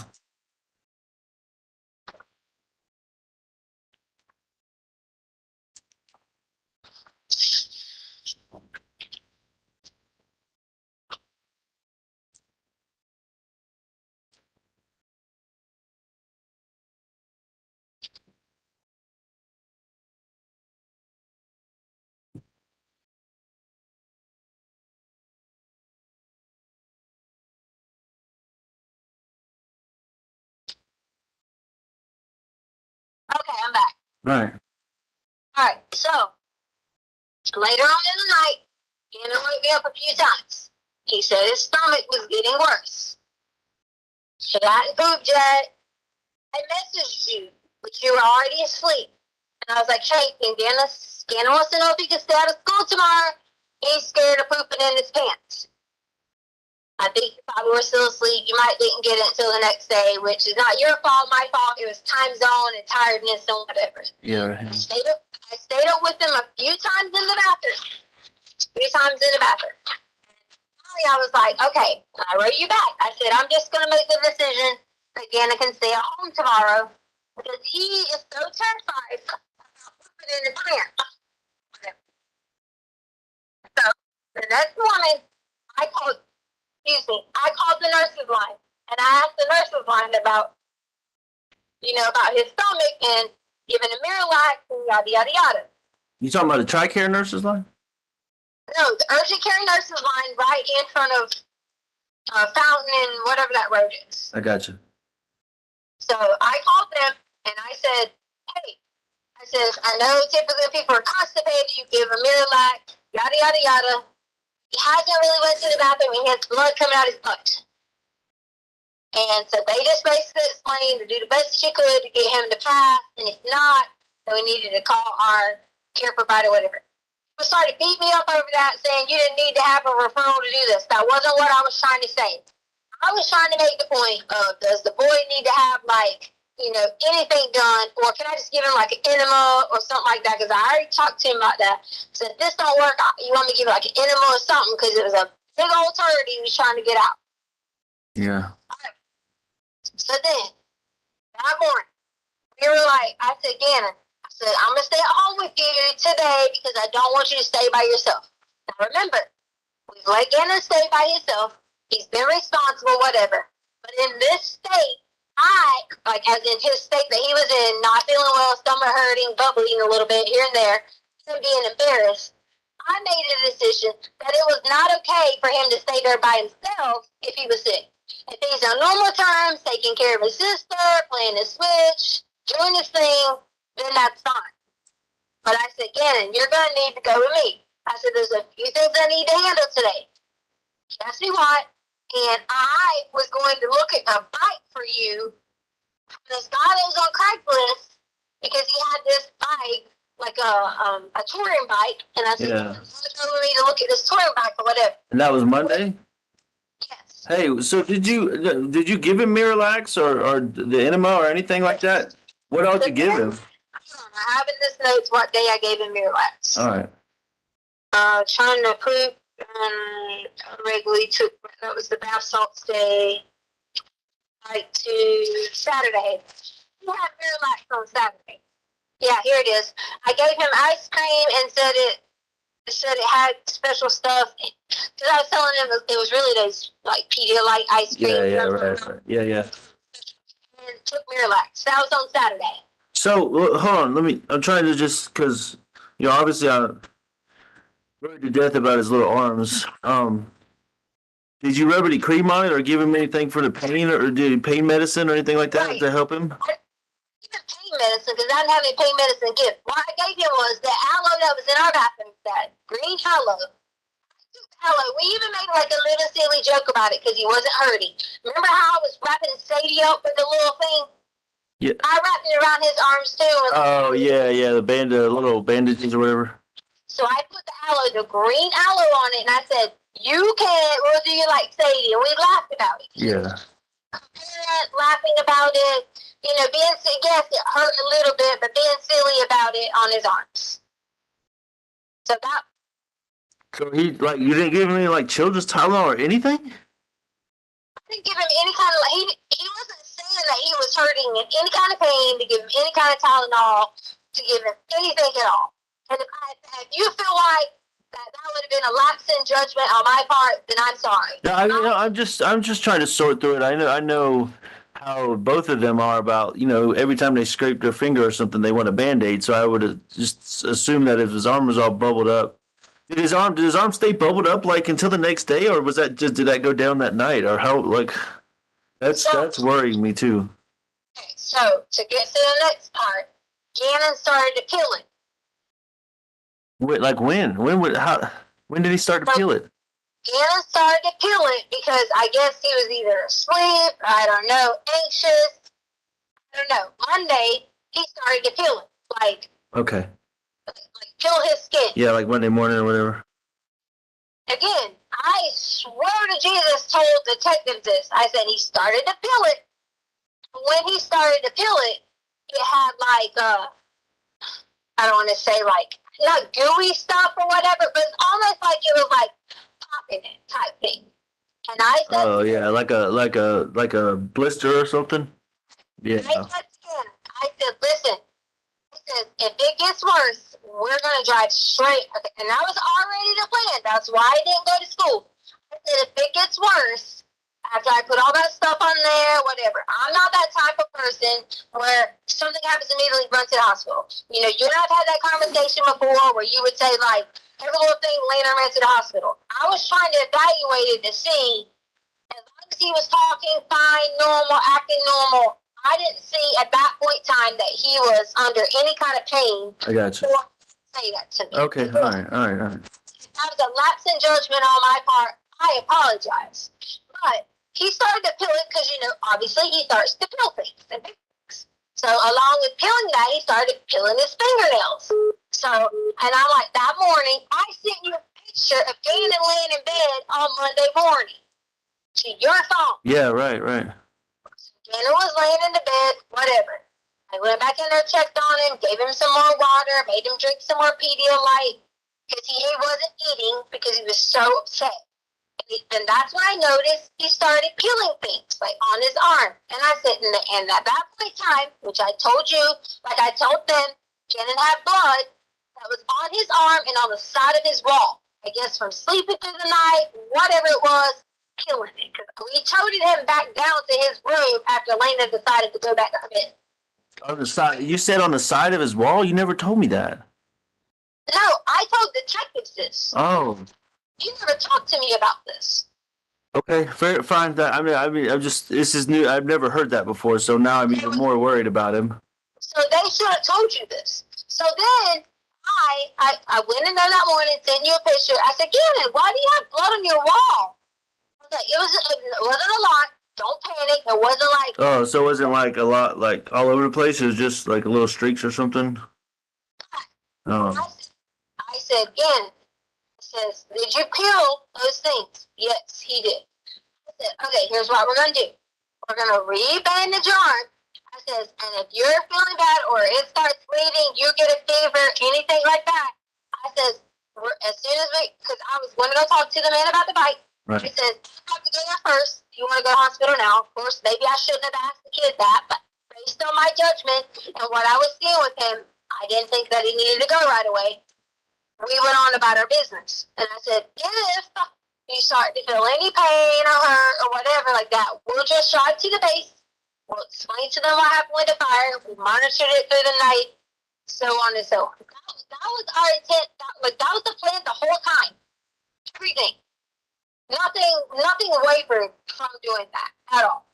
Okay, I'm back. Right. All right, so later on in the night, Gannon woke me up a few times. He said his stomach was getting worse. He hadn't pooped yet. I messaged you, but you were already asleep. And I was like, hey, Gannon wants to know if he can stay out of school tomorrow. He's scared of pooping in his pants. I think you probably were still asleep. You might didn't get it until the next day, which is not your fault, my fault. It was time zone and tiredness and whatever. Yeah. I stayed up with him a few times in the bathroom. Finally, I was like, okay, I wrote you back. I said, I'm just going to make the decision that Gannon can stay at home tomorrow because he is so terrified about pooping in his pants. So the next morning, I called the nurse's line, and I asked the nurse's line about his stomach and giving him Miralax and yada, yada, yada. You talking about the TRICARE nurses line? No, the urgent care nurse's line right in front of Fountain and whatever that road is. I got you. So I called them, and I said, hey, I know typically people are constipated, you give him Miralax, yada, yada, yada. He hasn't really went to the bathroom. He has blood coming out his butt. And so they just basically explained to do the best she could to get him to pass, and if not, then we needed to call our care provider, whatever. He started beating me up over that, saying you didn't need to have a referral to do this. That wasn't what I was trying to say. I was trying to make the point of, does the boy need to have, like, you know, anything done, or can I just give him like an enema or something like that? Because I already talked to him about that. So if this don't work, you want me to give him like an enema or something? Because it was a big old turd he was trying to get out. Yeah. So then, that morning, we were like, I said, Gannon, I said, I'm going to stay at home with you today because I don't want you to stay by yourself. Now remember, we've let Gannon stay by himself. He's been responsible, whatever. But in this state, like as in his state that he was in, not feeling well, stomach hurting, bubbling a little bit here and there, and being embarrassed, I made a decision that it was not okay for him to stay there by himself if he was sick. If he's on normal terms, taking care of his sister, playing his Switch, doing his thing, then that's fine. But I said, Gannon, you're going to need to go with me. I said, there's a few things I need to handle today. He asked me what, and I was going to look at a bike for you. This guy that was on Craigslist, because he had this bike, like a touring bike, and I said, Yeah. go with me to look at this touring bike or whatever. And that was Monday? Yes. Hey, so did you give him Miralax or the enema or anything like that? What else did you give him? I have in this notes what day I gave him Miralax. All right. Trying to poop regularly took, that was the bath salts day, like to Saturday. He had Miralax on Saturday. Yeah, here it is. I gave him ice cream and said it had special stuff. Because I was telling him it was really those like Pedialyte ice cream. Yeah, right. Yeah. And took Miralax. That was on Saturday. So hold on, I'm trying to just because obviously I'm worried to death about his little arms. Did you rub any cream on it or give him anything for the pain or did pain medicine or anything like that to help him? Even pain medicine, because I didn't have any pain medicine gift. What I gave him was the aloe that was in our bathroom, that green aloe. We even made like a little silly joke about it because he wasn't hurting. Remember how I was wrapping Sadie up with the little thing? Yeah. I wrapped it around his arms too. Oh yeah, the little bandages or whatever. So I put the green aloe on it, and I said, we'll do you like Sadie. And we laughed about it. Yeah. Laughing about it, being silly. Yes, it hurt a little bit, but being silly about it on his arms. So he you didn't give him any like children's Tylenol or anything? I didn't give him any kind of he wasn't saying that he was hurting in any kind of pain to give him any kind of Tylenol, to give him anything at all. And if you feel like that would have been a lapse in judgment on my part, then I'm sorry. No, I'm just trying to sort through it. I know how both of them are about, every time they scrape their finger or something, they want a Band-Aid. So I would just assume that if his arm was all bubbled up, did his arm stay bubbled up like until the next day, or did that go down that night, or how that's worrying me too. Okay, so to get to the next part, Gannon started to peel it. Wait, like when? When did he start to peel it? Gannon started to peel it because I guess he was either asleep, I don't know, anxious, I don't know. Monday, he started to peel it, Okay. like peel his skin. Yeah, like Monday morning or whatever. Again, I swear to Jesus told detectives this. I said he started to peel it. When he started to peel it, it had I don't want to say not gooey stuff or whatever, but it's almost like it was like popping it type thing. And I said, oh yeah, like a blister or something. Yeah. I said, listen, if it gets worse, we're gonna drive straight. And that was already the plan. That's why I didn't go to school. I said, if it gets worse, after I put all that stuff on there, whatever. I'm not that type of person where something happens immediately, run to the hospital. You and I've had that conversation before where you would say, every little thing later ran to the hospital. I was trying to evaluate it to see, as long as he was talking fine, normal, acting normal, I didn't see at that point in time that he was under any kind of pain. I got you. Or say that to me. Okay, all right. That was a lapse in judgment on my part. I apologize. But he started to peel it because, obviously he starts to peel things and pick things. So along with peeling that, he started peeling his fingernails. So, and I'm like, that morning, I sent you a picture of Gannon laying in bed on Monday morning to your phone. Yeah, right. Gannon was laying in the bed, whatever. I went back in there, checked on him, gave him some more water, made him drink some more Pedialyte because he wasn't eating because he was so upset. And that's when I noticed he started peeling things, like on his arm. And I said, and at that point in time, which I told you, like I told them, Gannon had blood that was on his arm and on the side of his wall. I guess from sleeping through the night, whatever it was, peeling it. We toted him back down to his room after Lena decided to go back to bed. On the side, you said on the side of his wall? You never told me that. No, I told detectives this. Oh. You never talked to me about this. Okay, fair, fine. I'm just, this is new. I've never heard that before, so now I'm even more worried about him. So they should have told you this. So then I went in there that morning, sent you a picture. I said, Gannon, why do you have blood on your wall? It wasn't a lot. Don't panic. It wasn't like. Oh, so it wasn't like a lot, like all over the place? It was just like a little streaks or something? Oh. I said, Gannon, says, did you peel those things? Yes, he did. I said, okay, here's what we're going to do. We're going to re-bandage your arm. I says, and if you're feeling bad or it starts bleeding, you get a fever, anything like that, I says, as soon as because I was going to go talk to the man about the bike. Right. He says, you have to go there first. You want to go to the hospital now. Of course, maybe I shouldn't have asked the kid that, but based on my judgment and what I was seeing with him, I didn't think that he needed to go right away. We went on about our business. And I said, if you start to feel any pain or hurt or whatever like that, we'll just drive to the base. We'll explain to them what happened with the fire. We monitored it through the night, so on and so on. That was our intent. That was the plan the whole time. Everything. Nothing wavered from doing that at all.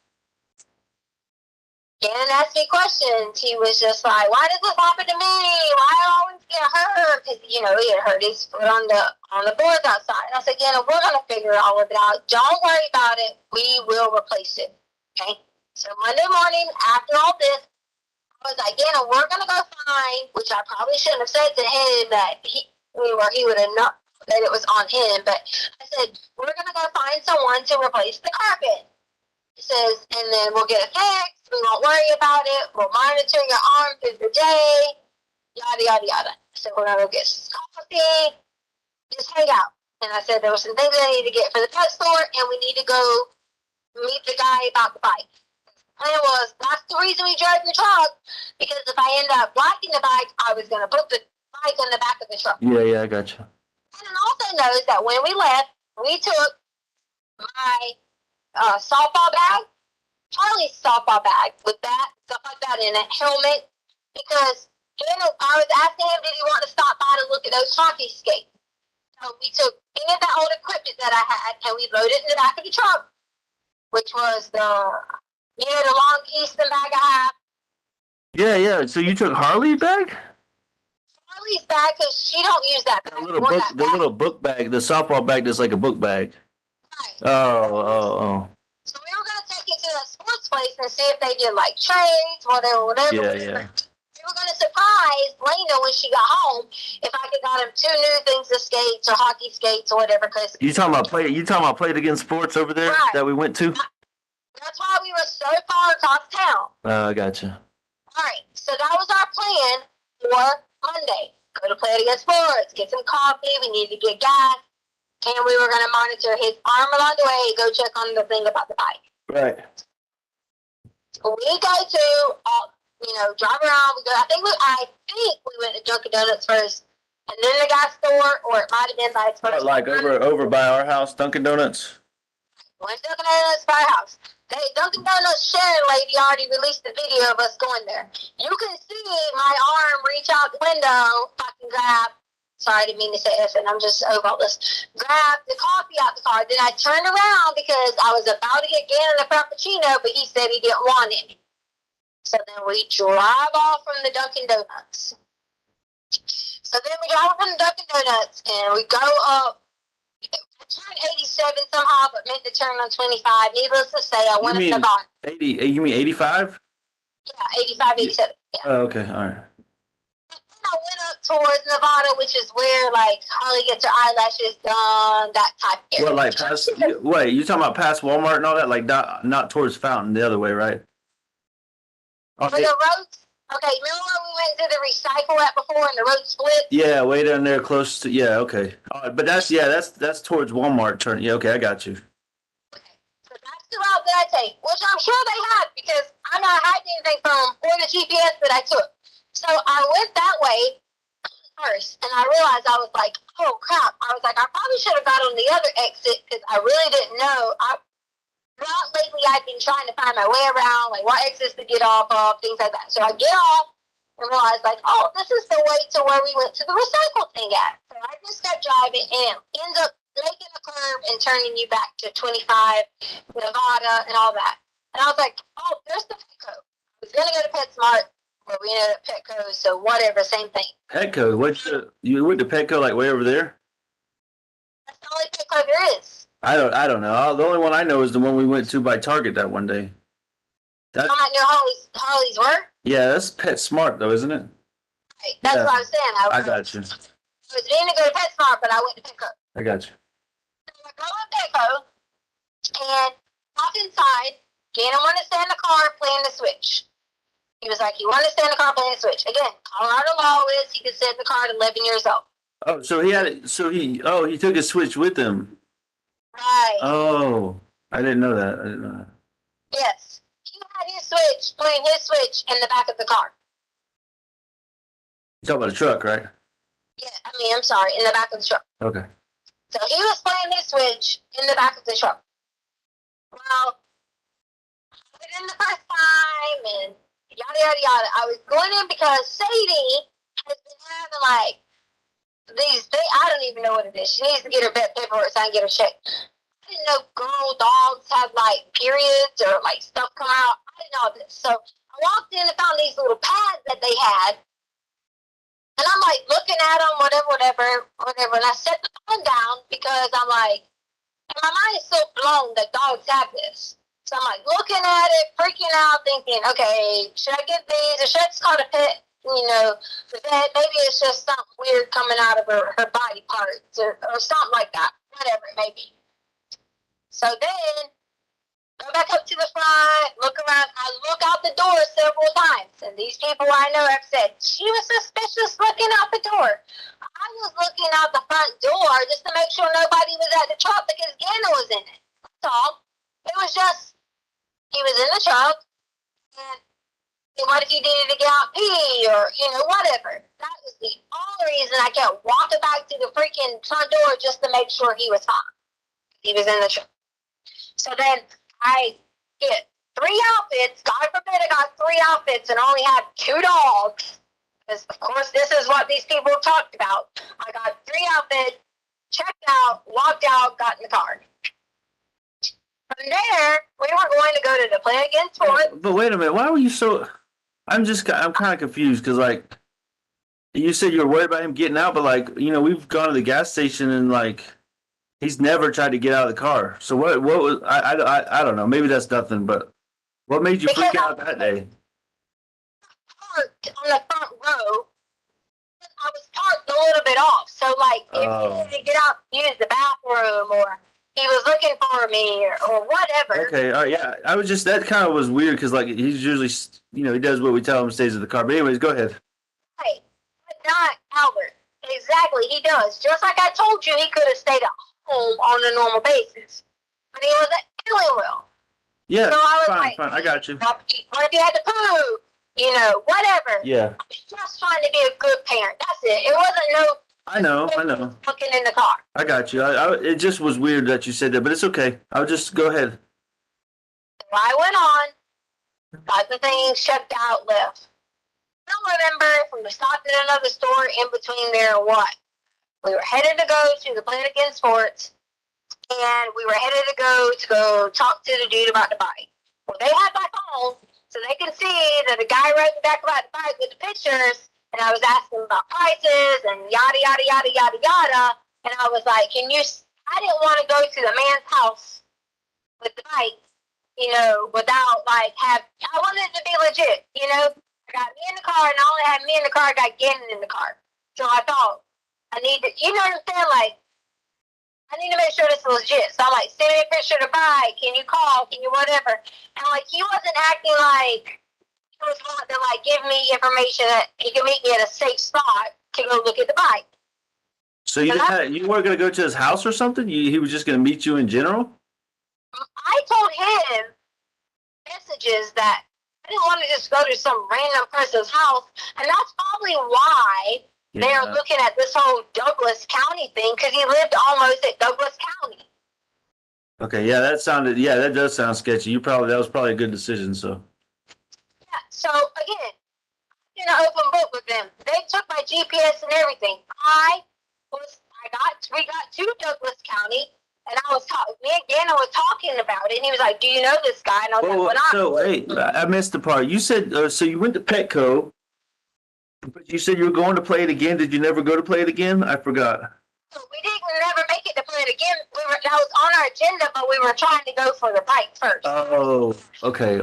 Gannon asked me questions. He was just like, why does this happen to me? Why do I always get hurt? Because, he had hurt his foot on the boards outside. And I said, Gannon, we're going to figure all of it out. Don't worry about it. We will replace it. Okay? So Monday morning, after all this, I was like, Gannon, we're going to go find, which I probably shouldn't have said to him that he would have known that it was on him. But I said, we're going to go find someone to replace the carpet. He says, and then we'll get it fixed. We won't worry about it. We'll monitor your arm through the day. Yada, yada, yada. So we're going to go get some coffee. Just hang out. And I said, there were some things I need to get for the pet store, and we need to go meet the guy about the bike. The plan was, that's the reason we drove the truck, because if I end up blocking the bike, I was going to put the bike on the back of the truck. Yeah, I gotcha. And also knows that when we left, we took my softball bag, Charlie's softball bag with that, stuff like that in it, helmet, because I was asking him, did he want to stop by to look at those hockey skates? So we took any of that old equipment that I had, and we loaded it in the back of the truck, which was the long Easton bag I have. Yeah. So you took Harley's bag? Harley's bag, because she don't use that bag. The little book bag, the softball bag that's like a book bag. Right. Oh. So we were going to take it to that sports place and see if they did like trades, whatever. Yeah. We were going to surprise Lena when she got home if I could got him 2 new things of skates or hockey skates or whatever. Cause You talking about Play It Again Sports over there that we went to? That's why we were so far across town. I gotcha. All right, so that was our plan for Monday. Go to Play It Again Sports, get some coffee. We needed to get gas. And we were going to monitor his arm along the way, go check on the thing about the bike. Right. We go to, drive around. I think we went to Dunkin' Donuts first, and then the gas store, or it might have been by its first. Like over by our house, Dunkin' Donuts? Went to Dunkin' Donuts by our house. Dunkin' Donuts Sharon lady already released the video of us going there. You can see my arm reach out the window, fucking grab. Sorry, I didn't mean to say effing. I'm just over all this. Grab the coffee out the car. Then I turned around because I was about to get Gannon a Frappuccino, but he said he didn't want it. So then we drive off from the Dunkin' Donuts. So then we drive from the Dunkin' Donuts and we go up. turned 87 somehow, but meant to turn on 25. Needless to say, I went to Nevada. 80? You mean 85? Yeah, 85, 87. Yeah. Oh, okay, all right. I went up towards Nevada, which is where like Harley gets her eyelashes done, that type of area. What, like past? Wait, you talking about past Walmart and all that? Like not towards Fountain, the other way, right? Where the roads. Okay, remember when we went to the recycle at before and the road split? Yeah, way down there, close to. Yeah, okay. But that's towards Walmart. Turn. Yeah, okay, I got you. So that's the route that I take, which I'm sure they have because I'm not hiding anything from them or the GPS that I took. So I went that way first, and I realized I was like, oh crap. I was like, I probably should have got on the other exit because I really didn't know. Throughout lately, I've been trying to find my way around, like what exits to get off of, things like that. So I get off and realize, like, oh, this is the way to where we went to the recycle thing at. So I just kept driving and it ends up making a curve and turning you back to 25, Nevada, and all that. And I was like, oh, there's the Petco. I was going to go to PetSmart, but we ended up Petco, so whatever, same thing. Petco? You went to Petco like way over there? That's the only Petco there is. I don't know. The only one I know is the one we went to by Target that one day. You might know Harley's were? Yeah, that's PetSmart though, isn't it? Right, that's what I was saying. I got you. I was going to go to PetSmart, but I went to Petco. I got you. So I go to Petco and walk inside. Gannon wanted to stay in the car playing the Switch. He was like, he wanted to stay in the car playing the Switch. Again, Colorado law is he could sit in the car at 11 years old. Oh, so he took a Switch with him. Right. Oh, I didn't know that. Yes. He had his Switch, playing his Switch in the back of the car. You talking about a truck, right? Yeah, I'm sorry, in the back of the truck. Okay. So he was playing his Switch in the back of the truck. Well, I went in the first time and yada, yada, yada. I was going in because Sadie has been having like I don't even know what it is. She needs to get her vet paperwork so I can get her checked. I didn't know girl dogs have like periods or like stuff come out. I didn't know this. So I walked in and found these little pads that they had. And I'm like looking at them, whatever. And I set the phone down because I'm like, and my mind is so blown that dogs have this. So I'm like looking at it, freaking out, thinking, okay, should I get these or should I just call it a pet? The vet, maybe it's just something weird coming out of her body parts or something like that, whatever it may be. So then, go back up to the front, look around. I look out the door several times, and these people I know have said, she was suspicious looking out the door. I was looking out the front door just to make sure nobody was at the truck because Gannon was in it. That's all. It was just, he was in the truck, and what if he needed to get out pee or, whatever. That was the only reason I kept walking back to the freaking front door just to make sure he was fine. He was in the truck. So then I get 3 outfits. God forbid I got 3 outfits and only had 2 dogs. Because, of course, this is what these people talked about. I got 3 outfits, checked out, walked out, got in the car. From there, we were going to go to the play against Ford. But wait a minute. Why were you so... I'm kind of confused because, like, you said you were worried about him getting out, but, like, we've gone to the gas station and, like, he's never tried to get out of the car. So what was, I don't know. Maybe that's nothing, but what made you freak out that day? Parked on the front row. I was parked a little bit off. So, like, if he needed to get out, use the bathroom or he was looking for me or whatever. Okay, all right, yeah. I was just, that kind of was weird because, like, he's usually, he does what we tell him, stays in the car. But anyways, go ahead. Hey, but not Albert. Exactly, he does. Just like I told you, he could have stayed at home on a normal basis. But he wasn't feeling well. Yeah, so I was fine, I got you. What if you had to poo? Whatever. Yeah. I was just trying to be a good parent. That's it. It wasn't no... I know. Looking in the car. I got you. It just was weird that you said that, but it's okay. I'll just go ahead. So I went on, got the things checked out, left. I don't remember if we were stopped at another store in between there or what. We were headed to go to the Planet Against Sports, and we were headed to go talk to the dude about the bike. Well, they had my phone, so they could see that the guy wrote the back about the bike with the pictures. And I was asking about prices and yada, yada, yada, yada, yada. And I was like, can you I didn't want to go to the man's house with the bike, without I wanted it to be legit, I got me in the car, and I only had me in the car, I got Gannon in the car. So I thought, I need to, you know what I'm saying? I need to make sure this is legit. So I'm send me a picture of the bike, can you call, can you whatever. And he wasn't acting like he was wanting to give me information that he could meet me at a safe spot to go look at the bike. So you weren't going to go to his house or something? He was just going to meet you in general? I told him messages that I didn't want to just go to some random person's house, and that's probably why they're looking at this whole Douglas County thing, because he lived almost at Douglas County. Okay, that does sound sketchy. That was probably a good decision, so. Yeah, so again, in an open book with them. They took my GPS and everything. We got to Douglas County, and me and Gannon was talking about it, and he was like, do you know this guy? And I was I missed the part. You said, so you went to Petco, but you said you were going to Play It Again. Did you never go to Play It Again? I forgot. We didn't never make it to Play It Again. That was on our agenda, but we were trying to go for the bike first. Oh, okay.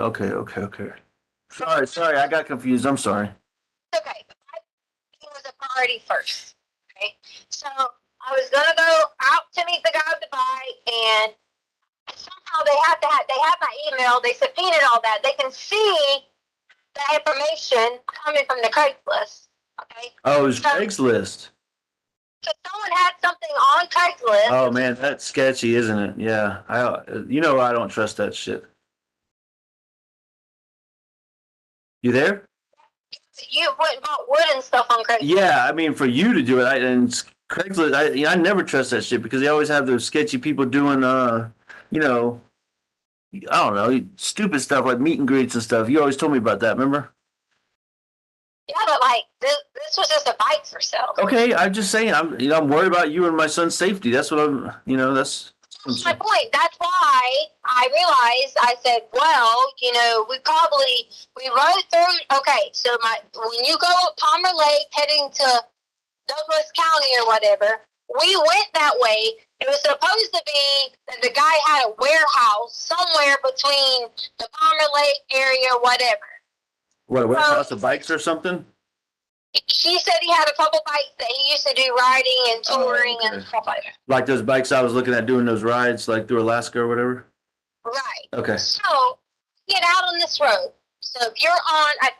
Sorry, I got confused. I'm sorry. Okay, the bike was a priority first. Okay, so I was gonna go out to meet the guy with the bike, and somehow they have my email. They subpoenaed all that. They can see the information coming from the Craigslist. Okay. Oh, it was Craigslist. So someone had something on Craigslist. Oh man, that's sketchy, isn't it? Yeah, I don't trust that shit. You there? You went and bought wood and stuff on Craigslist. Yeah, I mean, for you to do it, and Craigslist, I never trust that shit because they always have those sketchy people doing, I don't know, stupid stuff like meet and greets and stuff. You always told me about that, remember? Yeah, but this was just a bike for sale. Okay, I'm just saying, I'm worried about you and my son's safety. That's what that's my point. That's why I realized, I said, well, we rode through, okay, so when you go up Palmer Lake heading to Douglas County or whatever, we went that way. It was supposed to be that the guy had a warehouse somewhere between the Palmer Lake area, whatever. What, a warehouse of bikes or something? She said he had a couple bikes that he used to do riding and touring and stuff like that. Like those bikes I was looking at doing those rides, like through Alaska or whatever? Right. Okay. So, get out on this road. So if you're on, I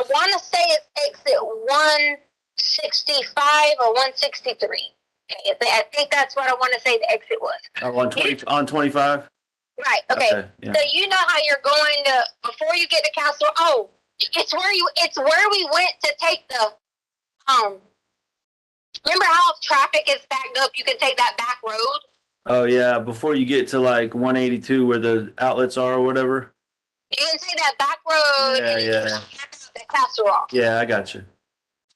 want to say it's exit 165 or 163. Okay, I think that's what I want to say the exit was. On 25? Right. Okay. Yeah. So you know how you're going to, before you get to Castle, it's where we went to take the, remember how traffic is backed up, you can take that back road? Oh yeah, before you get to 182 where the outlets are or whatever. You can take that back road Yeah. The Castle Rock. Yeah, I got you.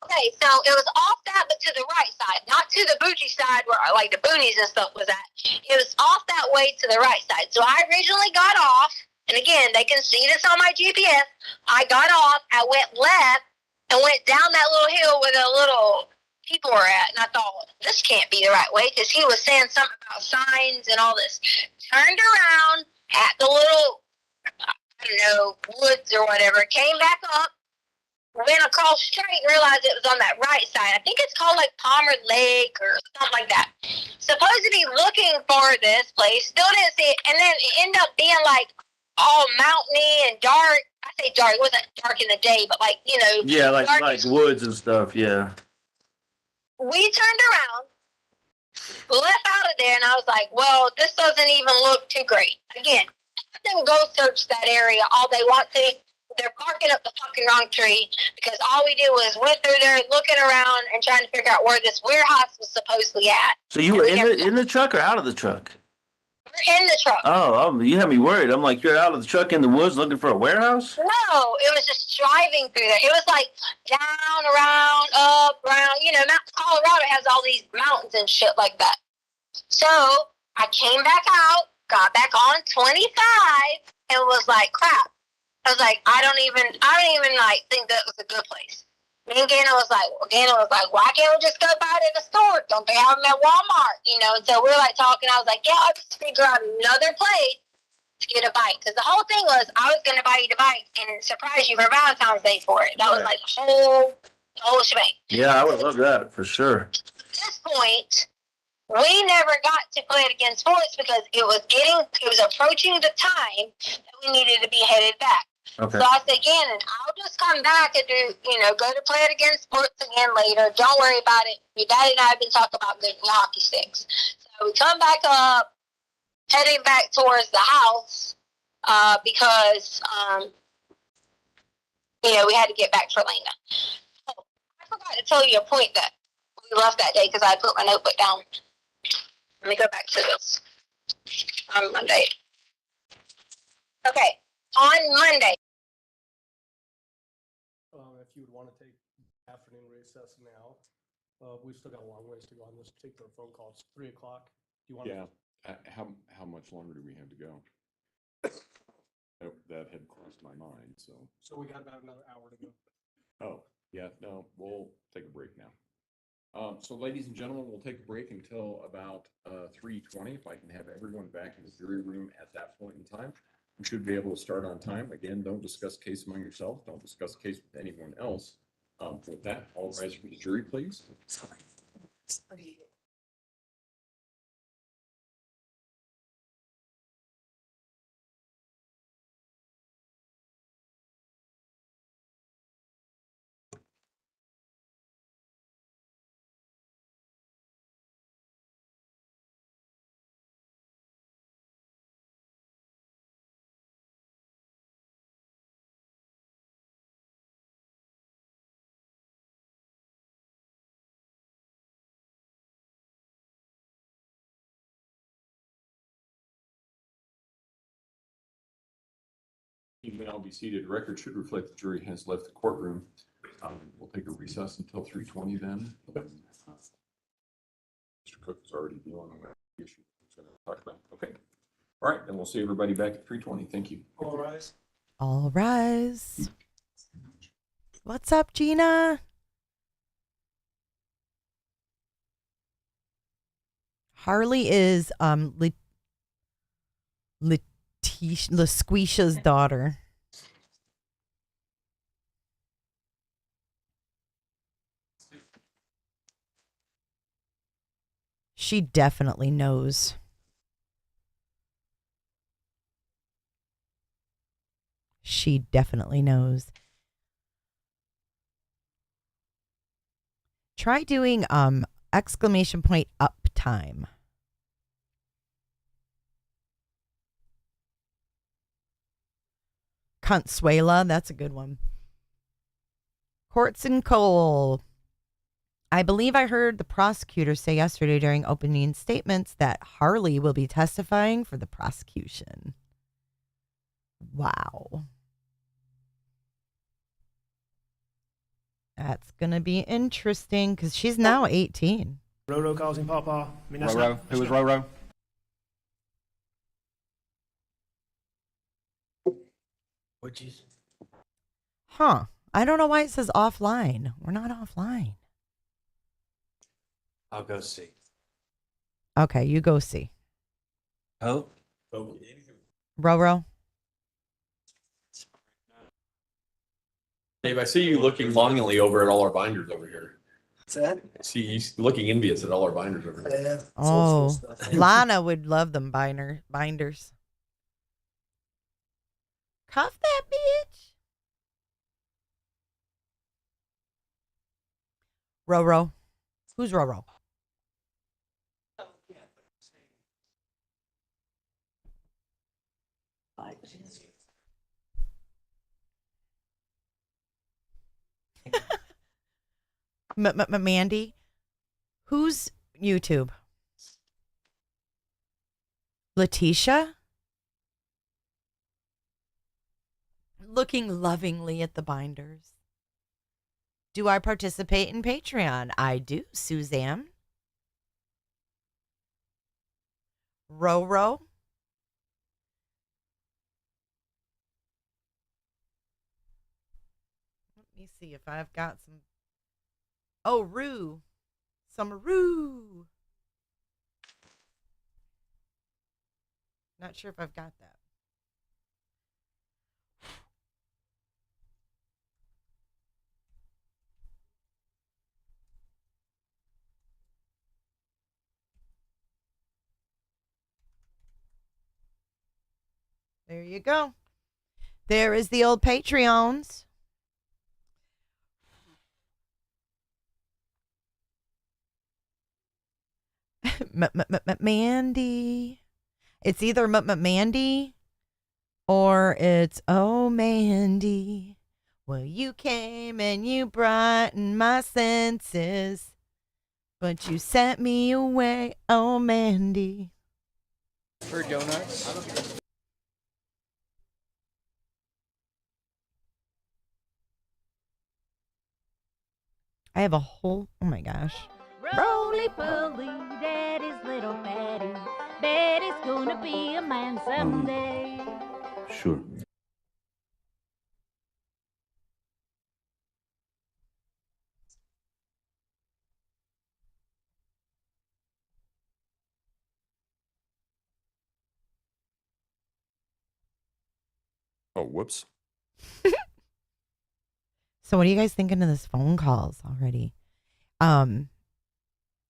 Okay, so it was off that, but to the right side, not to the bougie side where the boonies and stuff was at. It was off that way to the right side. So I originally got off, and again, they can see this on my GPS. I got off, I went left, and went down that little hill where the little people were at, and I thought, this can't be the right way, because he was saying something about signs and all this. Turned around at the little, woods or whatever, came back up, went across straight, realized it was on that right side. I think it's called Palmer Lake or something like that. Supposed to be looking for this place, still didn't see it, and then it ended up being all mountainy and dark. I say dark, it wasn't dark in the day, but Yeah, like woods and stuff, yeah. We turned around, left out of there, and I was like, well, this doesn't even look too great. Again, let them go search that area all they want to. They're barking up the fucking wrong tree, because all we did was went through there looking around and trying to figure out where this warehouse was supposedly at. So you were in the truck or out of the truck? We're in the truck. Oh, you had me worried. I'm like, you're out of the truck in the woods looking for a warehouse? No, it was just driving through there. It was down, around, up, around. Colorado has all these mountains and shit like that. So I came back out, got back on 25, and was like, crap. I was like, I don't even think that was a good place. Me and Gannon was like, why can't we just go buy it in the store? Don't they have them at Walmart? You know, and so we're like talking. I was like, yeah, I'll just figure out another place to get a bike. Because the whole thing was I was going to buy you the bike and surprise you for Valentine's Day for it. That was like the whole shebang. Yeah, I would love that for sure. At this point, we never got to play it against sports because it was approaching the time that we needed to be headed back. Okay. So I said, Gannon, I'll just come back and go to play it against sports again later. Don't worry about it. Your daddy and I have been talking about getting hockey sticks. So we come back up, heading back towards the house because, we had to get back to Lena. Oh, I forgot to tell you a point that we left that day because I put my notebook down. Let me go back to this. On Monday. Okay. On Monday. If you would want to take afternoon recess now, we've still got a long ways to go on this particular phone call. It's 3 o'clock. Do you want Yeah. How much longer do we have to go? That had crossed my mind, so. So we got about another hour to go. Oh, yeah, no, we'll take a break now. So ladies and gentlemen, we'll take a break until about 3:20. If I can have everyone back in the jury room at that point in time. We should be able to start on time. Again, don't discuss case among yourselves. Don't discuss case with anyone else. With that, all rise for the jury, please. You may all be seated. Record should reflect the jury has left the courtroom. We'll take a recess until 3:20 then. Mr. Cook is already dealing with that issue. We're going to talk about. Okay. All right, and we'll see everybody back at 3:20. Thank you. All rise. All rise. What's up, Gina? Harley is LaSquisha's daughter. She definitely knows. She definitely knows. Try doing exclamation point up time. Consuela, that's a good one. Courts and Cole. I believe I heard the prosecutor say yesterday during opening statements that Harley will be testifying for the prosecution. Wow. That's going to be interesting because she's now 18. Roro causing Pawpaw. Roro. Who was Roro? Witches. Huh. I don't know why it says offline. We're not offline. I'll go see. Okay, you go see. Oh. Roro. Dave, I see you looking longingly over at all our binders over here. What's that? I see you looking envious at all our binders over here. Yeah. Oh, Lana would love them binders. Cuff that bitch. Roro. Who's Roro? Mandy, who's YouTube? Letecia? Looking lovingly at the binders. Do I participate in Patreon? I do, Suzanne. Roro? Let me see if I've got some Oh, Roo. Some Roo. Not sure if I've got that. There you go. There is the old Patreons. Mandy. It's either Mandy or it's oh Mandy. Well, you came and you brightened my senses, but you sent me away, oh Mandy. For donuts. I have a whole, oh my gosh. Roly-poly, daddy's little Betty. Betty's gonna be a man someday. Sure. Oh, whoops. So what are you guys thinking of this phone calls already?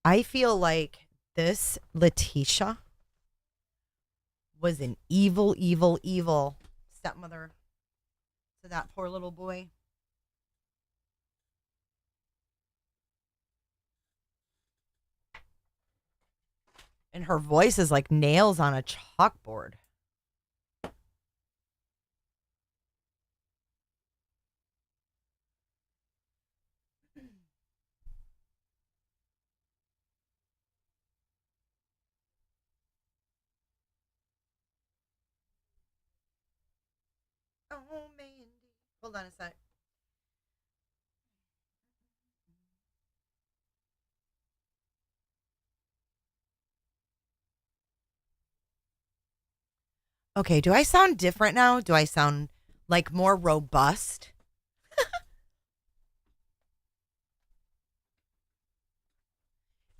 I feel like this Letecia was an evil, evil, evil stepmother to that poor little boy. And her voice is like nails on a chalkboard. Oh, Mandy. Hold on a sec. Okay, do I sound different now? Do I sound like more robust?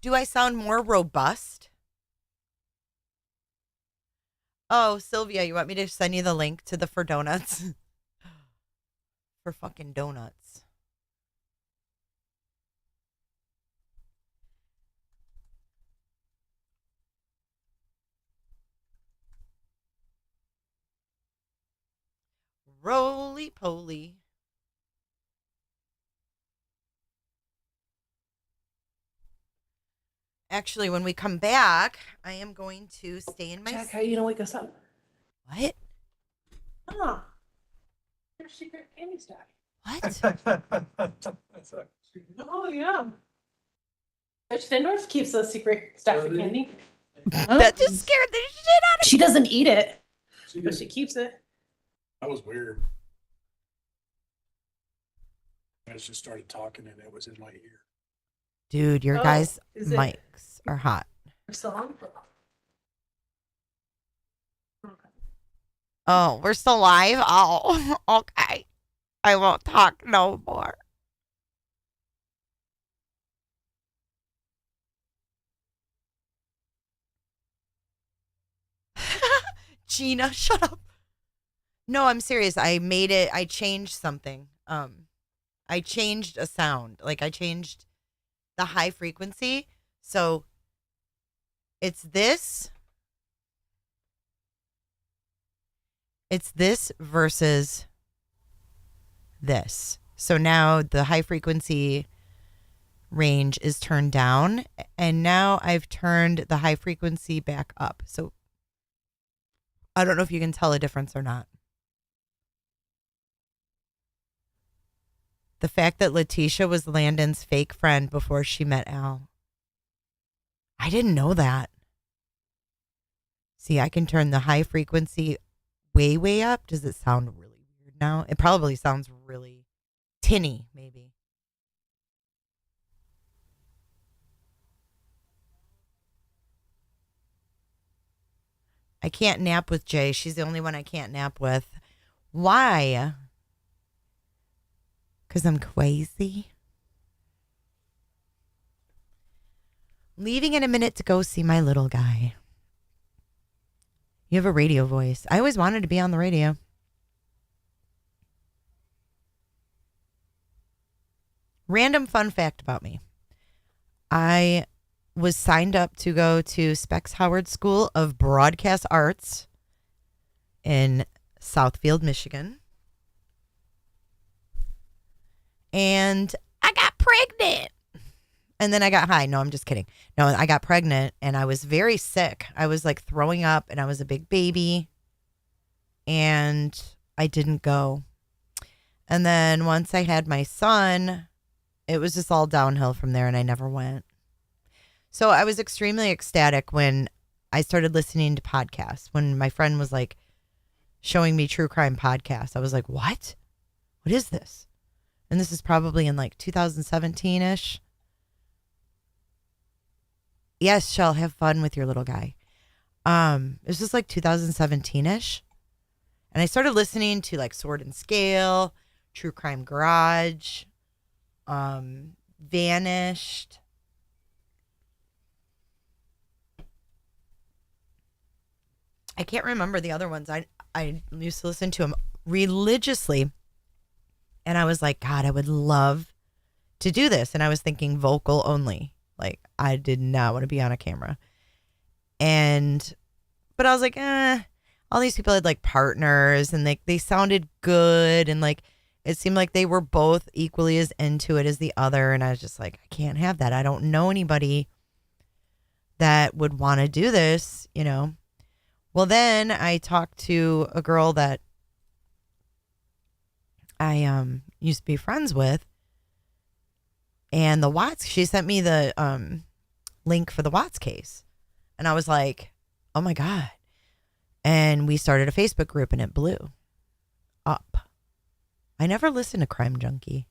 Do I sound more robust? Oh, Sylvia, you want me to send you the link to the for donuts? For fucking donuts. Roly poly. Actually, when we come back, I am going to stay in my... Jack, how you gonna wake us up? What? Huh. Your secret candy stack. What? Oh, yeah. Judge Findorf keeps a secret stack of candy. That just scared the shit out of me. She doesn't eat it, but she keeps it. That was weird. I just started talking and it was in my ear. Dude, your Oh, guys' is it- mics are hot. We're still on? Oh, we're still live? Oh, okay. I won't talk no more. Gina, shut up. No, I'm serious. I made it. I changed something. I changed a sound. Like I changed the high frequency. So it's this. It's this versus this. So now the high frequency range is turned down, and now I've turned the high frequency back up. So I don't know if you can tell a difference or not. The fact that Letecia was Landon's fake friend before she met Al. I didn't know that. See, I can turn the high frequency way, way up. Does it sound really weird now? It probably sounds really tinny, maybe. I can't nap with Jay. She's the only one I can't nap with. Why? Because I'm crazy. Leaving in a minute to go see my little guy. You have a radio voice. I always wanted to be on the radio. Random fun fact about me. I was signed up to go to Specs Howard School of Broadcast Arts in Southfield, Michigan. And I got pregnant. And then I got high. No, I'm just kidding. No, I got pregnant and I was very sick. I was like throwing up and I was a big baby. And I didn't go. And then once I had my son, it was just all downhill from there and I never went. So I was extremely ecstatic when I started listening to podcasts. When my friend was like showing me true crime podcasts, I was like, what? What is this? And this is probably in like 2017-ish. Yes, Shell, have fun with your little guy. It was just like 2017-ish. And I started listening to like Sword and Scale, True Crime Garage, Vanished. I can't remember the other ones. I used to listen to them religiously. And I was like, God, I would love to do this. And I was thinking vocal only. Like, I did not want to be on a camera. But I was like, all these people had like partners and they sounded good. And like, it seemed like they were both equally as into it as the other. And I was just like, I can't have that. I don't know anybody that would want to do this, you know? Well, then I talked to a girl that I used to be friends with, and the Watts, she sent me the link for the Watts case, and I was like, oh my God. And we started a Facebook group and it blew up. I never listened to Crime Junkie.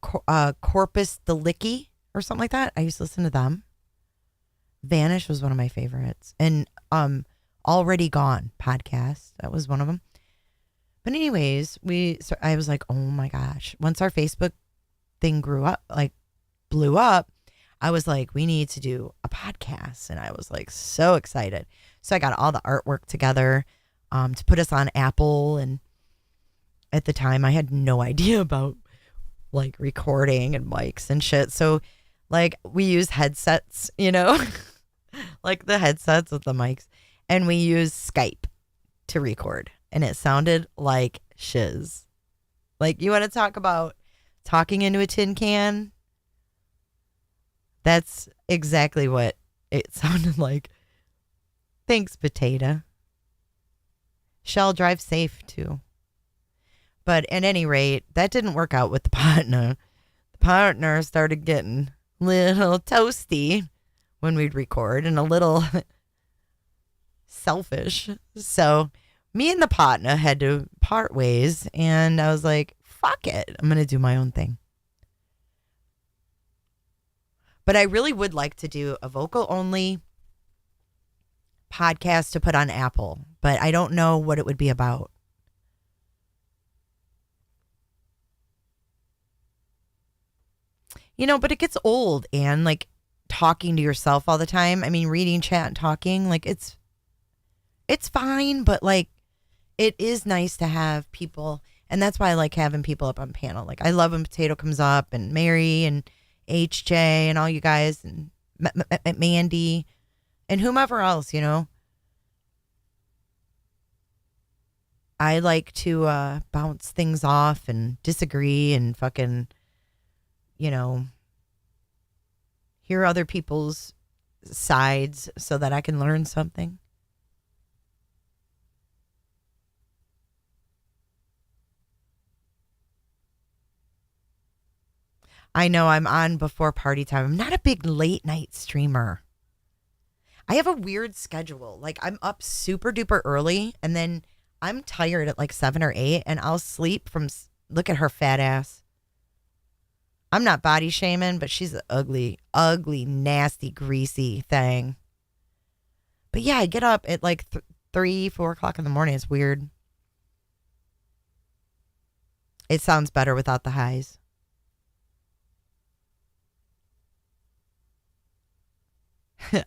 Corpus Delicti or something like that. I used to listen to them. Vanish was one of my favorites. And Already Gone podcast. That was one of them. But anyways, I was like, oh my gosh. Once our Facebook thing blew up, I was like, we need to do a podcast. And I was like so excited. So I got all the artwork together to put us on Apple. And at the time I had no idea about like recording and mics and shit. So like we use headsets, you know, like the headsets with the mics, and we use Skype to record. And it sounded like shiz. Like, you want to talk about talking into a tin can? That's exactly what it sounded like. Thanks, Potato. Shell, drive safe, too. But at any rate, that didn't work out with the partner. The partner started getting a little toasty when we'd record and a little selfish. So me and the partner had to part ways, and I was like, fuck it. I'm going to do my own thing. But I really would like to do a vocal-only podcast to put on Apple, but I don't know what it would be about. You know, but it gets old, and like talking to yourself all the time. I mean, reading chat and talking, like it's fine, but like it is nice to have people, and that's why I like having people up on panel. Like I love when Potato comes up, and Mary and HJ and all you guys, and Mandy and whomever else, you know. I like to bounce things off and disagree and fucking, you know, hear other people's sides so that I can learn something. I know I'm on before party time. I'm not a big late night streamer. I have a weird schedule. Like I'm up super duper early, and then I'm tired at like 7 or 8, and I'll sleep from, look at her fat ass. I'm not body shaming, but she's an ugly, ugly, nasty, greasy thing. But yeah, I get up at like 3, 4 o'clock in the morning. It's weird. It sounds better without the highs.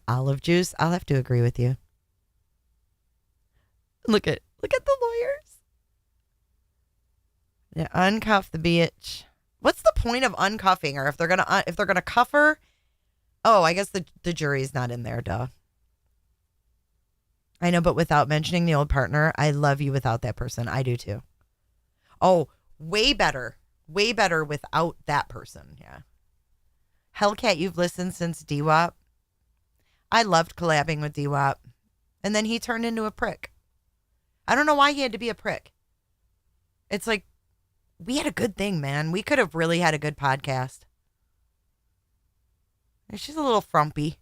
Olive juice. I'll have to agree with you. Look at the lawyers. Yeah, uncuff the bitch. What's the point of uncuffing her if they're gonna cuff her? Oh, I guess the jury's not in there, duh. I know, but without mentioning the old partner, I love you without that person. I do too. Oh, way better without that person. Yeah. Hellcat, you've listened since DWAP. I loved collabing with DWAP, and then he turned into a prick. I don't know why he had to be a prick. It's like, we had a good thing, man. We could have really had a good podcast. And she's a little frumpy.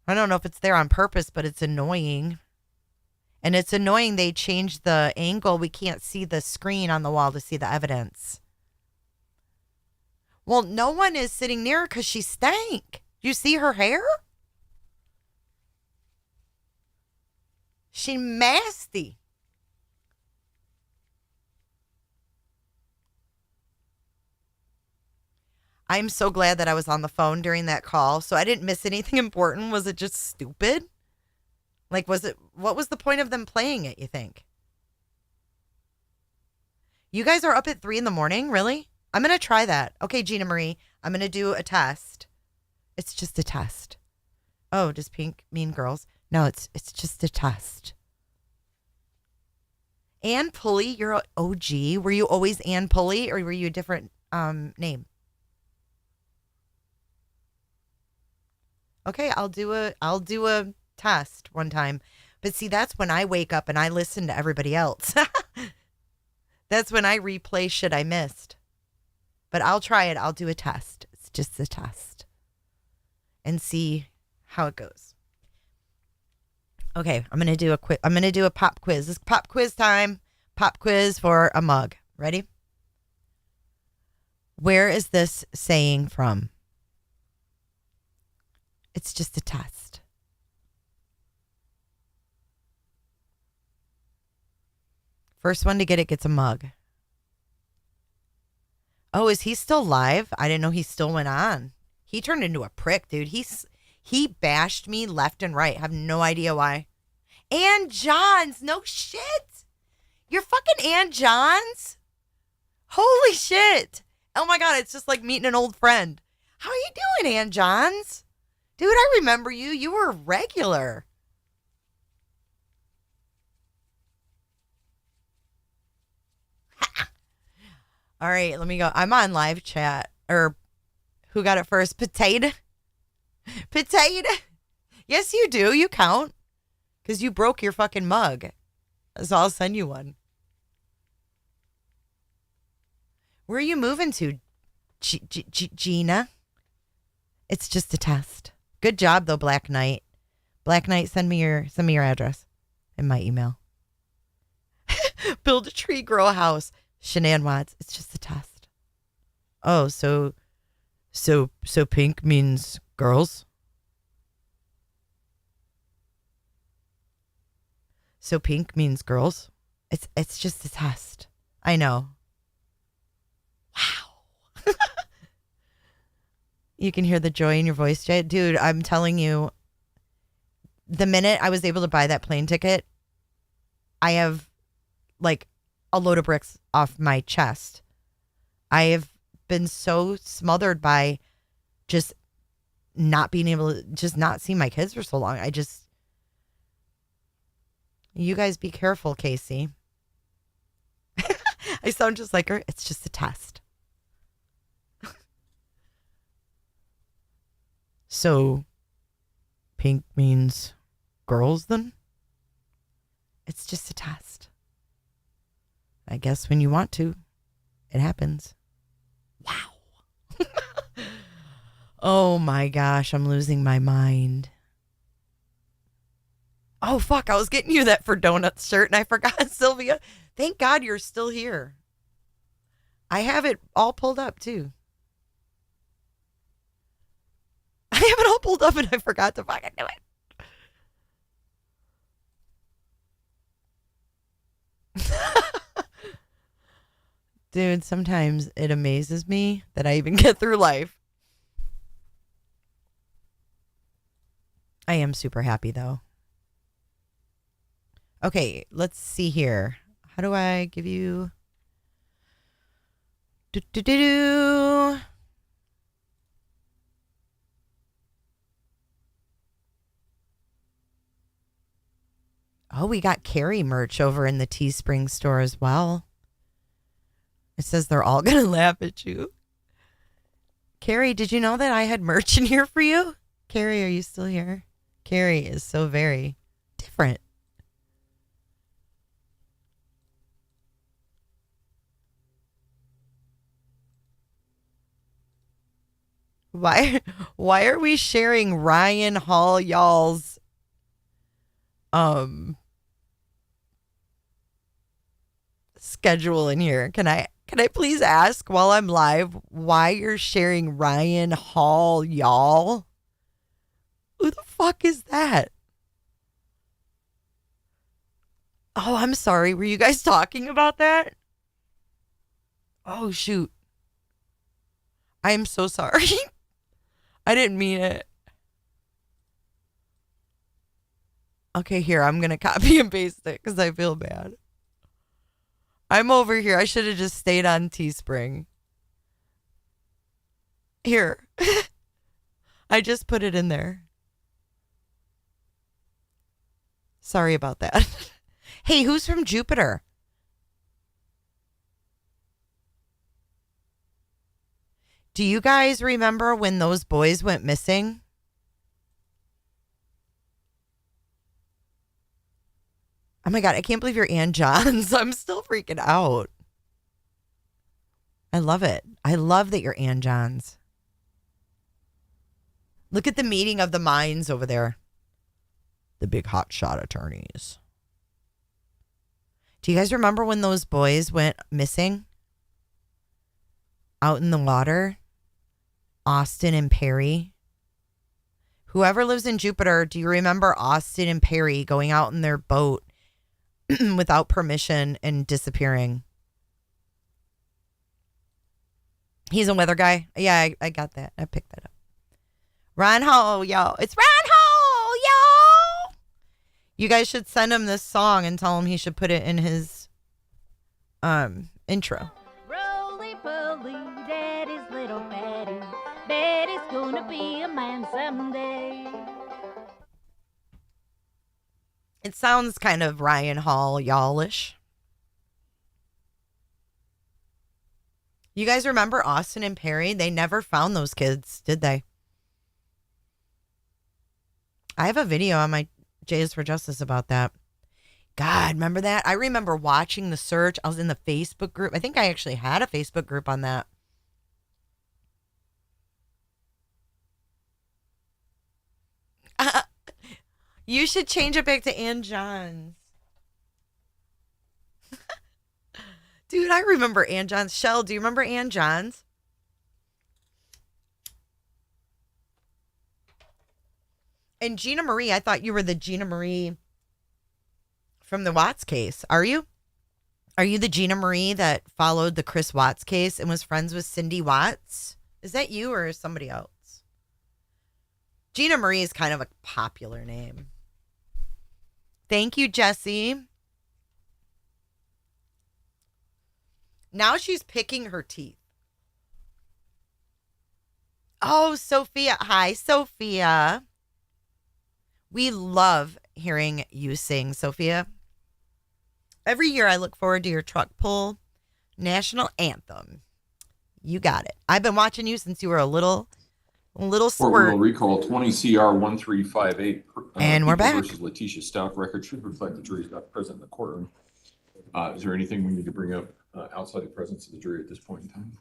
I don't know if it's there on purpose, but it's annoying. And it's annoying they changed the angle. We can't see the screen on the wall to see the evidence. Well, no one is sitting near her because she stank. You see her hair? She nasty. I'm so glad that I was on the phone during that call, so I didn't miss anything important. Was it just stupid? Like, what was the point of them playing it, you think? You guys are up at 3 a.m, really? I'm going to try that. Okay, Gina Marie, I'm going to do a test. It's just a test. Oh, does pink mean girls? No, it's just a test. Ann Pulley, you're a OG. Were you always Ann Pulley, or were you a different name? Okay, I'll do a test one time. But see, that's when I wake up and I listen to everybody else. That's when I replay shit I missed. But I'll try it. I'll do a test. It's just a test. And see how it goes. Okay, I'm going to do a pop quiz. This is pop quiz time. Pop quiz for a mug. Ready? Where is this saying from? It's just a test. First one to get it gets a mug. Oh, is he still live? I didn't know he still went on. He turned into a prick, dude. He bashed me left and right. I have no idea why. Ann Johns, no shit. You're fucking Ann Johns? Holy shit. Oh my God, it's just like meeting an old friend. How are you doing, Ann Johns? Dude, I remember you. You were regular. All right, let me go. I'm on live chat. Or who got it first? Potato? Potato? Yes, you do. You count. Because you broke your fucking mug. So I'll send you one. Where are you moving to, Gina? It's just a test. Good job, though, Black Knight. Black Knight, send me your address in my email. Build a tree, grow a house. Shanann Watts. It's just a test. Oh, so pink means girls? So pink means girls? It's just a test. I know. Wow. You can hear the joy in your voice, Jay. Dude, I'm telling you, the minute I was able to buy that plane ticket, I have like a load of bricks off my chest. I have been so smothered by just not being able to just not see my kids for so long. You guys be careful, Casey. I sound just like her. It's just a test. So pink means girls then? It's just a test. I guess when you want to, it happens. Wow. Oh my gosh, I'm losing my mind. Oh fuck, I was getting you that for donuts shirt and I forgot, Sylvia. Thank God you're still here. I have it all pulled up too. I have it all pulled up and I forgot to fucking do it. Dude, sometimes it amazes me that I even get through life. I am super happy though. Okay, let's see here. How do I give you... Oh, we got Carrie merch over in the Teespring store as well. It says they're all going to laugh at you. Carrie, did you know that I had merch in here for you? Carrie, are you still here? Carrie is so very different. Why are we sharing Ryan Hall y'all's schedule in here? Can I please ask while I'm live why you're sharing Ryan Hall y'all? Who the fuck is that? Oh, I'm sorry. Were you guys talking about that? Oh, shoot. I am so sorry. I didn't mean it. Okay, here. I'm going to copy and paste it because I feel bad. I'm over here. I should have just stayed on Teespring. Here. I just put it in there. Sorry about that. Hey, who's from Jupiter? Do you guys remember when those boys went missing? Oh my God, I can't believe you're Ann Johns. I'm still freaking out. I love it. I love that you're Ann Johns. Look at the meeting of the minds over there. The big hotshot attorneys. Do you guys remember when those boys went missing? Out in the water? Austin and Perry. Whoever lives in Jupiter, do you remember Austin and Perry going out in their boat without permission and disappearing? He's a weather guy. Yeah, I got that. I picked that up. Ron Ho, yo. It's Ron Ho, yo. You guys should send him this song and tell him he should put it in his intro. Roly-poly, daddy's little Betty. Betty's gonna be a man someday. It sounds kind of Ryan Hall y'all-ish. You guys remember Austin and Perry? They never found those kids, did they? I have a video on my Jays for Justice about that. God, remember that? I remember watching the search. I was in the Facebook group. I think I actually had a Facebook group on that. You should change it back to Ann Johns. Dude, I remember Ann Johns. Shell, do you remember Ann Johns? And Gina Marie, I thought you were the Gina Marie from the Watts case. Are you? Are you the Gina Marie that followed the Chris Watts case and was friends with Cindy Watts? Is that you or somebody else? Gina Marie is kind of a popular name. Thank you, Jessie. Now she's picking her teeth. Oh, Sophia. Hi, Sophia. We love hearing you sing, Sophia. Every year I look forward to your truck pull national anthem. You got it. I've been watching you since you were a little Court squirt. will recall 20 CR 1358. And we're back. Versus Letecia Stauch record should reflect the jury's not present in the courtroom. Is there anything we need to bring up outside the presence of the jury at this point in time?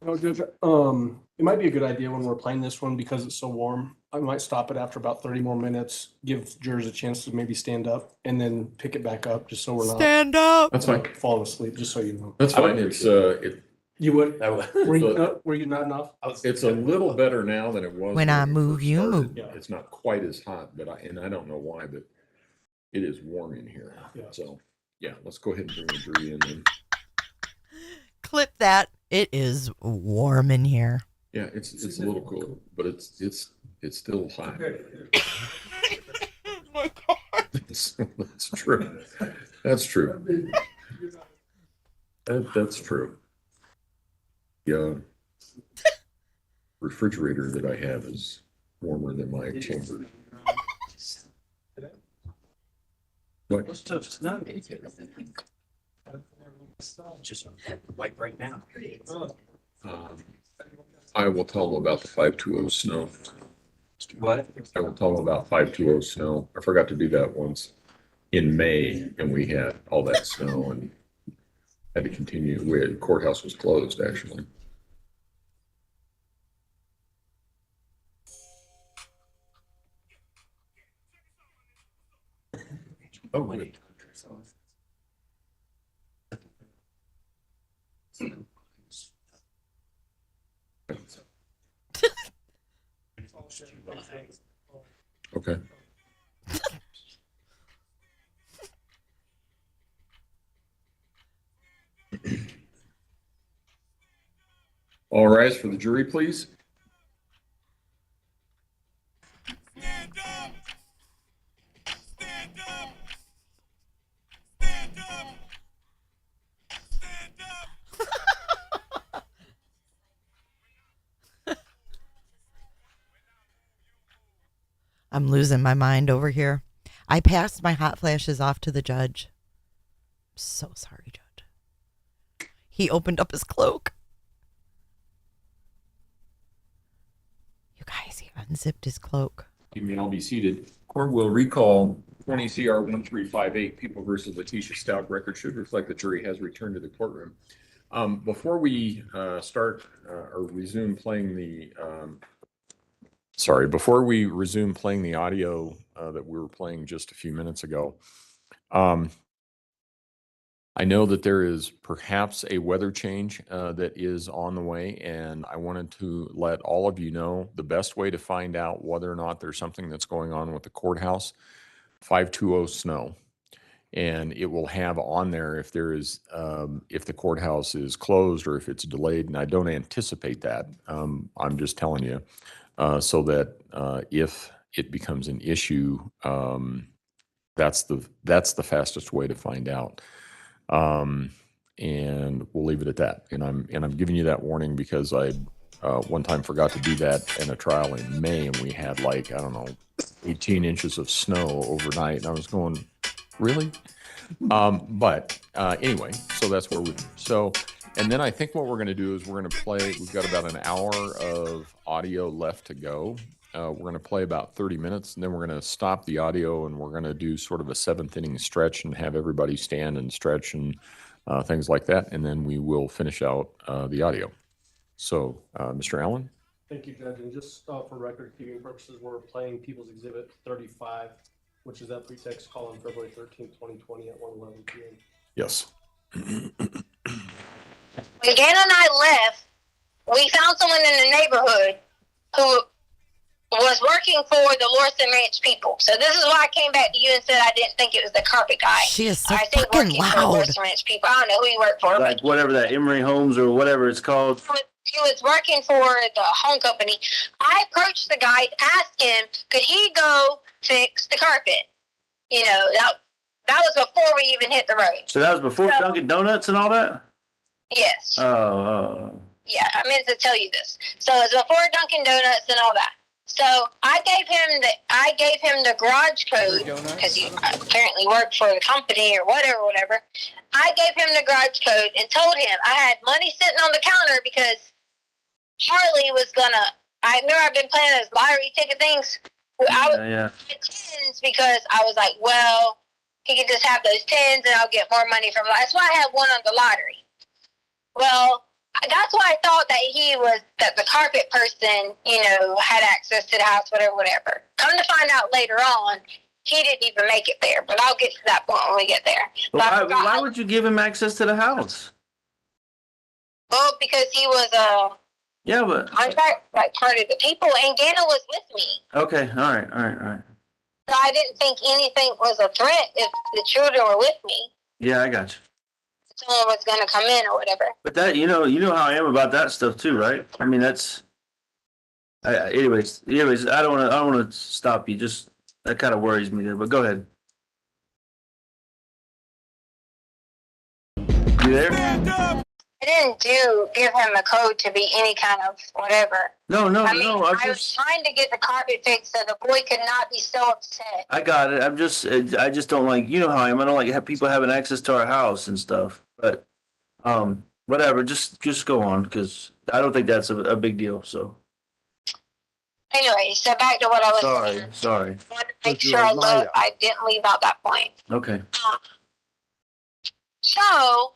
No, Judge, it might be a good idea when we're playing this one because it's so warm. I might stop it after about 30 more minutes, give jurors a chance to maybe stand up and then pick it back up just so we're not Stand up. That's fine. falling asleep, just so you know. That's fine. It's You would? I would. Were you not enough? It's a little better now than it was When I we move, first you started. move. Yeah, it's not quite as hot, but I don't know why, but it is warm in here. Yeah. So yeah, let's go ahead and bring the jury in then. Clip that. It is warm in here. Yeah, it's a little cool, but it's still hot. Oh my God. That's true. That's true. That's true. The refrigerator that I have is warmer than my chamber. What? Just like right now. I will tell them about the 520 snow. What? I will tell them about 520 snow. I forgot to do that once in May, and we had all that snow and had to continue. The courthouse was closed, actually. Oh, wait. Okay. All rise for the jury, please. Stand up! Stand up! Stand up! Stand up! I'm losing my mind over here. I passed my hot flashes off to the judge. I'm so sorry, Judge. He opened up his cloak. You guys, he unzipped his cloak. You may all be seated. Court will recall 20 CR 1358, People versus Letecia Stauch. Record should reflect the jury has returned to the courtroom. Before we start or resume playing the, before we resume playing the audio that we were playing just a few minutes ago, I know that there is perhaps a weather change that is on the way, and I wanted to let all of you know the best way to find out whether or not there's something that's going on with the courthouse, 520 snow. And it will have on there if there is, if the courthouse is closed or if it's delayed, and I don't anticipate that. I'm just telling you, so that if it becomes an issue, that's the fastest way to find out. And we'll leave it at that. And I'm giving you that warning because I one time forgot to do that in a trial in May, and we had like, I don't know, 18 inches of snow overnight, and I was going, really? But anyway, so that's where and then I think what we're going to do is we're going to play, we've got about an hour of audio left to go. We're going to play about 30 minutes, and then we're going to stop the audio, and we're going to do sort of a 7th inning stretch and have everybody stand and stretch and things like that. And then we will finish out the audio. So, Mr. Allen? Thank you, Judge. And just for record keeping purposes, we're playing People's Exhibit 35, which is that pretext call on February 13th, 2020 at 1:11 p.m. Yes. When Gannon and I left, we found someone in the neighborhood who was working for the Lorson Ranch people. So this is why I came back to you and said I didn't think it was the carpet guy. She is so I think fucking working for the loud. Lorson Ranch people. I don't know who he worked for. Like whatever that Emory Homes or whatever it's called. He was working for the home company. I approached the guy, asked him, could he go fix the carpet? You know, that was before we even hit the road. So that was before Dunkin' Donuts and all that? Yes. Oh. Yeah, I meant to tell you this. So it was before Dunkin' Donuts and all that. So I gave him the garage code because he apparently worked for the company or whatever. I gave him the garage code and told him I had money sitting on the counter because Charlie was gonna. I remember I've been playing those lottery ticket things. I was get tens because I was like, well, he can just have those tens and I'll get more money from. That's why I had one on the lottery. Well, that's why I thought that the carpet person, you know, had access to the house, whatever. Come to find out later on, he didn't even make it there. But I'll get to that point when we get there. Why would you give him access to the house? Well, because he was yeah, but contract, like part of the people, and Gannon was with me. Okay, all right. So I didn't think anything was a threat if the children were with me. Yeah, I got you. someone was going to come in or whatever. But that, you know how I am about that stuff too, right? I mean, that's. Anyways, I don't want to stop you. Just that kind of worries me there. But go ahead. You there? I didn't give him a code to be any kind of whatever. No. I was trying to get the carpet fixed so the boy could not be so upset. I got it. I just don't like, you know how I am. I don't like have people having access to our house and stuff. But, whatever. Just go on because I don't think that's a big deal. So. Anyway, so back to what I was saying. Sorry. I wanted to make sure I didn't leave out that point. Okay. So,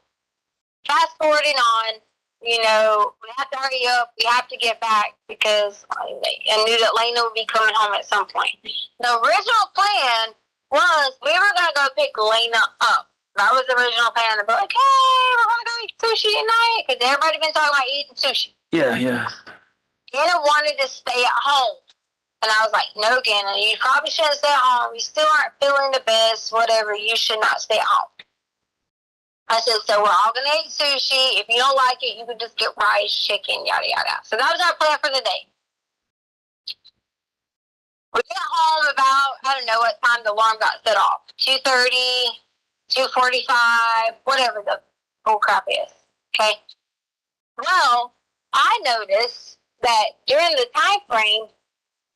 fast forwarding on, we have to hurry up. We have to get back because I knew that Lena would be coming home at some point. The original plan was we were going to go pick Lena up. That was the original plan. To be like, hey, we're going to go eat sushi tonight because everybody been talking about eating sushi. Yeah. Gannon wanted to stay at home. And I was like, no, Gannon, you probably shouldn't stay at home. You still aren't feeling the best, whatever. You should not stay at home. I said, so we're all going to eat sushi. If you don't like it, you can just get rice, chicken, yada, yada. So that was our plan for the day. We got home about, I don't know what time the alarm got set off. 2:30, 2:45, whatever the whole crap is. Okay? Well, I noticed that during the time frame,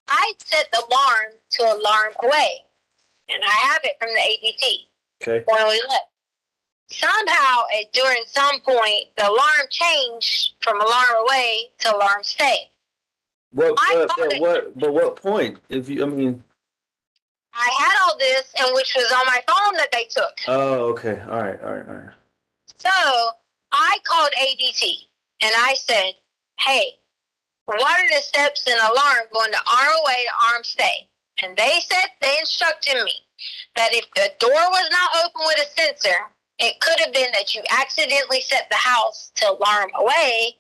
I set the alarm to alarm away. And I have it from the ADT. Okay. When we left. Somehow, during some point, the alarm changed from alarm away to alarm stay. What point? I had all this, and which was on my phone that they took. Oh, okay. All right. So I called ADT and I said, "Hey, what are the steps in alarm going to arm away to arm stay?" And they instructed me that if the door was not open with a sensor, it could have been that you accidentally set the house to alarm away,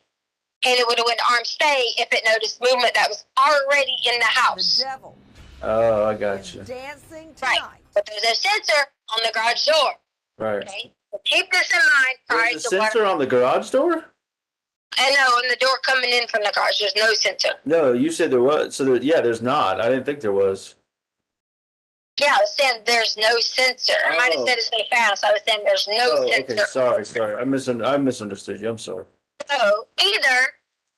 and it would have went to arm stay if it noticed movement that was already in the house. The devil. Oh, I got you. Dancing tonight. Right. But there's a sensor on the garage door. Right. Okay. So keep this in mind prior There's a to sensor on the garage door? I know, on the door coming in from the garage, there's no sensor. No, you said there was. So there's not. I didn't think there was. Yeah, I was saying there's no sensor. I might have said it so fast. I was saying there's no sensor. Okay. Sorry. I misunderstood you. I'm sorry. So either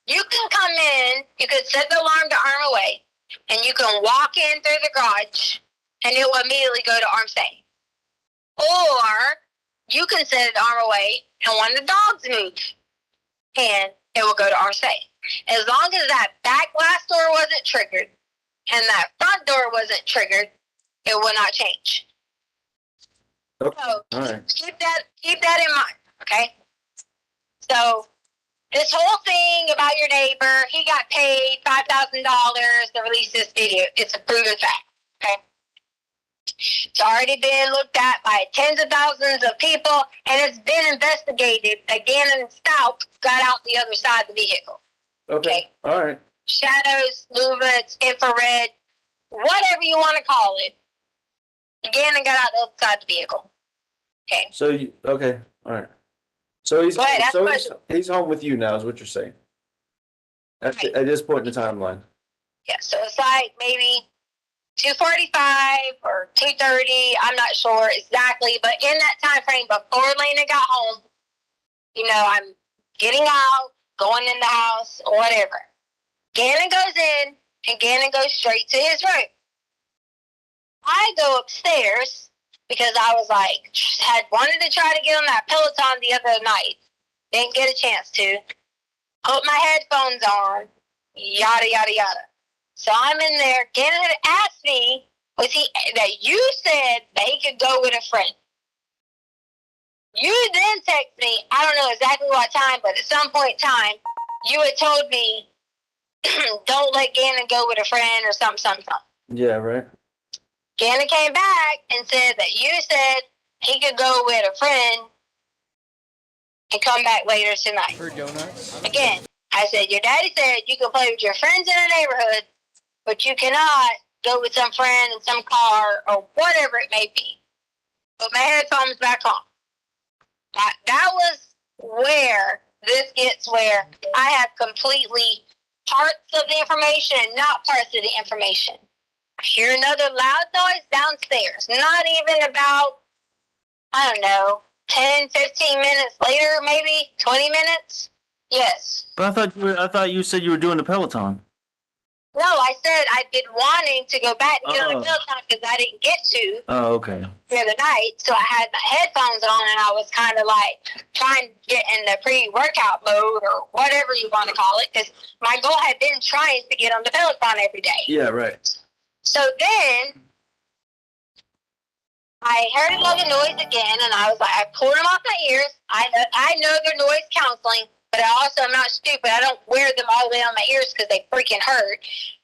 you can come in, you could set the alarm to arm away, and you can walk in through the garage, and it will immediately go to arm stay. Or you can set it to arm away, and when the dogs move, and it will go to arm stay. As long as that back glass door wasn't triggered, and that front door wasn't triggered, it will not change. Okay. So all right. keep that in mind, okay? So this whole thing about your neighbor, he got paid $5,000 to release this video. It's a proven fact, okay? It's already been looked at by tens of thousands of people, and it's been investigated. Gannon Stauch got out the other side of the vehicle. Okay. All right. Shadows, movements, infrared, whatever you want to call it. Gannon got out the other side of the vehicle. Okay. So okay. All right. So he's Go ahead, he's home with you now, is what you're saying. At this point in the timeline. Yeah. So it's like maybe 2:45 or 2:30. I'm not sure exactly, but in that time frame before Lena got home, I'm getting out, going in the house, or whatever. Gannon goes in, and Gannon goes straight to his room. I go upstairs because I was like, had wanted to try to get on that Peloton the other night. Didn't get a chance to. Put my headphones on, yada, yada, yada. So I'm in there. Gannon had asked me, that you said that he could go with a friend. You then text me, I don't know exactly what time, but at some point in time, you had told me, don't let Gannon go with a friend or something. Yeah, right. Gannon came back and said that you said he could go with a friend and come back later tonight. For donuts? Again, I said, your daddy said you can play with your friends in the neighborhood, but you cannot go with some friend in some car or whatever it may be. Put my headphones back on. That was where this gets where I have completely parts of the information and not parts of the information. I hear another loud noise downstairs. Not even about, I don't know, 10, 15 minutes later, maybe 20 minutes. Yes. But I thought you said you were doing the Peloton. No, I said I'd been wanting to go back and get on the Peloton because I didn't get to Oh, okay. the other night. So I had my headphones on and I was kind of like trying to get in the pre-workout mode or whatever you want to call it, because my goal had been trying to get on the Peloton every day. Yeah, right. So then I heard another noise again, and I was like, I pulled them off my ears. I know they're noise counseling, but I also am not stupid. I don't wear them all the way on my ears because they freaking hurt.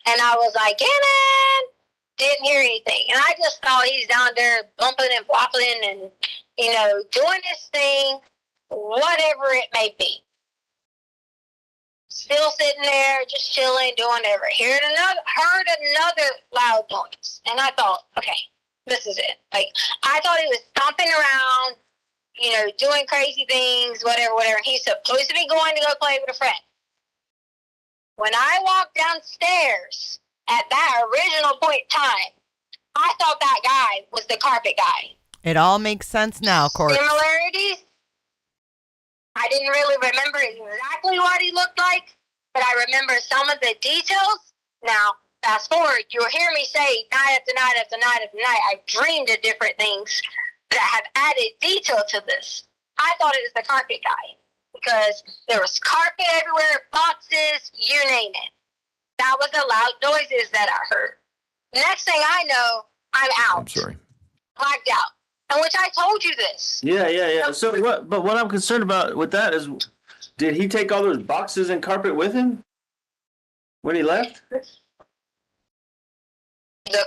And I was like, Gannon! Didn't hear anything. And I just thought he's down there bumping and flopping and, doing his thing, whatever it may be. Still sitting there, just chilling, doing whatever. Heard another loud noise. And I thought, okay, this is it. Like, I thought he was stomping around, doing crazy things, whatever. He's supposed to be going to go play with a friend. When I walked downstairs at that original point in time, I thought that guy was the carpet guy. It all makes sense now, Court. Similarities? I didn't really remember exactly what he looked like, but I remember some of the details. Now, fast forward, you'll hear me say night after night after night after night, I've dreamed of different things that have added detail to this. I thought it was the carpet guy because there was carpet everywhere, boxes, you name it. That was the loud noises that I heard. Next thing I know, I'm out. I'm sorry. Blacked out. And which I told you this. Yeah. So what I'm concerned about with that is, did he take all those boxes and carpet with him when he left? The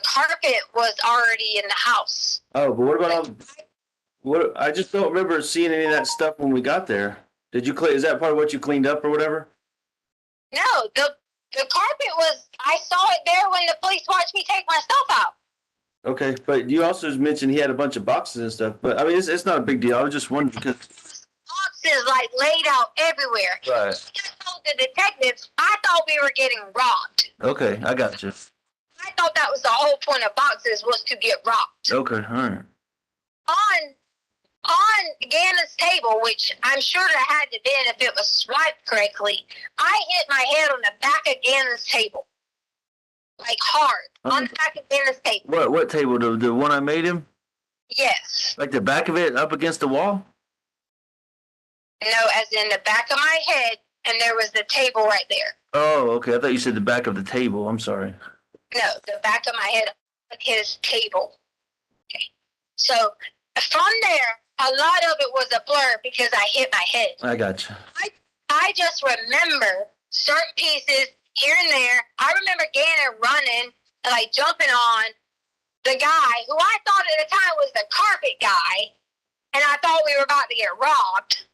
carpet was already in the house. Oh, but what about I just don't remember seeing any of that stuff when we got there. Did you is that part of what you cleaned up or whatever? No, the carpet was, I saw it there when the police watched me take my stuff out. Okay, but you also mentioned he had a bunch of boxes and stuff. But I mean, it's not a big deal. I was just wondering because boxes like laid out everywhere. Right. I just told the detectives I thought we were getting robbed. Okay, I got you. I thought that was the whole point of boxes was to get robbed. Okay, all right. On Gannon's table, which I'm sure it had to been if it was swiped correctly, I hit my head on the back of Gannon's table. Like hard. On the back of Gannon's table. What table? The one I made him? Yes. Like the back of it up against the wall? No, as in the back of my head, and there was the table right there. Oh, okay. I thought you said the back of the table. I'm sorry. No, the back of my head, his table. Okay. So from there, a lot of it was a blur because I hit my head. I got you. I just remember certain pieces here and there. I remember Gannon running and like jumping on the guy who I thought at the time was the carpet guy, and I thought we were about to get robbed.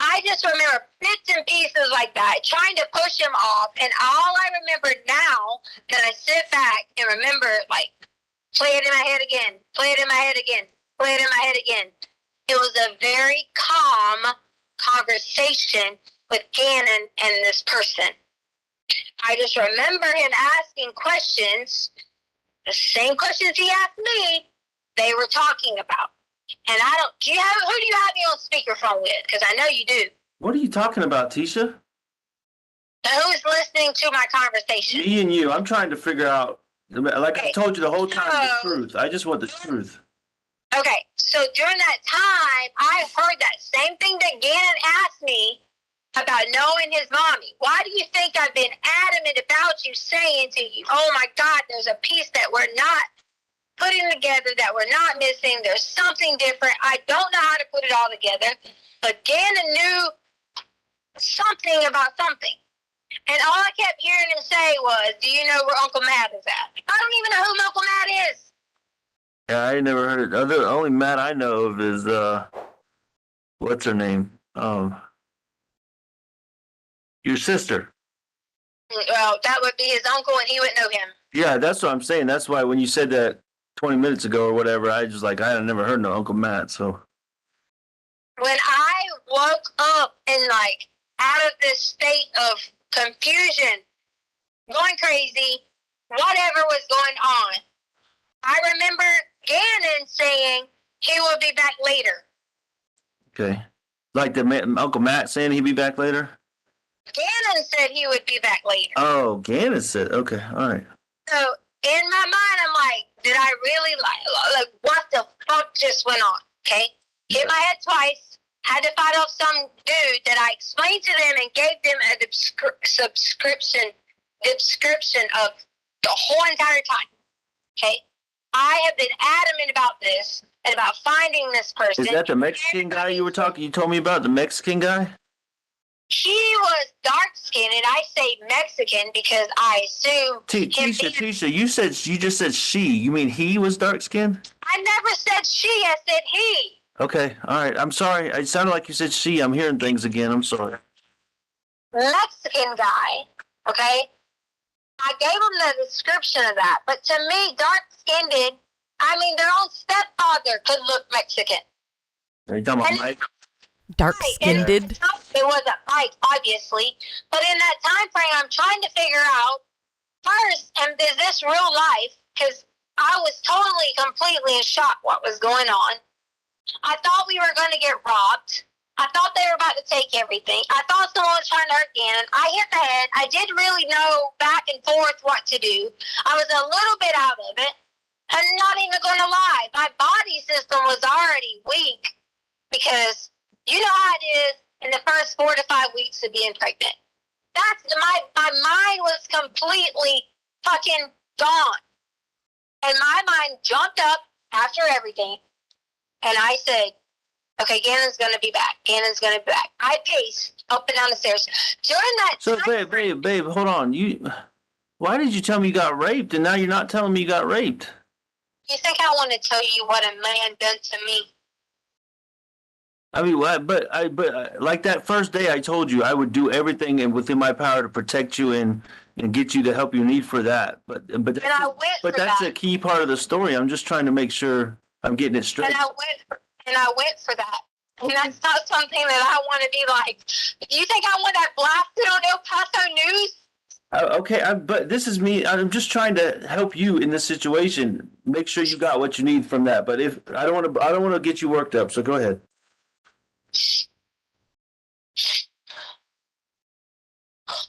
I just remember bits and pieces like that, trying to push him off, and all I remember now that I sit back and remember, like, play it in my head again, play it in my head again, play it in my head again. It was a very calm conversation with Gannon and this person. I just remember him asking questions, the same questions he asked me, they were talking about. And who do you have me on speakerphone with? Because I know you do. What are you talking about, Tisha? Who's listening to my conversation? Me and you. I'm trying to figure out, like I told you the whole time, the truth. I just want the truth. Okay, so during that time, I heard that same thing that Gannon asked me about knowing his mommy. Why do you think I've been adamant about you saying to you, oh my God, there's a piece that we're not putting together, that we're not missing, there's something different. I don't know how to put it all together, but Gannon knew something about something. And all I kept hearing him say was, do you know where Uncle Matt is at? I don't even know who Uncle Matt is. Yeah, I ain't never heard it. The only Matt I know of is, what's her name? Your sister. Well, that would be his uncle, and he wouldn't know him. Yeah, that's what I'm saying. That's why when you said that 20 minutes ago or whatever, I just like, I had never heard no Uncle Matt, so. when I woke up and like out of this state of confusion, going crazy, whatever was going on, I remember Gannon saying he will be back later. Okay. Like Uncle Matt saying he'd be back later? Gannon said he would be back later. Oh, Gannon said, okay, all right. So in my mind, I'm like, did I really like what the fuck just went on? Okay. Hit my head twice. Had to fight off some dude that I explained to them and gave them a description of the whole entire time. Okay. I have been adamant about this and about finding this person. Is that the Mexican guy you told me about, the Mexican guy? He was dark skinned, and I say Mexican because I assume Tisha, you just said she. You mean he was dark skinned? I never said she, I said he. Okay, all right. I'm sorry. It sounded like you said she. I'm hearing things again. I'm sorry. Mexican guy, okay? I gave him the description of that, but to me, dark-skinned, I mean, their own stepfather could look Mexican. Are you talking about Mike? Dark-skinned? It wasn't Mike, obviously, but in that time frame, I'm trying to figure out, first, is this real life? Because I was totally, completely in shock what was going on. I thought we were going to get robbed. I thought they were about to take everything. I thought someone was trying to hurt Gannon. I hit the head. I didn't really know back and forth what to do. I was a little bit out of it. I'm not even going to lie. My body system was already weak because you know how it is in the first 4 to 5 weeks of being pregnant. That's my mind was completely fucking gone. And my mind jumped up after everything. And I said, okay, Gannon's going to be back. Gannon's going to be back. I paced up and down the stairs. During that So, babe, hold on. Why did you tell me you got raped, and now you're not telling me you got raped? You think I want to tell you what a man done to me? I mean, but like that first day, I told you I would do everything and within my power to protect you and get you the help you need for that. But that's a key part of the story. I'm just trying to make sure I'm getting it straight. And I went for that. And that's not something that I want to be like. You think I want that blasted on El Paso News? Okay, but this is me. I'm just trying to help you in this situation. Make sure you got what you need from that. But if I don't want to get you worked up. So go ahead.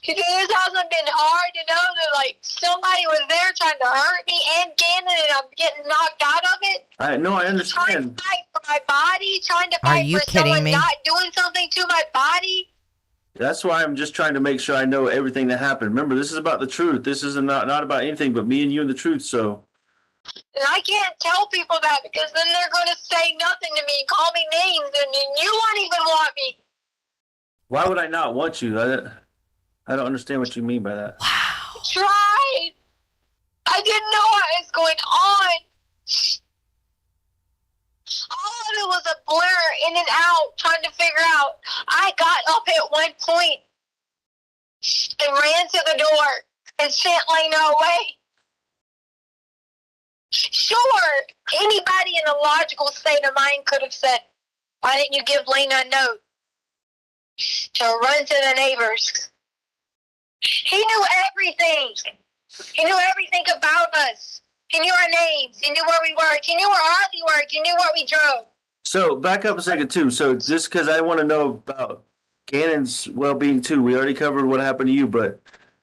Because it hasn't been hard to know that like somebody was there trying to hurt me and Gannon, and I'm getting knocked out of it. I understand. Trying to fight for my body, trying to fight for someone not doing something to my body. That's why I'm just trying to make sure I know everything that happened. Remember, this is about the truth. This is not about anything but me and you and the truth. So. And I can't tell people that because then they're going to say nothing to me, call me names, and you won't even want me. Why would I not want you? I don't understand what you mean by that. Wow. I tried. I didn't know what was going on. All of it was a blur, in and out, trying to figure out. I got up at one point and ran to the door and sent Lena away. Sure, anybody in a logical state of mind could have said, why didn't you give Lena a note to run to the neighbors? He knew everything. He knew everything about us. He knew our names. He knew where we worked. He knew where Ozzy worked. He knew where we drove. So back up a second too. So just because I want to know about Gannon's well-being too. We already covered what happened to you, but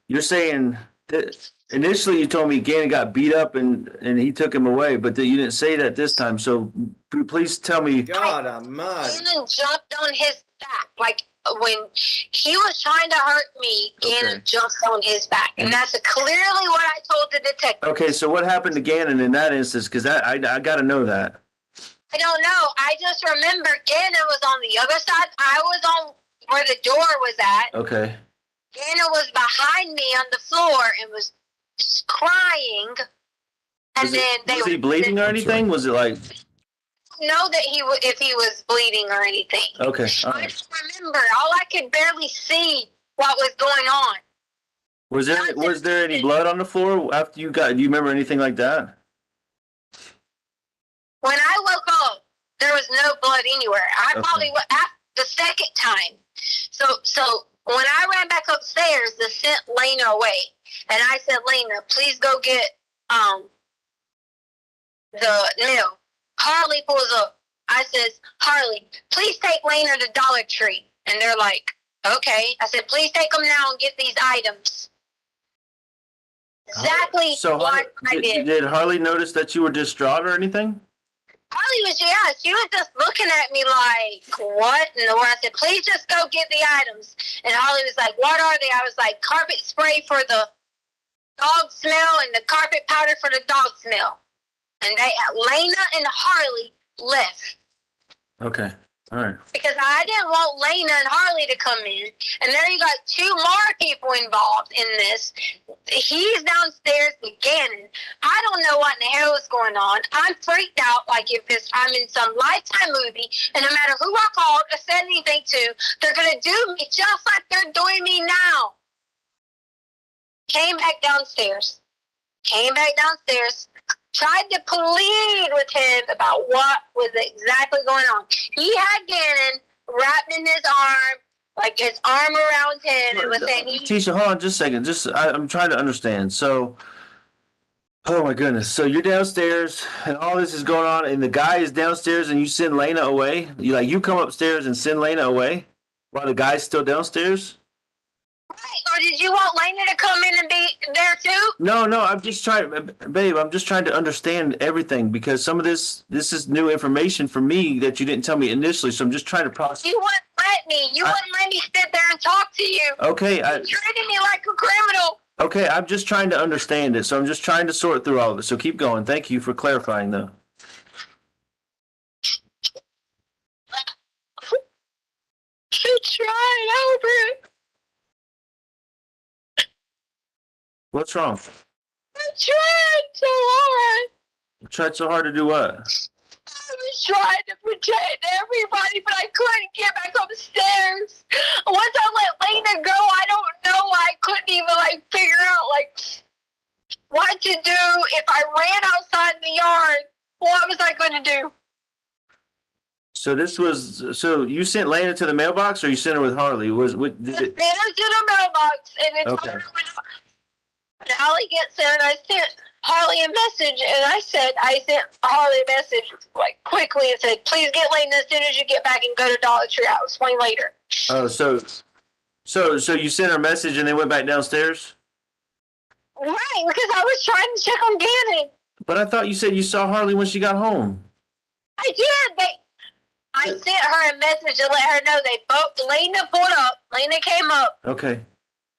you're saying that initially you told me Gannon got beat up and he took him away, but you didn't say that this time. So please tell me. God almighty. Gannon jumped on his back. Like when he was trying to hurt me, Gannon jumped on his back. And that's clearly what I told the detective. Okay, so what happened to Gannon in that instance? Because I got to know that. I don't know. I just remember Gannon was on the other side. I was on where the door was at. Okay. Gannon was behind me on the floor and was crying. And Was he bleeding or anything? Was it like? Know that if he was bleeding or anything. Okay. All I right. just remember. All I could barely see what was going on. Was there any blood on the floor after you got? Do you remember anything like that? When I woke up, there was no blood anywhere. I probably went after the second time. So when I ran back upstairs, they sent Lena away, and I said, Lena, please go get the mail. Harley pulls up. I says, Harley, please take Lena to Dollar Tree. And they're like, okay. I said, please take them now and get these items. Exactly what I did. Did Harley notice that you were distraught or anything? Harley was, she was just looking at me like, what in the world? I said, please just go get the items. And Harley was like, what are they? I was like, carpet spray for the dog smell and the carpet powder for the dog smell. And Lena and Harley left. Okay. All right. Because I didn't want Lena and Harley to come in. And there you got two more people involved in this. He's downstairs with Gannon. I don't know what in the hell is going on. I'm freaked out like if I'm in some Lifetime movie, and no matter who I called or said anything to, they're going to do me just like they're doing me now. Came back downstairs. Tried to plead with him about what was exactly going on. He had Gannon wrapped in his arm, like his arm around him, and was saying, Tisha, hold on just a second. I'm trying to understand. So, oh my goodness. So you're downstairs and all this is going on, and the guy is downstairs and you send Lena away? You come upstairs and send Lena away while the guy's still downstairs? Or did you want Lena to come in and be there too? No, I'm just trying, babe, I'm just trying to understand everything because some of this is new information for me that you didn't tell me initially, so I'm just trying to process. You wouldn't let me. You wouldn't let me sit there and talk to you. Okay. You treated me like a criminal. Okay, I'm just trying to understand it, so I'm just trying to sort through all of it, so keep going. Thank you for clarifying, though. Keep trying over it. What's wrong? I tried so hard. You tried so hard to do what? I was trying to protect everybody, but I couldn't get back upstairs. Once I let Lena go, I don't know. I couldn't even figure out what to do. If I ran outside the yard, what was I going to do? So you sent Lena to the mailbox, or you sent her with Harley? Sent her to the mailbox, and it's Okay. And Harley gets there, and I sent Harley a message, and I sent Harley a message quickly and said, please get Lena as soon as you get back and go to Dollar Tree. I'll explain later. Oh, so you sent her a message and they went back downstairs? Right, because I was trying to check on Gannon. But I thought you said you saw Harley when she got home. I did. I sent her a message to let her know Lena pulled up. Lena came up. Okay.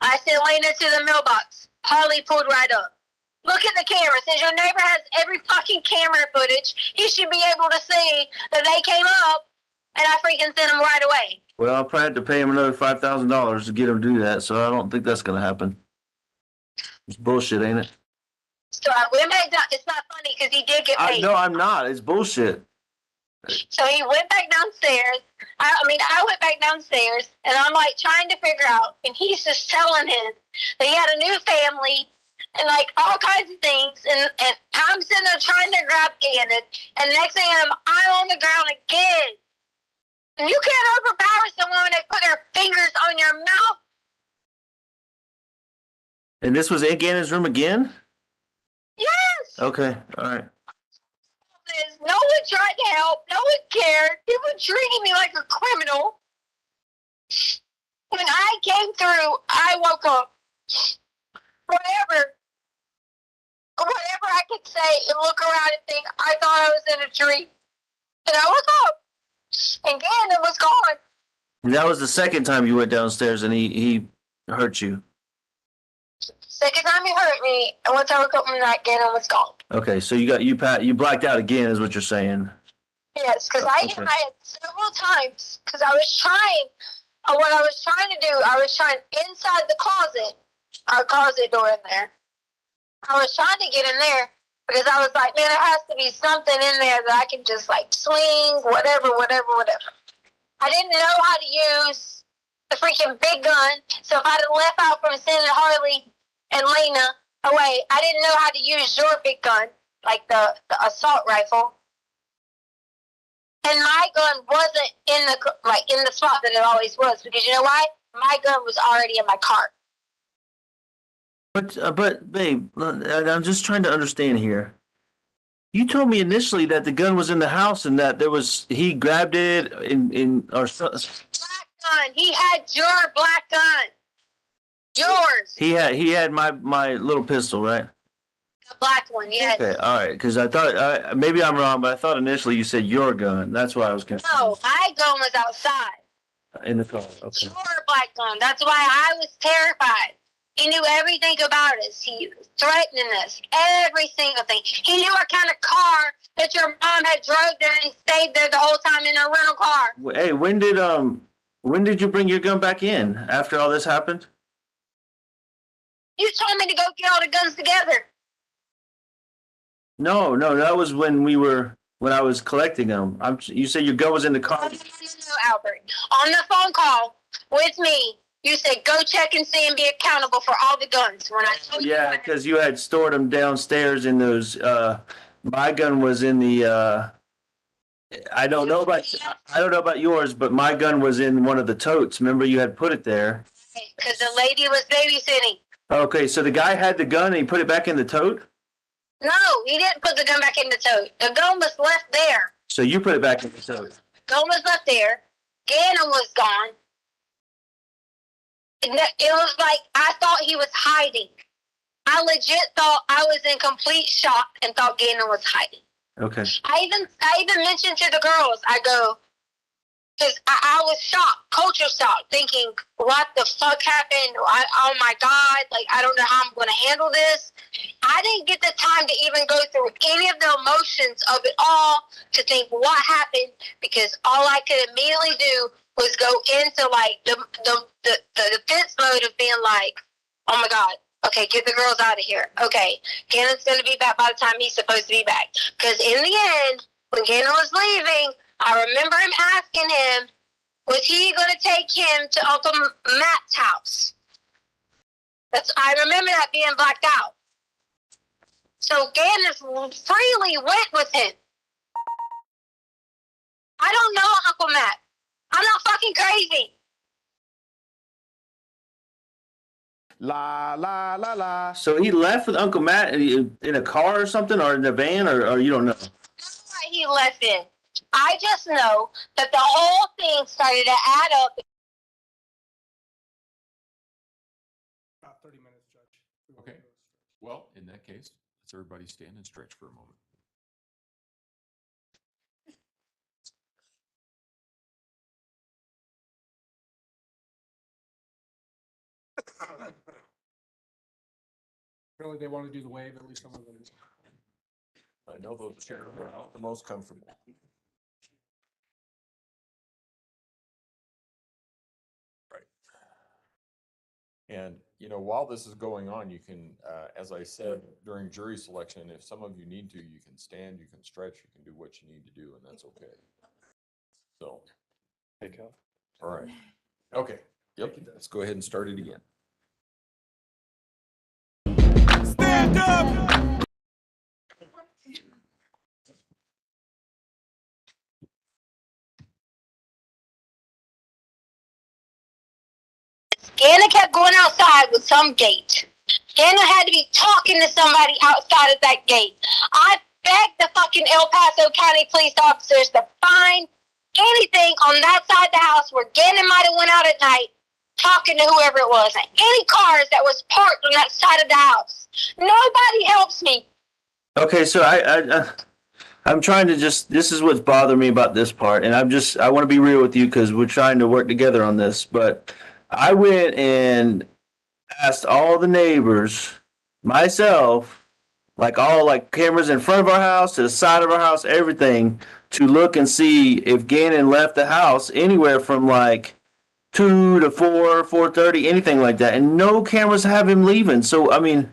I sent Lena to the mailbox. Harley pulled right up. Look at the camera. Since your neighbor has every fucking camera footage, he should be able to see that they came up, and I freaking sent them right away. Well, I'll probably have to pay him another $5,000 to get him to do that, so I don't think that's going to happen. It's bullshit, ain't it? So I went back down. It's not funny because he did get paid. No, I'm not. It's bullshit. So he went back downstairs. I went back downstairs, and I'm trying to figure out, and he's just telling him that he had a new family and all kinds of things, and I'm sitting there trying to grab Gannon, and next thing I'm on the ground again. And you can't overpower someone when they put their fingers on your mouth. And this was in Gannon's room again? Yes. Okay, all right. No one tried to help. No one cared. People treating me like a criminal. When I came through, I woke up. Whatever I could say and look around and think, I thought I was in a tree. And I woke up. And Gannon was gone. That was the second time you went downstairs and he hurt you. Second time he hurt me, and once I woke up from that, Gannon was gone. Okay, so you blacked out again, is what you're saying. Yes, because I had several times, because I was trying, what I was trying to do, I was trying inside the closet, our closet door in there. I was trying to get in there, because I was like, man, there has to be something in there that I can just swing, whatever. I didn't know how to use the freaking big gun, so if I'd have left out from sending Harley and Lena away, I didn't know how to use your big gun, like the assault rifle. And my gun wasn't in the spot that it always was, because you know why? My gun was already in my car. But babe, I'm just trying to understand here. You told me initially that the gun was in the house and that he grabbed it in or black gun. He had your black gun. Yours. He had my little pistol, right? The black one, yes. Okay, all right. Because I thought maybe I'm wrong, but I thought initially you said your gun. That's why I was confused. No, my gun was outside. In the car. Okay. Your black gun. That's why I was terrified. He knew everything about us. He was threatening us. Every single thing. He knew what kind of car that your mom had drove there and stayed there the whole time in a rental car. Hey, when did you bring your gun back in after all this happened? You told me to go get all the guns together. No, that was when I was collecting them. You said your gun was in the car. No, Albert. On the phone call with me, you said go check and see and be accountable for all the guns. When I told Yeah, because you had stored them downstairs in those. My gun was in the. I don't know about yours, but my gun was in one of the totes. Remember, you had put it there. because the lady was babysitting. Okay, so the guy had the gun and he put it back in the tote? No, he didn't put the gun back in the tote. The gun was left there. So you put it back in the tote? The gun was left there. Gannon was gone. It was like I thought he was hiding. I legit thought I was in complete shock and thought Gannon was hiding. Okay. I even mentioned to the girls, I go, because I was shocked, culture shock, thinking, what the fuck happened? Oh my God, like, I don't know how I'm going to handle this. I didn't get the time to even go through any of the emotions of it all to think what happened, because all I could immediately do was go into, like, the defense mode of being like, oh my God, okay, get the girls out of here. Okay, Gannon's going to be back by the time he's supposed to be back. Because in the end, when Gannon was leaving, I remember him asking him, was he going to take him to Uncle Matt's house? I remember that being blacked out. So Gannon freely went with him. I don't know Uncle Matt. I'm not fucking crazy. La, la, la, la. So he left with Uncle Matt in a car or something, or in a van, or you don't know? That's why he left in. I just know that the whole thing started to add up. About 30 minutes, Judge. Okay. Well, in that case, let's everybody stand and stretch for a moment. Really, they want to do the wave, at least some of them. I know those chairs are not the most comfortable. Right. And, while this is going on, you can, as I said, during jury selection, if some of you need to, you can stand, you can stretch, you can do what you need to do, and that's okay. So. Take out. All right. Okay. Yep. Let's go ahead and start it again. Stand up! Gannon kept going outside with some gate. Gannon had to be talking to somebody outside of that gate. I begged the fucking El Paso County police officers to find anything on that side of the house where Gannon might have went out at night talking to whoever it was. And any cars that was parked on that side of the house. Nobody helps me. Okay, so I'm trying to this is what's bothering me about this part, and I want to be real with you because we're trying to work together on this, but I went and asked all the neighbors myself, like cameras in front of our house, to the side of our house, everything, to look and see if Gannon left the house anywhere from like 2 to 4, 4:30, anything like that, and no cameras have him leaving. So I mean,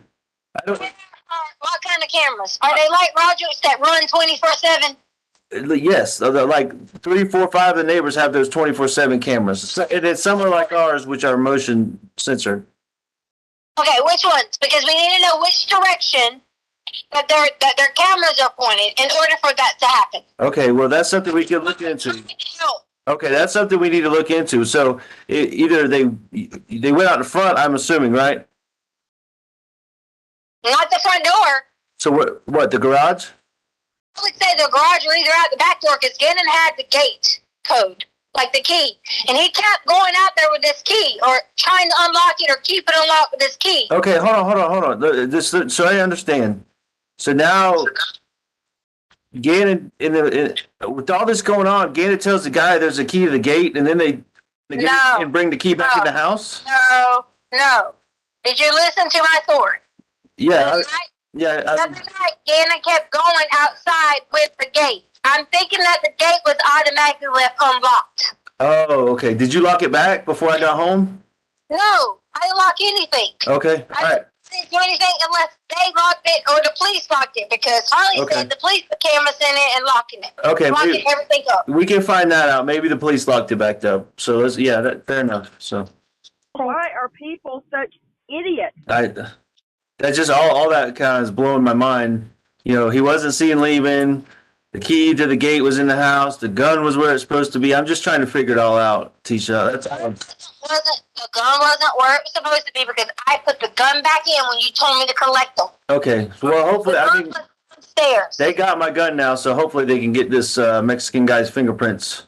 I don't. What kind of cameras? Are they like Rogers that run 24/7? Yes, like 3, 4, 5 of the neighbors have those 24/7 cameras. And then some are like ours, which are motion censored. Okay, which ones? Because we need to know which direction that their cameras are pointed in order for that to happen. Okay, well, that's something we can look into. Okay, that's something we need to look into. So either they went out in front, I'm assuming, right? Not the front door. So what, the garage? I would say the garage or either out the back door because Gannon had the gate code, like the key. And he kept going out there with this key or trying to unlock it or keep it unlocked with this key. Okay, hold on. So I understand. So now, Gannon, with all this going on, Gannon tells the guy there's a key to the gate, and then they and bring the key back in the house? No. Did you listen to my story? Yeah. The other night, Gannon kept going outside with the gate. I'm thinking that the gate was automatically left unlocked. Oh, okay. Did you lock it back before I got home? No, I didn't lock anything. Okay, all right. I didn't do anything unless they locked it or the police locked it because Harley said the police put cameras in it and locking it. Okay, locking everything up. We can find that out. Maybe the police locked it back up. So fair enough. So why are people such idiots? That's just all that kind of is blowing my mind. You know, he wasn't seen leaving. The key to the gate was in the house. The gun was where it's supposed to be. I'm just trying to figure it all out, Tisha. That's all. The gun wasn't where it was supposed to be because I put the gun back in when you told me to collect them. Okay. Well, hopefully, Upstairs. They got my gun now, so hopefully they can get this Mexican guy's fingerprints.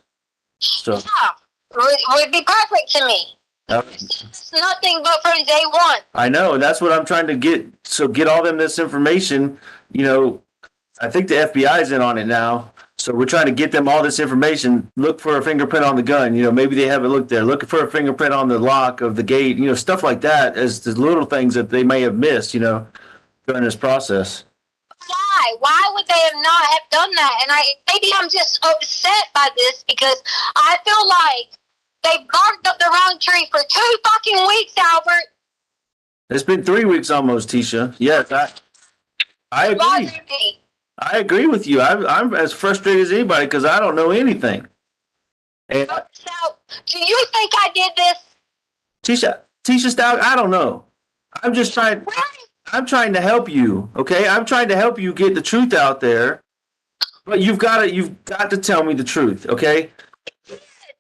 So. Yeah, would be perfect to me. It's nothing but from day one. I know. That's what I'm trying to get. So get all them this information. You know, I think the FBI's in on it now. So we're trying to get them all this information. Look for a fingerprint on the gun. You know, maybe they haven't looked there. Look for a fingerprint on the lock of the gate. You know, stuff like that as the little things that they may have missed, you know, during this process. Why? Why would they have not have done that? And maybe I'm just upset by this because I feel like they barked up the wrong tree for 2 fucking weeks, Albert. It's been 3 weeks almost, Tisha. Yes, I agree. I agree with you. I'm as frustrated as anybody because I don't know anything. And so, do you think I did this? Letecia Stauch, I don't know. I'm just trying. I'm trying to help you. Okay, I'm trying to help you get the truth out there. But you've got to tell me the truth. Okay.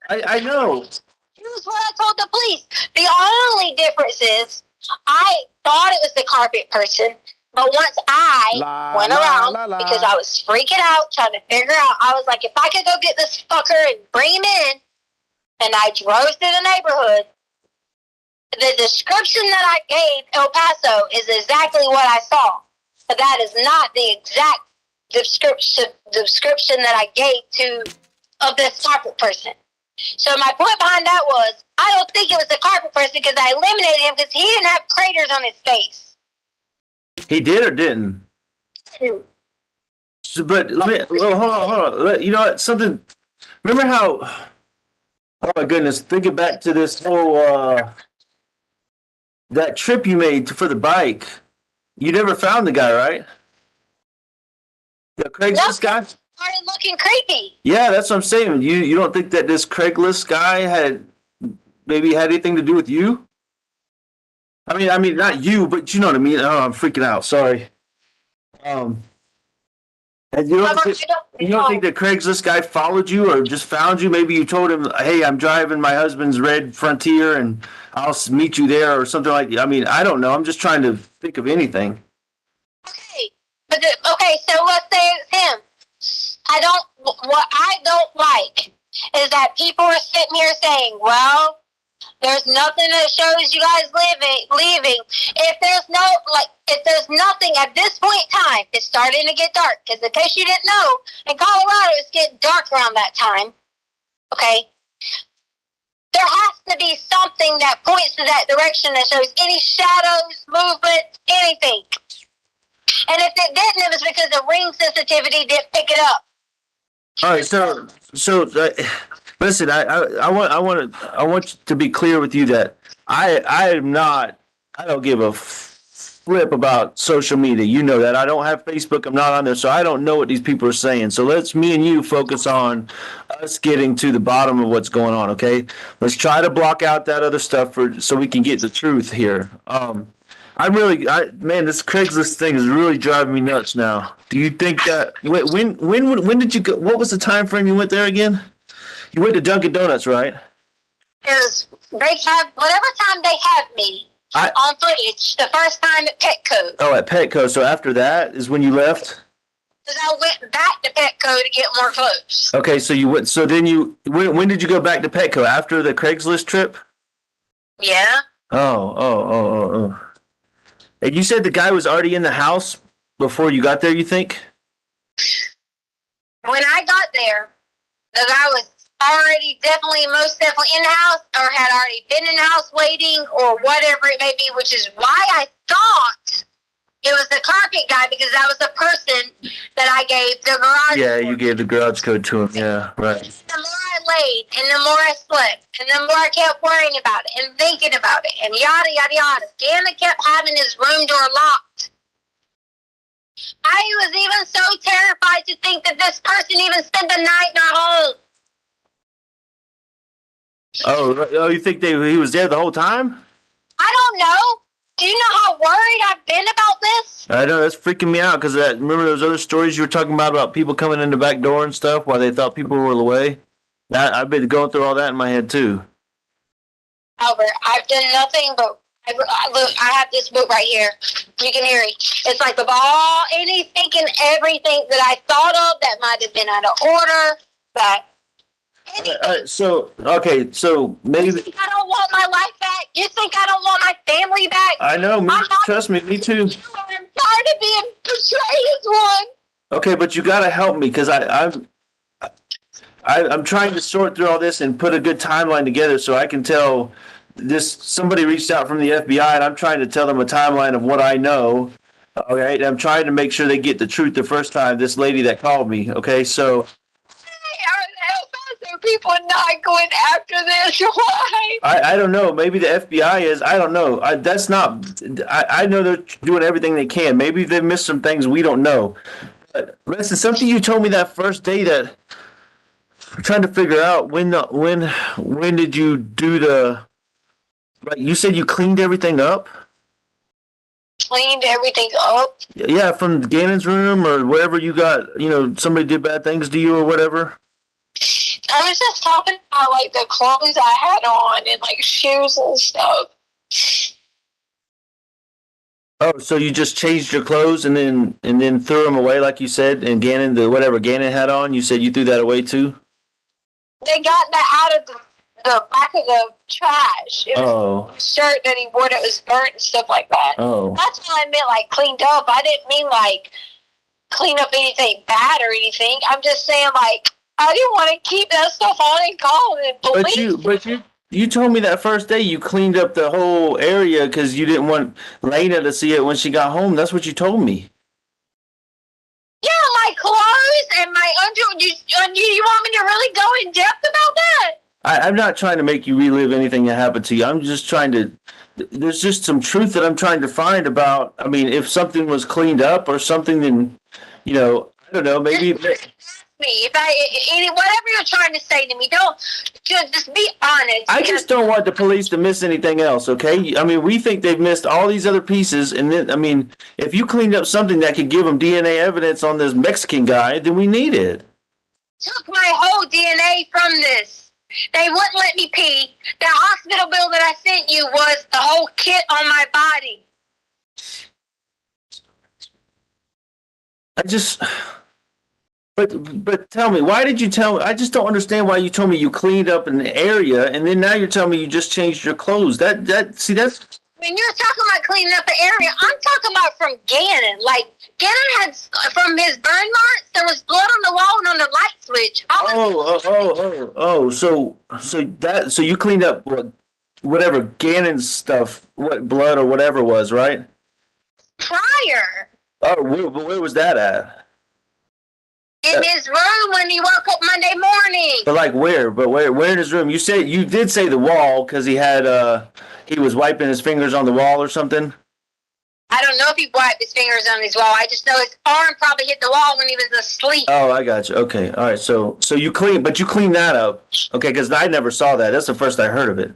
I know. Here's what I told the police. The only difference is I thought it was the carpet person, but once I went around because I was freaking out trying to figure out, I was like, if I could go get this fucker and bring him in, and I drove through the neighborhood, the description that I gave El Paso is exactly what I saw, but that is not the exact description that I gave of this carpet person. So my point behind that was, I don't think it was the carpet person because I eliminated him because he didn't have craters on his face. He did or didn't? So, but hold on. You know what? Something. Remember how? Oh my goodness! Thinking back to this whole that trip you made for the bike. You never found the guy, right? The Craigslist guy. Started looking creepy. Yeah, that's what I'm saying. You don't think that this Craigslist guy had anything to do with you? I mean, not you, but you know what I mean. Oh, I'm freaking out. Sorry. And you don't think that Craigslist guy followed you or just found you? Maybe you told him, "Hey, I'm driving my husband's red Frontier, and I'll meet you there," or something like that. I mean, I don't know. I'm just trying to think of anything. Okay, so let's say it's him. What I don't like is that people are sitting here saying, well, there's nothing that shows you guys leaving. If there's nothing at this point in time, it's starting to get dark. Because in case you didn't know, in Colorado, it's getting dark around that time. Okay? There has to be something that points to that direction that shows any shadows, movement, anything. And if it didn't, it was because the ring sensitivity didn't pick it up. All right, so listen, I want to be clear with you that I don't give a flip about social media. You know that. I don't have Facebook. I'm not on there, so I don't know what these people are saying. So me and you focus on us getting to the bottom of what's going on. Okay, let's try to block out that other stuff so we can get the truth here. Man, this Craigslist thing is really driving me nuts now. Do you think that when did you go? What was the time frame you went there again? You went to Dunkin' Donuts, right? Because they have whatever time they have me on footage. The first time at Petco. Oh, at Petco. So after that is when you left. Because I went back to Petco to get more clothes. Okay, so you went. So then when did you go back to Petco after the Craigslist trip? Yeah. Oh. And you said the guy was already in the house before you got there, you think? When I got there, the guy was most definitely in the house or had already been in the house waiting or whatever it may be, which is why I thought it was the carpet guy because that was the person that I gave the garage. Yeah, you gave the garage code to him. Yeah, right. The more I laid and the more I slept and the more I kept worrying about it and thinking about it and yada, yada, yada. Gannon kept having his room door locked. I was even so terrified to think that this person even spent the night in our home. Oh, you think he was there the whole time? I don't know. Do you know how worried I've been about this? I know, that's freaking me out because remember those other stories you were talking about people coming in the back door and stuff while they thought people were away? I've been going through all that in my head too. Albert, I've done nothing but look. I have this book right here. You can hear it. It's like of all anything and everything that I thought of that might have been out of order, but. So maybe I don't want my life back. You think I don't want my family back? I know. Trust me, me too. I'm tired of being portrayed as one. Okay, but you gotta help me because I'm trying to sort through all this and put a good timeline together so I can tell this. Somebody reached out from the FBI and I'm trying to tell them a timeline of what I know. All right, I'm trying to make sure they get the truth the first time. This lady that called me. Okay, so. People not going after this. Why? I don't know. Maybe the FBI is. I don't know. I know they're doing everything they can. Maybe they missed some things we don't know. But listen, something you told me that first day that I'm trying to figure out when did you do the? Right, you said you cleaned everything up. Cleaned everything up. Yeah, from Gannon's room or wherever you got. Somebody did bad things to you or whatever. I was just talking about like the clothes I had on and like shoes and stuff. Oh, so you just changed your clothes and then threw them away like you said, and whatever Gannon had on, you said you threw that away too? They got that out of the back of the trash. It was a shirt that he wore that was burnt and stuff like that. Oh. That's what I meant, like cleaned up. I didn't mean like clean up anything bad or anything. I'm just saying like I didn't want to keep that stuff on and call and police. But you told me that first day you cleaned up the whole area because you didn't want Lena to see it when she got home. That's what you told me. Yeah, my clothes and my underwear. You want me to really go in depth about that? I'm not trying to make you relive anything that happened to you. I'm just trying to. There's just some truth that I'm trying to find about. I mean, if something was cleaned up or something, then I don't know. Maybe. Me whatever you're trying to say to me, don't just be honest. I just don't want the police to miss anything else, okay? I mean, we think they've missed all these other pieces, and then I mean, if you cleaned up something that could give them DNA evidence on this Mexican guy, then we need it. Took my whole DNA from this. They wouldn't let me pee. The hospital bill that I sent you was the whole kit on my body. But tell me, why did you tell me? I just don't understand why you told me you cleaned up an area, and then now you're telling me you just changed your clothes. That's. When you're talking about cleaning up the area, I'm talking about from Gannon. Like, Gannon had, from his burn marks, there was blood on the wall and on the light switch. So you cleaned up whatever Gannon's stuff, what blood or whatever was, right? Prior. Oh, where was that at? In his room when he woke up Monday morning. But like where? But where in his room? You did say the wall because he was wiping his fingers on the wall or something. I don't know if he wiped his fingers on his wall. I just know his arm probably hit the wall when he was asleep. Oh, I got you. Okay, all right. So you cleaned that up, okay? Because I never saw that. That's the first I heard of it.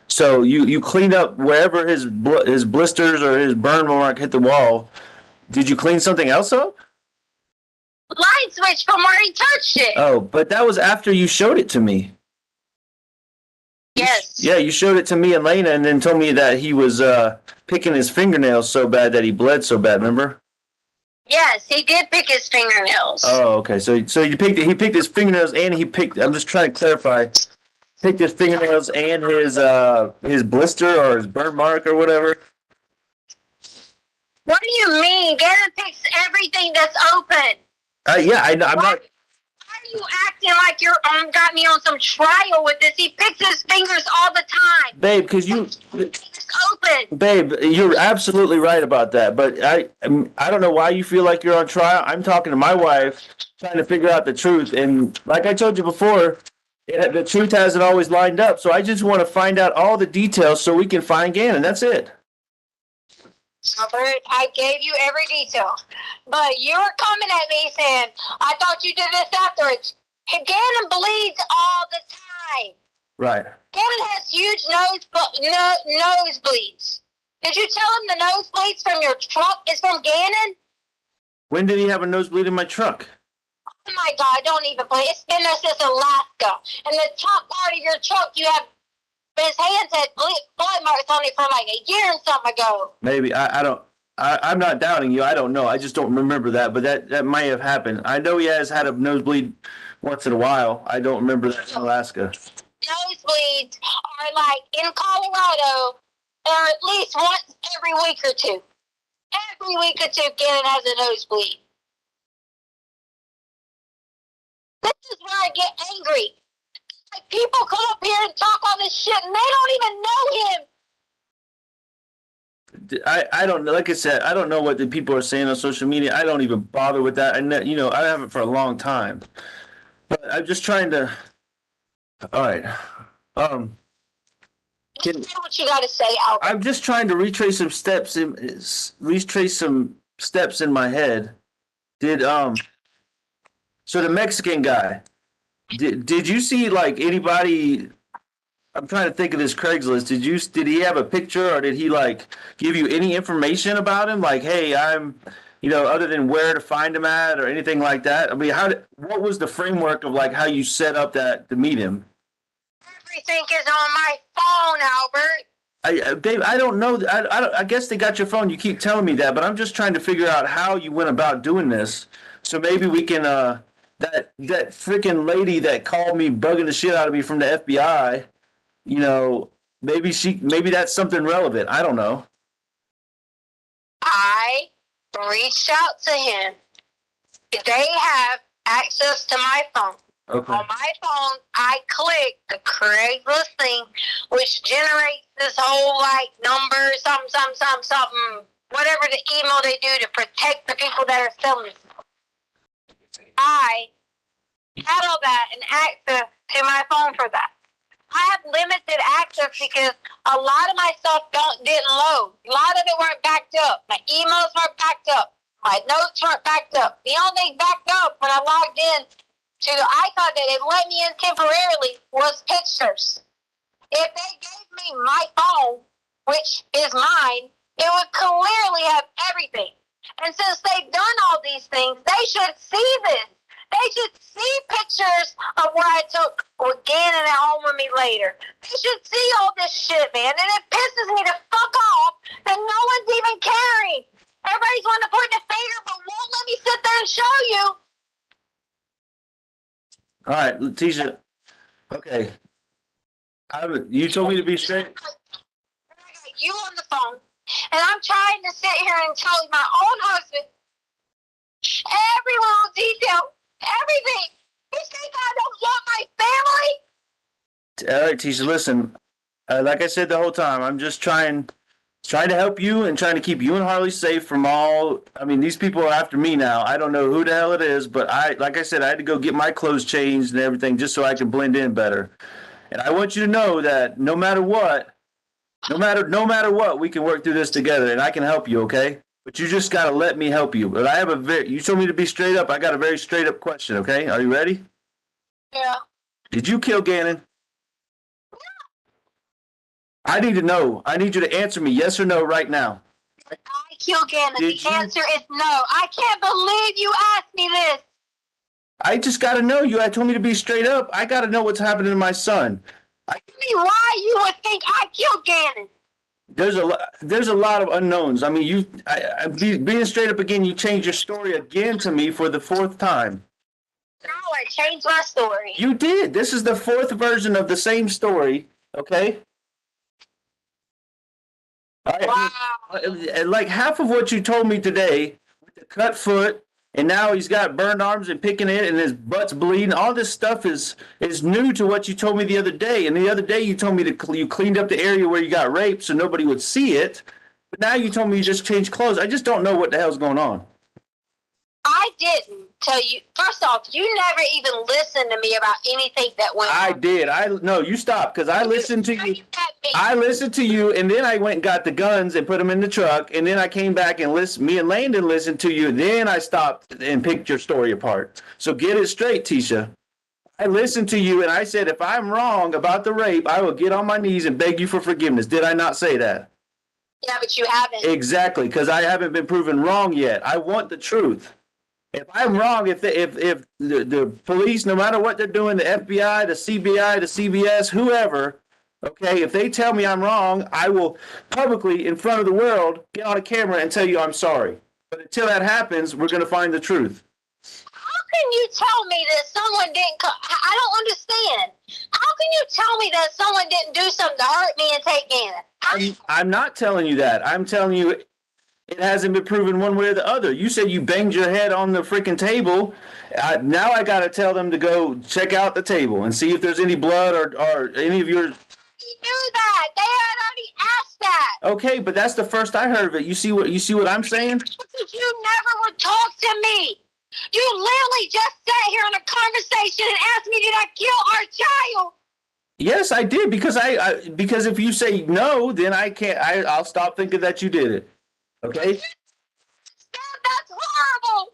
So you cleaned up wherever his blisters or his burn mark hit the wall. Did you clean something else up? Light switch from where he touched it. Oh, but that was after you showed it to me. Yes. Yeah, you showed it to me and Lena, and then told me that he was picking his fingernails so bad that he bled so bad. Remember? Yes, he did pick his fingernails. Oh, okay. So he picked his fingernails and he picked. I'm just trying to clarify. Picked his fingernails and his blister or his burn mark or whatever. What do you mean? Gannon picks everything that's open. Yeah, I'm not. Why are you acting like you're got me on some trial with this? He picks his fingers all the time. Babe, because it's open. Babe, you're absolutely right about that. But I don't know why you feel like you're on trial. I'm talking to my wife, trying to figure out the truth. And like I told you before, the truth hasn't always lined up. So I just want to find out all the details so we can find Gannon. That's it. Albert, I gave you every detail. But you're coming at me saying, I thought you did this afterwards. Gannon bleeds all the time. Right. Gannon has huge nosebleeds. Did you tell him the nosebleeds from your truck is from Gannon? When did he have a nosebleed in my truck? Oh my God, don't even play. It's been there since Alaska. And the top part of your truck, you have his hands had blood marks on it from like a year and something ago. Maybe. I don't. I'm not doubting you. I don't know. I just don't remember that. But that might have happened. I know he has had a nosebleed once in a while. I don't remember that in Alaska. Nosebleeds are like in Colorado, or at least once every week or two. Every week or two, Gannon has a nosebleed. This is where I get angry. Like people come up here and talk all this shit, and they don't even know him. I don't know. Like I said, I don't know what the people are saying on social media. I don't even bother with that. And I haven't for a long time. But I'm just trying to. All right. Say what you got to say, Albert. I'm just trying to retrace some steps in my head. So the Mexican guy, did you see like anybody? I'm trying to think of this Craigslist. Did he have a picture or did he like give you any information about him? Like, hey, I'm, other than where to find him at or anything like that. I mean, what was the framework of like how you set up that to meet him? Everything is on my phone, Albert. Dave, I don't know. I guess they got your phone. You keep telling me that, but I'm just trying to figure out how you went about doing this. So maybe we can, that freaking lady that called me bugging the shit out of me from the FBI, maybe that's something relevant. I don't know. I reached out to him. They have access to my phone. Okay. On my phone, I click the Craigslist thing, which generates this whole like number, something, whatever the email they do to protect the people that are selling stuff. I had all that and access to my phone for that. I have limited access because a lot of my stuff didn't load. A lot of it weren't backed up. My emails weren't backed up. My notes weren't backed up. The only thing backed up when I logged in to the icon that it let me in temporarily was pictures. If they gave me my phone, which is mine, it would clearly have everything. And since they've done all these things, they should see this. They should see pictures of what I took with Gannon at home with me later. They should see all this shit, man. And it pisses me to fuck off that no one's even caring. Everybody's wanting to point the finger, but won't let me sit there and show you. All right, Letecia. Okay. You told me to be straight. I got you on the phone, and I'm trying to sit here and tell my own husband every little detail, everything. You think I don't want my family? All right, Tisha, listen. Like I said the whole time, I'm just trying to help you and trying to keep you and Harley safe from all. I mean, these people are after me now. I don't know who the hell it is, but like I said, I had to go get my clothes changed and everything just so I can blend in better. And I want you to know that no matter what, we can work through this together, and I can help you, okay? But you just gotta let me help you. But you told me to be straight up. I got a very straight up question, okay? Are you ready? Yeah. Did you kill Gannon? I need to know. I need you to answer me yes or no right now. I killed Gannon. Did The you? answer is no. I can't believe you asked me this. I just got to know. You had told me to be straight up. I got to know what's happening to my son. Tell me why you would think I killed Gannon. There's a lot of unknowns. I mean, being straight up again, you changed your story again to me for the 4th time. No, I changed my story. You did. This is the 4th version of the same story. Okay. Wow. Like half of what you told me today, with the cut foot, and now he's got burned arms and picking it, and his butt's bleeding. All this stuff is new to what you told me the other day. And the other day you told me you cleaned up the area where you got raped so nobody would see it. But now you told me you just changed clothes. I just don't know what the hell's going on. I didn't tell you. First off, you never even listened to me about anything that went on. I did. No, you stopped because I listened to you. I listened to you, and then I went and got the guns and put them in the truck, and then I came back and me and Landon listened to you, and then I stopped and picked your story apart. So get it straight, Tisha. I listened to you, and I said, if I'm wrong about the rape, I will get on my knees and beg you for forgiveness. Did I not say that? Yeah, but you haven't. Exactly, because I haven't been proven wrong yet. I want the truth. If I'm wrong, if the police, no matter what they're doing, the FBI, the CBI, the CBS, whoever, okay, if they tell me I'm wrong, I will publicly, in front of the world, get on a camera and tell you I'm sorry. But until that happens, we're going to find the truth. How can you tell me that someone didn't I don't understand. How can you tell me that someone didn't do something to hurt me and take Gannon? I'm not telling you that. I'm telling you it hasn't been proven one way or the other. You said you banged your head on the freaking table. Now I got to tell them to go check out the table and see if there's any blood or any of your... You knew that. They had already asked that. Okay, but that's the first I heard of it. You see what I'm saying? Because you never would talk to me. You literally just sat here in a conversation and asked me, did I kill our child? Yes, I did, because if you say no, then I'll stop thinking that you did it. Okay? That's horrible.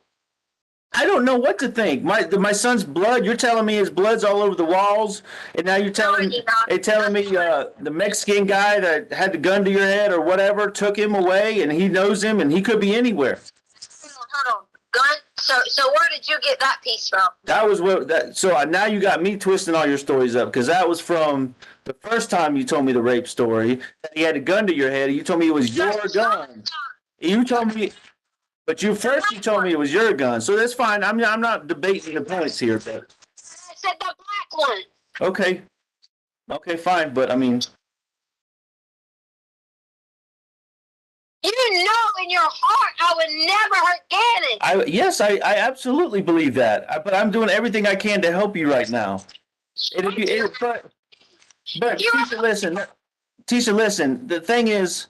I don't know what to think. My son's blood, you're telling me his blood's all over the walls, and now you're telling me the Mexican guy that had the gun to your head or whatever took him away, and he knows him, and he could be anywhere. Hold on. Gun? So where did you get that piece from? That was so now you got me twisting all your stories up, because that was from the first time you told me the rape story, that he had a gun to your head, and you told me it was your gun. You told me, but you told me it was your gun, so that's fine. I'm not debating the points here, but I said the black one. Okay, fine, but I mean, you know in your heart I would never hurt Gannon. Yes, I absolutely believe that, but I'm doing everything I can to help you right now. And but Tisha, listen. The thing is,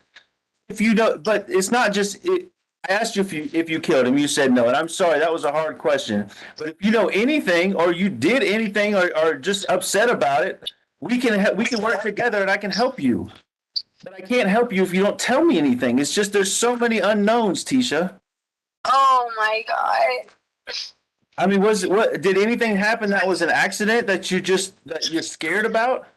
if you don't, but it's not just. I asked you if you killed him. You said no, and I'm sorry. That was a hard question. But if you know anything, or you did anything, or just upset about it, we can work together, and I can help you. But I can't help you if you don't tell me anything. It's just there's so many unknowns, Tisha. Oh my God. I mean, did anything happen that was an accident that you're scared about?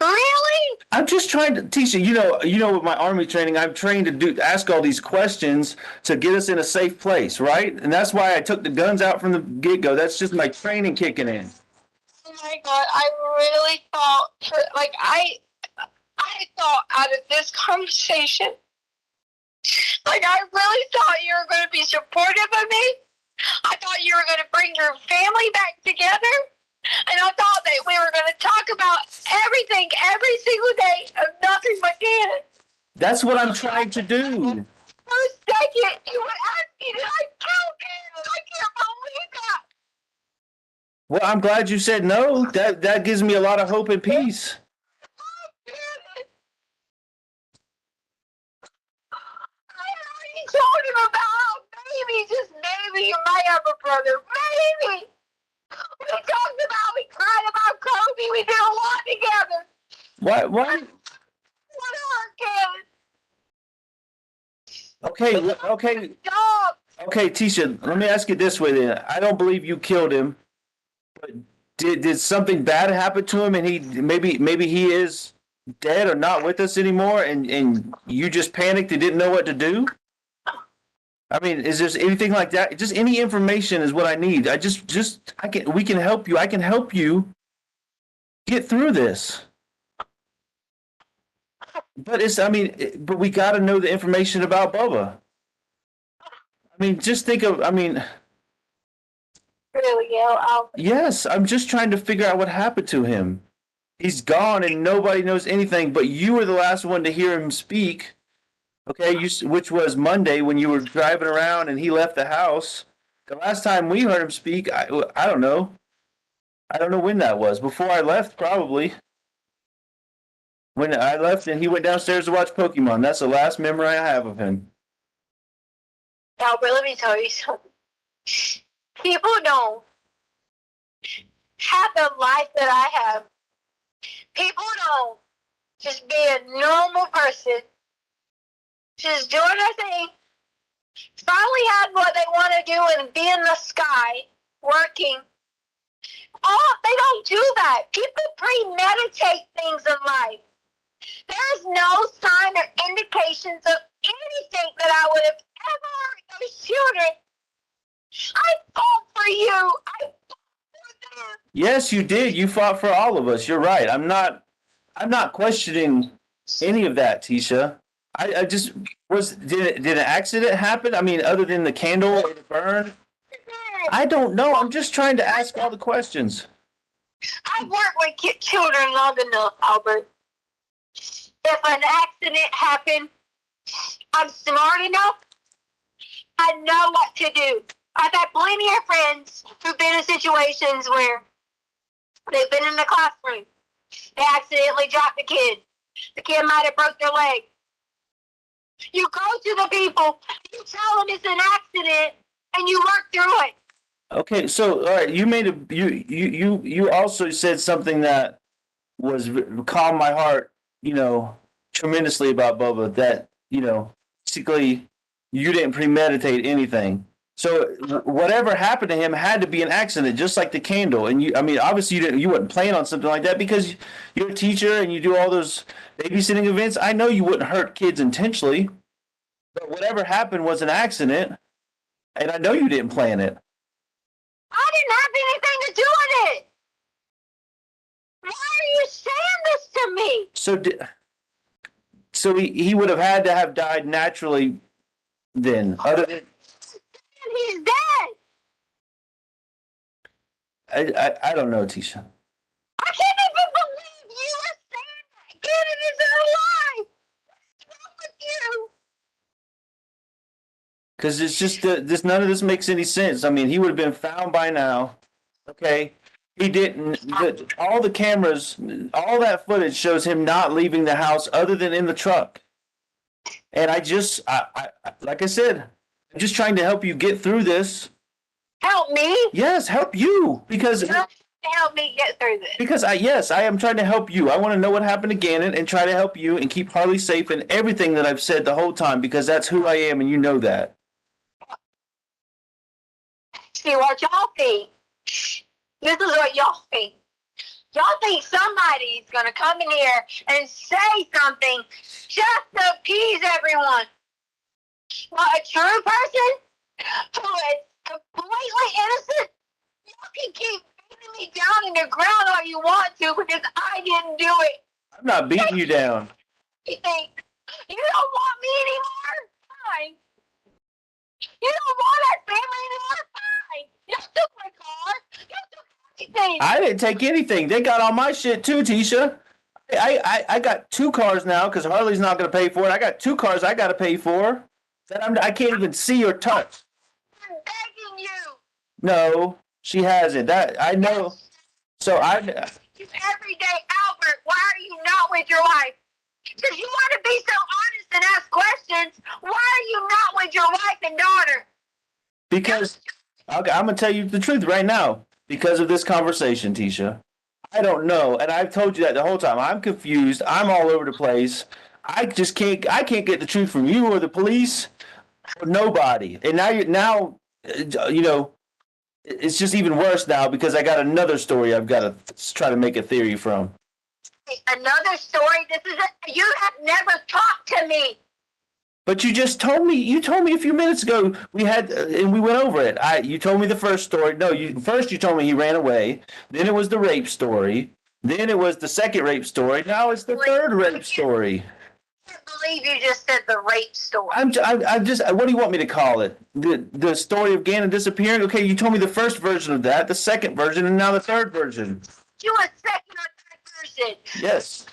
Really? I'm just trying to, Tisha, you know, with my Army training, I'm trained to ask all these questions to get us in a safe place, right? And that's why I took the guns out from the get-go. That's just my training kicking in. Oh my God, I really thought, I thought out of this conversation, I really thought you were going to be supportive of me. I thought you were going to bring your family back together. And I thought that we were going to talk about everything every single day of nothing but Gannon. That's what I'm trying to do. For a second, you would ask me, did I kill Gannon? I can't believe that. Well, I'm glad you said no. That gives me a lot of hope and peace. I told him about how just maybe you might have a brother. Maybe. We talked about, we cried about Kobe. We did a lot together. What? What our kids? Okay, Tisha, let me ask you this way then. I don't believe you killed him, but did something bad happen to him and he maybe he is dead or not with us anymore, and you just panicked and didn't know what to do? I mean, is there anything like that? Just any information is what I need. We can help you. I can help you get through this. But but we got to know the information about Bubba. I mean, just think of, Really, Gail? yes, I'm just trying to figure out what happened to him. He's gone and nobody knows anything, but you were the last one to hear him speak. Okay, which was Monday when you were driving around and he left the house. The last time we heard him speak, I don't know. I don't know when that was. Before I left, probably. When I left and he went downstairs to watch Pokemon. That's the last memory I have of him. Albert, let me tell you something. People don't have the life that I have. People don't just be a normal person, just doing their thing, finally had what they want to do and be in the sky, working. Oh, they don't do that. People premeditate things in life. There's no sign or indications of anything that I would have ever hurt those children. I fought for you. I fought for them. Yes, you did. You fought for all of us. You're right. I'm not questioning any of that, Tisha. I just did an accident happen? I mean, other than the candle or the burn? I don't know. I'm just trying to ask all the questions. I've worked with children long enough, Albert. If an accident happened, I'm smart enough. I know what to do. I've had plenty of friends who've been in situations where they've been in the classroom. They accidentally dropped the kid. The kid might have broke their leg. You go to the people, you tell them it's an accident, and you work through it. Okay, so all right, you also said something that was calmed my heart, tremendously about Bubba. That basically you didn't premeditate anything. So whatever happened to him had to be an accident, just like the candle. And obviously you wouldn't plan on something like that because you're a teacher and you do all those babysitting events. I know you wouldn't hurt kids intentionally, but whatever happened was an accident, and I know you didn't plan it. I didn't have anything to do with it. Why are you saying this to me? So he would have had to have died naturally then, other than. He's dead. I don't know, Tisha. I can't even believe you are saying that. Gannon isn't alive. What's wrong with you? Because it's just none of this makes any sense. I mean, he would have been found by now. Okay, he didn't. All the cameras, all that footage shows him not leaving the house other than in the truck. And I like I said, I'm just trying to help you get through this. Help me? Yes, help you because. Help me get through this. Because I am trying to help you. I want to know what happened to Gannon and try to help you and keep Harley safe and everything that I've said the whole time because that's who I am and you know that. See what y'all think. This is what y'all think. Y'all think somebody's gonna come in here and say something just to appease everyone. Well, a true person who is completely innocent, y'all can keep beating me down in the ground all you want to because I didn't do it. I'm not beating you down. You think you don't want me anymore? Fine. You don't want our family anymore? Fine. You took my car. You took everything. I didn't take anything. They got all my shit too, Tisha. I got 2 cars now because Harley's not going to pay for it. I got 2 cars I got to pay for that I can't even see or touch. I'm begging you. No, she hasn't. That I know. So Every day, Albert, why are you not with your wife? Because you want to be so honest and ask questions. Why are you not with your wife and daughter? Because I'm going to tell you the truth right now. Because of this conversation, Tisha. I don't know, and I've told you that the whole time. I'm confused. I'm all over the place. I can't get the truth from you or the police or nobody. And now it's just even worse now because I got another story I've got to try to make a theory from. Another story. You have never talked to me. But you just told me. You told me a few minutes ago we had, and we went over it. You told me the first story. No, first you told me he ran away. Then it was the rape story. Then it was the second rape story. Now it's the third rape story. I can't believe you just said the rape story. I'm just. What do you want me to call it? The story of Gannon disappearing. Okay, you told me the first version of that, the second version, and now the third version. You a second or third version. Yes.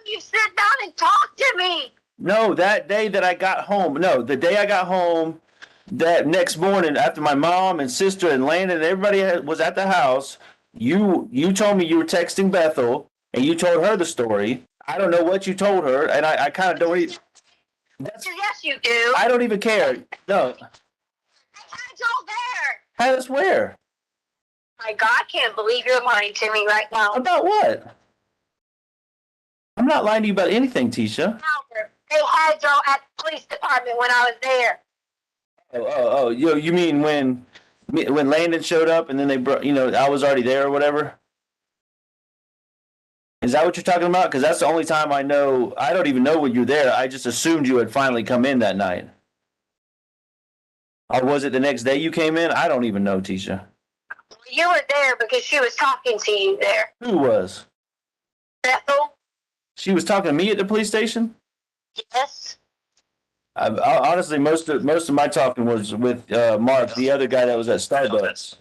You sit down and talk to me. No, that day that I got home. No, the day I got home, that next morning after my mom and sister and Landon and everybody was at the house, you told me you were texting Bethel and you told her the story. I don't know what you told her, and I kind of don't even. Yes, you do. I don't even care. No. It's all there. How does where? My God, I can't believe you're lying to me right now. About what? I'm not lying to you about anything, Tisha. They had y'all at the police department when I was there. Oh, you mean when Landon showed up and then they brought, I was already there or whatever? Is that what you're talking about? Because that's the only time I know. I don't even know when you're there. I just assumed you had finally come in that night. Or was it the next day you came in? I don't even know, Tisha. You were there because she was talking to you there. Who was? Bethel. She was talking to me at the police station? Yes. Honestly, most of my talking was with Mark, the other guy that was at Starbucks.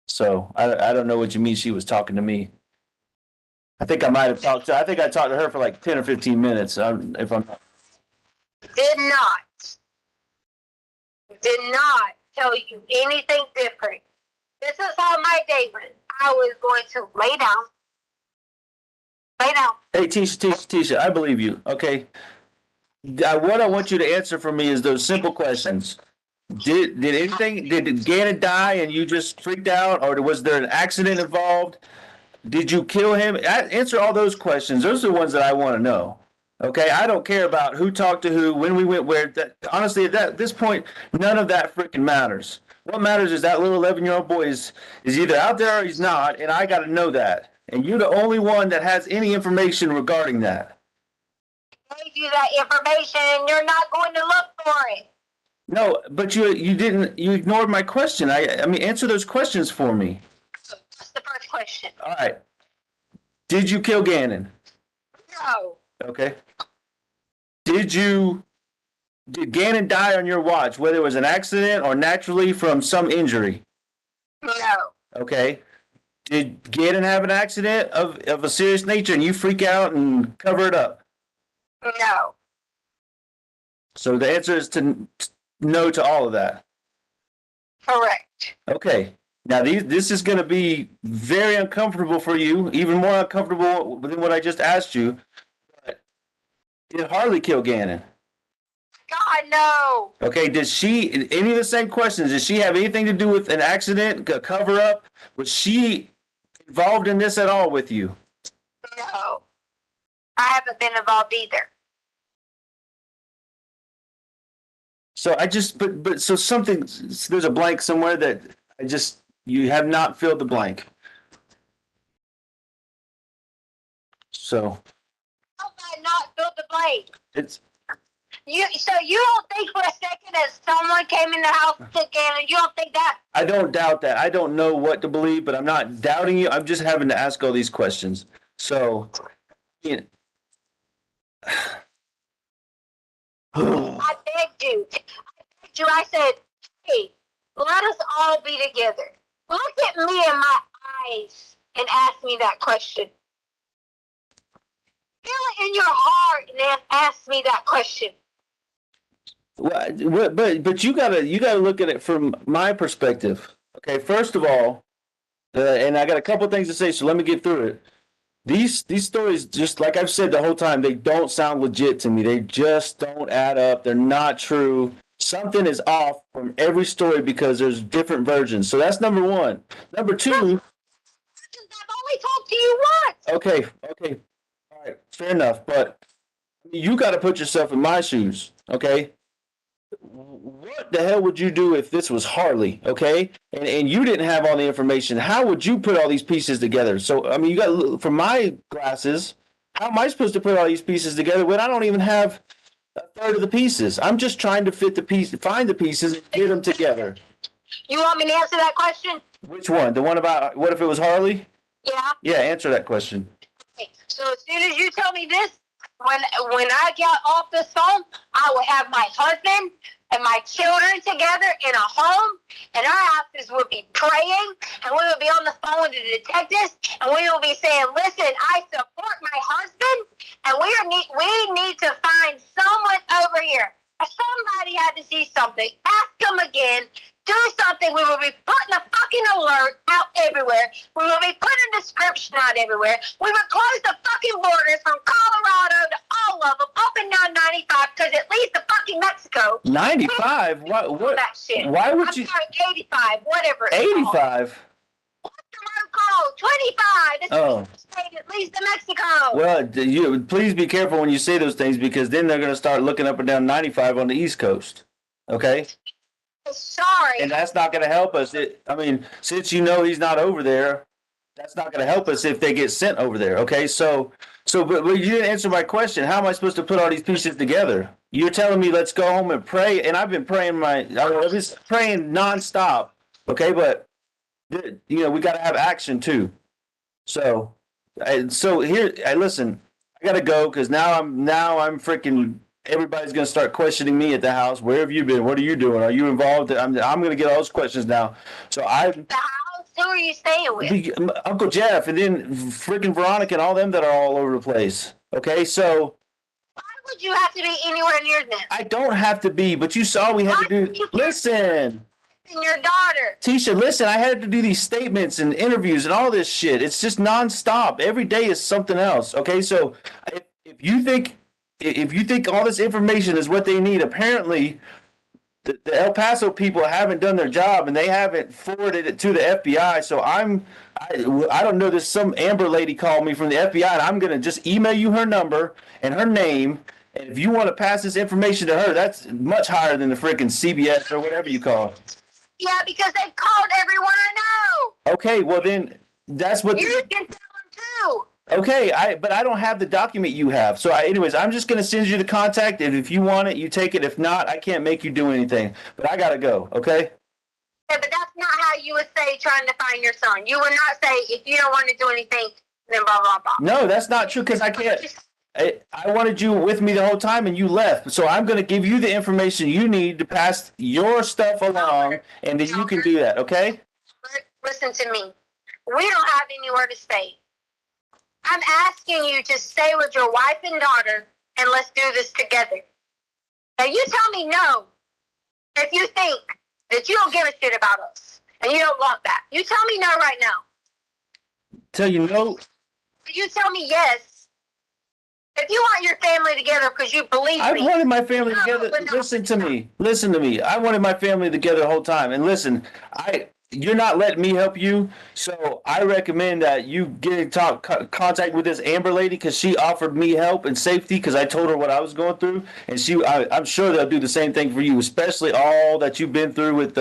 So I don't know what you mean she was talking to me. I think I might have talked to. I think I talked to her for like 10 or 15 minutes. If I'm Did not tell you anything different. This is how my day went. I was going to lay down. Hey, Tisha, I believe you. Okay. What I want you to answer for me is those simple questions. Did Gannon die and you just freaked out, or was there an accident involved? Did you kill him? Answer all those questions. Those are the ones that I want to know. Okay, I don't care about who talked to who, when we went where. Honestly, at this point, none of that freaking matters. What matters is that little 11-year-old boy is either out there or he's not, and I got to know that. And you're the only one that has any information regarding that. I gave you that information, and you're not going to look for it. No, but you didn't. You ignored my question. I mean, answer those questions for me. What's the first question? All right. Did you kill Gannon? No. Okay. Did Gannon die on your watch, whether it was an accident or naturally from some injury? No. Okay. Did Gannon have an accident of a serious nature and you freak out and cover it up? No. So the answer is no to all of that. Correct. Okay. Now this is going to be very uncomfortable for you, even more uncomfortable than what I just asked you. But did Harley kill Gannon? God, no. Okay, any of the same questions, did she have anything to do with an accident, a cover-up? Was she involved in this at all with you? No. I haven't been involved either. So there's a blank somewhere that you have not filled the blank. So. How have I not filled the blank? So you don't think for a second that someone came in the house and took Gannon? You don't think that? I don't doubt that. I don't know what to believe, but I'm not doubting you. I'm just having to ask all these questions. So, I begged you. I said, hey, let us all be together. Look at me in my eyes and ask me that question. Feel it in your heart and ask me that question. But you gotta look at it from my perspective. Okay, first of all, and I got a couple things to say, so let me get through it. These stories, just like I've said the whole time, they don't sound legit to me. They just don't add up. They're not true. Something is off from every story because there's different versions. So that's number one. Number two. I've only talked to you once. Okay. All right, fair enough. But you got to put yourself in my shoes, okay? what the hell would you do if this was Harley, okay? And you didn't have all the information. How would you put all these pieces together? So, I mean, you got, from my glasses, how am I supposed to put all these pieces together when I don't even have a third of the pieces? I'm just trying to find the pieces and get them together. You want me to answer that question? Which one? The one about what if it was Harley? Yeah. Yeah, answer that question. Okay. So as soon as you tell me this, when I get off this phone, I will have my husband and my children together in a home, and our houses will be praying, and we will be on the phone with the detectives, and we will be saying, listen, I support my husband, and we need to find someone over here. Somebody had to see something. Ask them again. Do something. We will be putting a fucking alert out everywhere. We will be putting a description out everywhere. We will close the fucking borders from Colorado to all of them, up and down 95, because it leads to fucking Mexico. 95? What? That shit. Why would I'm you? sorry, 85, whatever. 85? What's the road called? 25. It's Oh. state that leads to Mexico. Well, you please be careful when you say those things, because then they're going to start looking up and down 95 on the East Coast. Okay? Sorry. And that's not going to help us. I mean, since you know he's not over there, that's not going to help us if they get sent over there. Okay? But you didn't answer my question. How am I supposed to put all these pieces together? You're telling me let's go home and pray, and I've been praying I've been praying nonstop. Okay, but we got to have action too. So here, listen. I got to go because now I'm freaking. Everybody's going to start questioning me at the house. Where have you been? What are you doing? Are you involved? I'm going to get all those questions now. So The house? Who are you staying with? Uncle Jeff, and then freaking Veronica and all them that are all over the place. Okay, so. Why would you have to be anywhere near them? I don't have to be, but you saw we had to do. Listen. And your daughter. Tisha, listen, I had to do these statements and interviews and all this shit. It's just nonstop. Every day is something else. Okay, so if you think all this information is what they need, apparently the El Paso people haven't done their job and they haven't forwarded it to the FBI. So I don't know. There's some Amber lady called me from the FBI, and I'm gonna just email you her number and her name. And if you want to pass this information to her, that's much higher than the freaking CBS or whatever you call it. Yeah, because they've called everyone I know. Okay, well then that's what. You can tell them too. Okay, but I don't have the document you have. So anyways, I'm just gonna send you the contact, and if you want it, you take it. If not, I can't make you do anything. But I gotta go. Okay. Yeah, but that's not how you would say trying to find your son. You would not say if you don't want to do anything, then blah blah blah. No, that's not true because I can't. I wanted you with me the whole time and you left. So I'm going to give you the information you need to pass your stuff along, and then you can do that, okay? Listen to me. We don't have anywhere to stay. I'm asking you to stay with your wife and daughter, and let's do this together. Now you tell me no if you think that you don't give a shit about us and you don't want that. You tell me no right now. Tell you no? You tell me yes. If you want your family together because you believe me. I wanted my family together. Listen to me. I wanted my family together the whole time. And listen, you're not letting me help you. So I recommend that you get in contact with this Amber lady because she offered me help and safety because I told her what I was going through. And I'm sure they'll do the same thing for you, especially all that you've been through with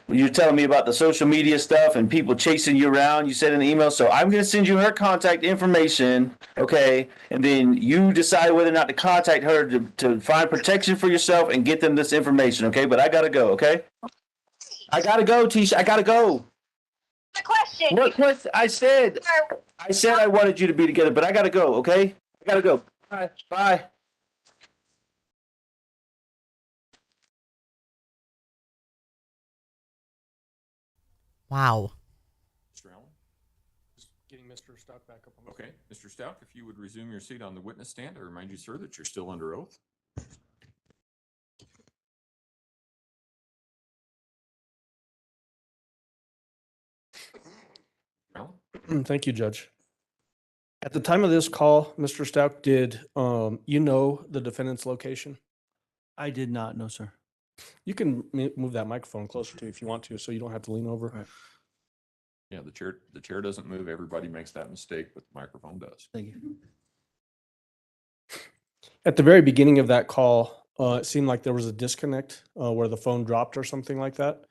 you're telling me about the social media stuff and people chasing you around. You said in the email. So I'm going to send you her contact information, okay? And then you decide whether or not to contact her to find protection for yourself and get them this information, okay? But I got to go, okay? I got to go, Tisha. I got to go. The question. What question? I said I wanted you to be together, but I got to go, okay? I got to go. Bye. Bye. Wow. Mr. Allen? Just getting Mr. Stauch back up on the Okay, Mr. Stauch, if you would resume your seat on the witness stand, I remind you, sir, that you're still under oath. Thank you, Judge. At the time of this call, Mr. Stauch, did you know the defendant's location? I did not know, sir. You can move that microphone closer to you if you want to, so you don't have to lean over. Right. Yeah, the chair doesn't move. Everybody makes that mistake, but the microphone does. Thank you. At the very beginning of that call, it seemed like there was a disconnect where the phone dropped or something like that.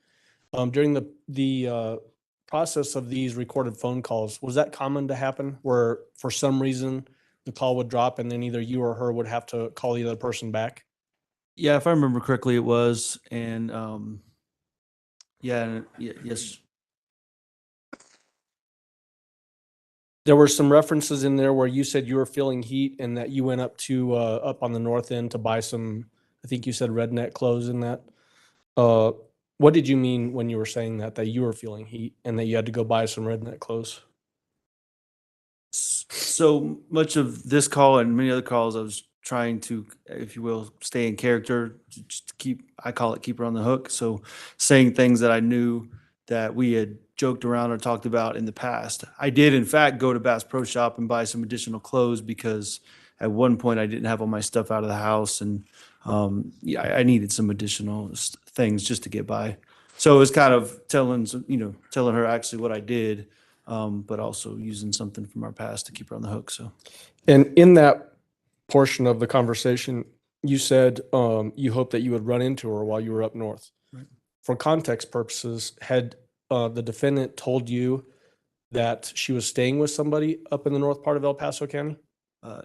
During the process of these recorded phone calls, was that common to happen where for some reason the call would drop and then either you or her would have to call the other person back? Yeah, if I remember correctly, it was. And yes. There were some references in there where you said you were feeling heat and that you went up to up on the north end to buy some, I think you said redneck clothes in that. What did you mean when you were saying that you were feeling heat and that you had to go buy some redneck clothes? So much of this call and many other calls, I was trying to, if you will, stay in character, just to keep, I call it keep her on the hook. So saying things that I knew that we had joked around or talked about in the past. I did, in fact, go to Bass Pro Shop and buy some additional clothes because at one point I didn't have all my stuff out of the house, and I needed some additional things just to get by. So it was kind of telling her actually what I did, but also using something from our past to keep her on the hook. So, and in that portion of the conversation, you said you hoped that you would run into her while you were up north. Right. For context purposes, had the defendant told you that she was staying with somebody up in the north part of El Paso County?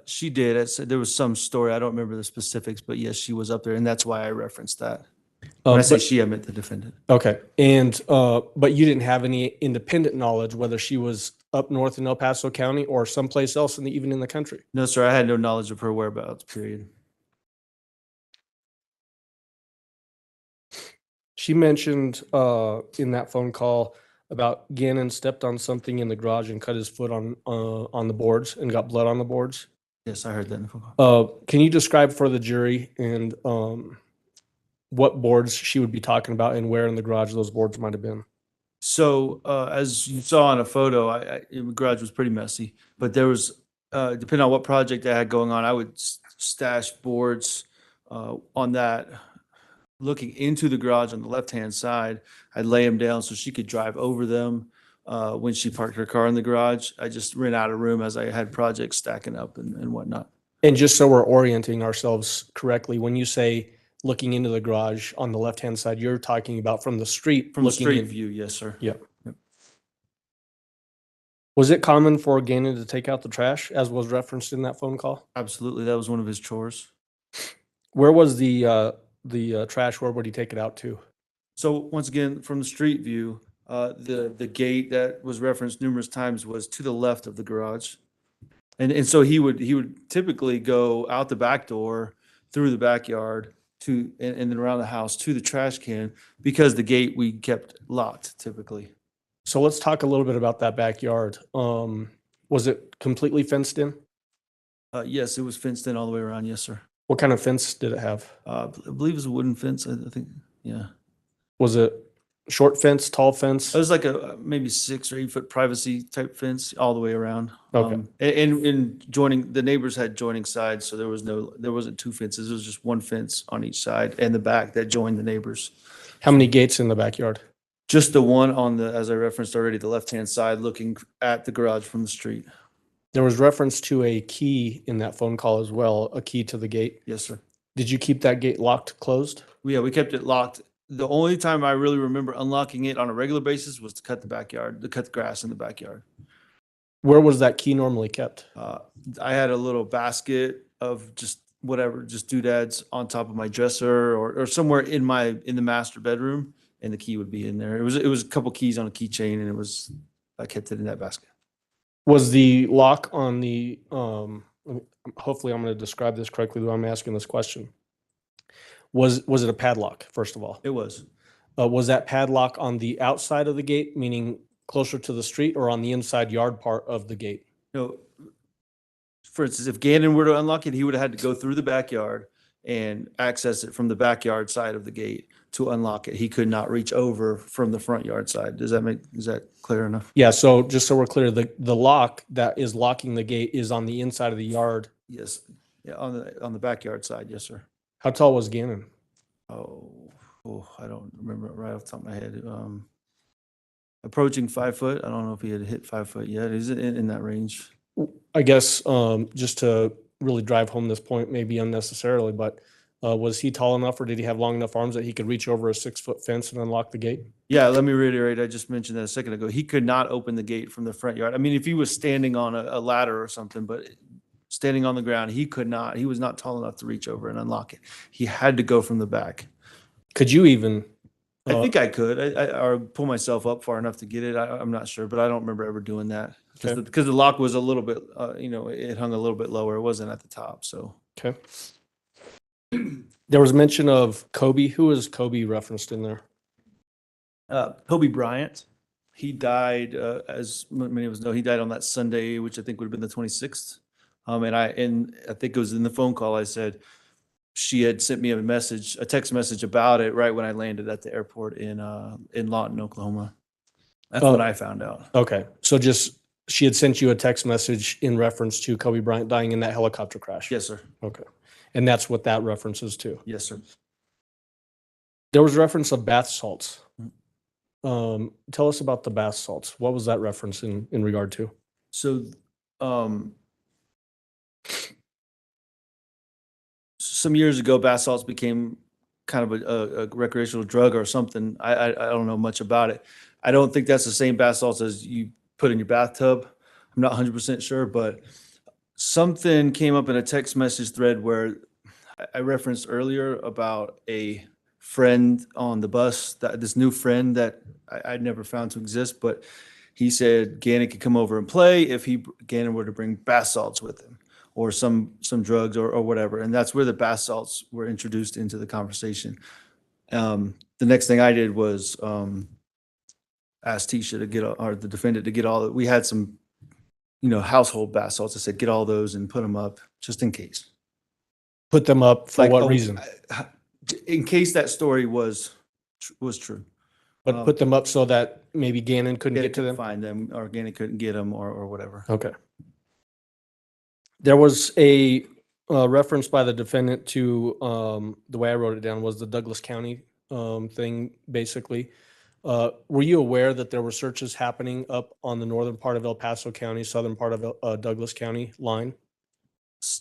She did. There was some story. I don't remember the specifics, but yes, she was up there, and that's why I referenced that. When I say she, I meant the defendant. Okay. And but you didn't have any independent knowledge whether she was up north in El Paso County or someplace else, even in the country? No, sir. I had no knowledge of her whereabouts, period. She mentioned in that phone call about Gannon stepped on something in the garage and cut his foot on the boards and got blood on the boards. Yes, I heard that in the phone call. Can you describe for the jury and what boards she would be talking about and where in the garage those boards might have been? So as you saw in a photo, the garage was pretty messy, but there was, depending on what project I had going on, I would stash boards on that. Looking into the garage on the left-hand side, I'd lay them down so she could drive over them. When she parked her car in the garage, I just ran out of room as I had projects stacking up and whatnot. And just so we're orienting ourselves correctly, when you say looking into the garage on the left-hand side, you're talking about from the street. From the street view, yes, sir. Yep. Was it common for Gannon to take out the trash, as was referenced in that phone call? Absolutely. That was one of his chores. Where was the trash? Where would he take it out to? So once again, from the street view, the gate that was referenced numerous times was to the left of the garage. And so he would typically go out the back door through the backyard and then around the house to the trash can, because the gate we kept locked typically. So let's talk a little bit about that backyard. Was it completely fenced in? Yes, it was fenced in all the way around. Yes, sir. What kind of fence did it have? I believe it was a wooden fence. I think. Yeah. Was it short fence, tall fence? It was like a maybe 6 or 8 foot privacy type fence all the way around. Okay. And joining, the neighbors had joining sides, so there wasn't 2 fences. It was just 1 fence on each side and the back that joined the neighbors. How many gates in the backyard? Just the one on the, as I referenced already, the left-hand side looking at the garage from the street. There was reference to a key in that phone call as well, a key to the gate. Yes, sir. Did you keep that gate locked, closed? Yeah, we kept it locked. The only time I really remember unlocking it on a regular basis was to cut the grass in the backyard. Where was that key normally kept? I had a little basket of just whatever, just doodads on top of my dresser or somewhere in the master bedroom, and the key would be in there. It was a couple keys on a keychain, and I kept it in that basket. Was the lock on the hopefully I'm going to describe this correctly when I'm asking this question. Was it a padlock, first of all? It was. Was that padlock on the outside of the gate, meaning closer to the street, or on the inside yard part of the gate? No. For instance, if Gannon were to unlock it, he would have had to go through the backyard and access it from the backyard side of the gate to unlock it. He could not reach over from the front yard side. Is that clear enough? Yeah. So just so we're clear, the lock that is locking the gate is on the inside of the yard. Yes. Yeah, on the backyard side. Yes, sir. How tall was Gannon? Oh, I don't remember right off the top of my head. Approaching 5 foot. I don't know if he had hit 5 foot yet. Is it in that range? I guess just to really drive home this point, maybe unnecessarily, but Was he tall enough or did he have long enough arms that he could reach over a 6-foot fence and unlock the gate? Yeah, let me reiterate. I just mentioned that a second ago. He could not open the gate from the front yard. I mean, if he was standing on a ladder or something, but standing on the ground, he could not. He was not tall enough to reach over and unlock it. He had to go from the back. Could you even? I think I could. Or pull myself up far enough to get it. I'm not sure, but I don't remember ever doing that because the lock was a little bit, it hung a little bit lower. It wasn't at the top. So okay. There was mention of Kobe. Who is Kobe referenced in there? Kobe Bryant. He died, as many of us know, he died on that Sunday, which I think would have been the 26th. And I think it was in the phone call I said she had sent me a text message about it right when I landed at the airport in Lawton, Oklahoma. That's what I found out. Okay. So just she had sent you a text message in reference to Kobe Bryant dying in that helicopter crash? Yes, sir. Okay. And that's what that references to? Yes, sir. There was reference of bath salts. Tell us about the bath salts. What was that reference in regard to? So, some years ago, bath salts became kind of a recreational drug or something. I don't know much about it. I don't think that's the same bath salts as you put in your bathtub. I'm not 100% sure, but something came up in a text message thread where I referenced earlier about a friend on the bus, this new friend that I'd never found to exist, but he said Gannon could come over and play if Gannon were to bring bath salts with him or some drugs or whatever. And that's where the bath salts were introduced into the conversation. The next thing I did was ask Tisha to get, or the defendant to get all, we had some, household bath salts. I said, get all those and put them up just in case. Put them up for what reason? In case that story was true. But put them up so that maybe Gannon couldn't get to them? Find them, or Gannon couldn't get them, or whatever. Okay. There was a reference by the defendant to, the way I wrote it down was the Douglas County thing, basically. Were you aware that there were searches happening up on the northern part of El Paso County, southern part of Douglas County line?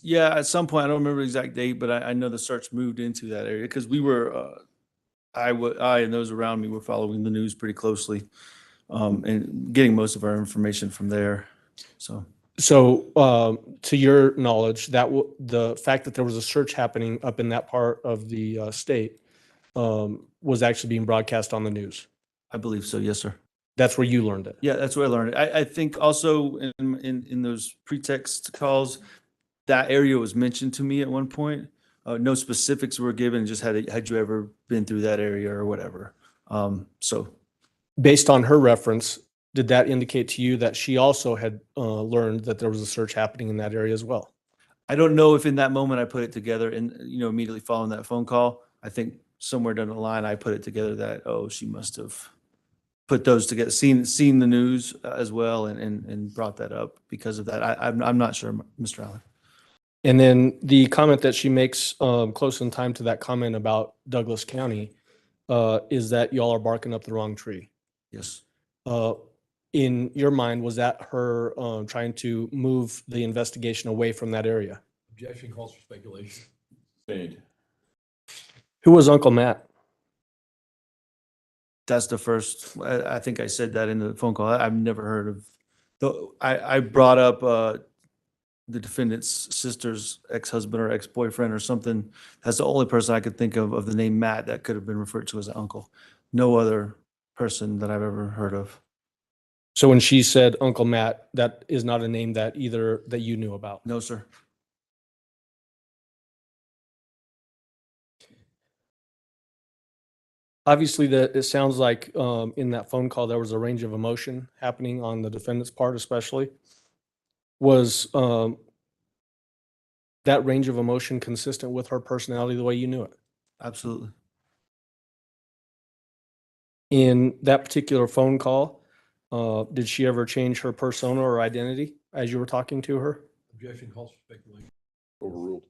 Yeah, at some point, I don't remember the exact date, but I know the search moved into that area because we were, I and those around me were following the news pretty closely, and getting most of our information from there. So, to your knowledge, the fact that there was a search happening up in that part of the state was actually being broadcast on the news. I believe so. Yes, sir. That's where you learned it. Yeah, that's where I learned it. I think also in those pretext calls, that area was mentioned to me at one point. No specifics were given, just had you ever been through that area or whatever. So based on her reference, did that indicate to you that she also had learned that there was a search happening in that area as well? I don't know if in that moment I put it together and, immediately following that phone call. I think somewhere down the line, I put it together that, she must have put those together, seen the news as well and brought that up because of that. I'm not sure, Mr. Allen. And then the comment that she makes close in time to that comment about Douglas County is that y'all are barking up the wrong tree. Yes. In your mind, was that her trying to move the investigation away from that area? Objection calls for speculation. Stayed. Who was Uncle Matt? That's the first, I think I said that in the phone call. I've never heard of, I brought up the defendant's sister's ex-husband or ex-boyfriend or something. That's the only person I could think of the name Matt that could have been referred to as an uncle. No other person that I've ever heard of. So when she said Uncle Matt, that is not a name that you knew about? No, sir. Obviously, it sounds like in that phone call, there was a range of emotion happening on the defendant's part, especially. Was that range of emotion consistent with her personality the way you knew it? Absolutely. In that particular phone call, did she ever change her persona or identity as you were talking to her? Objection calls for speculation. Overruled.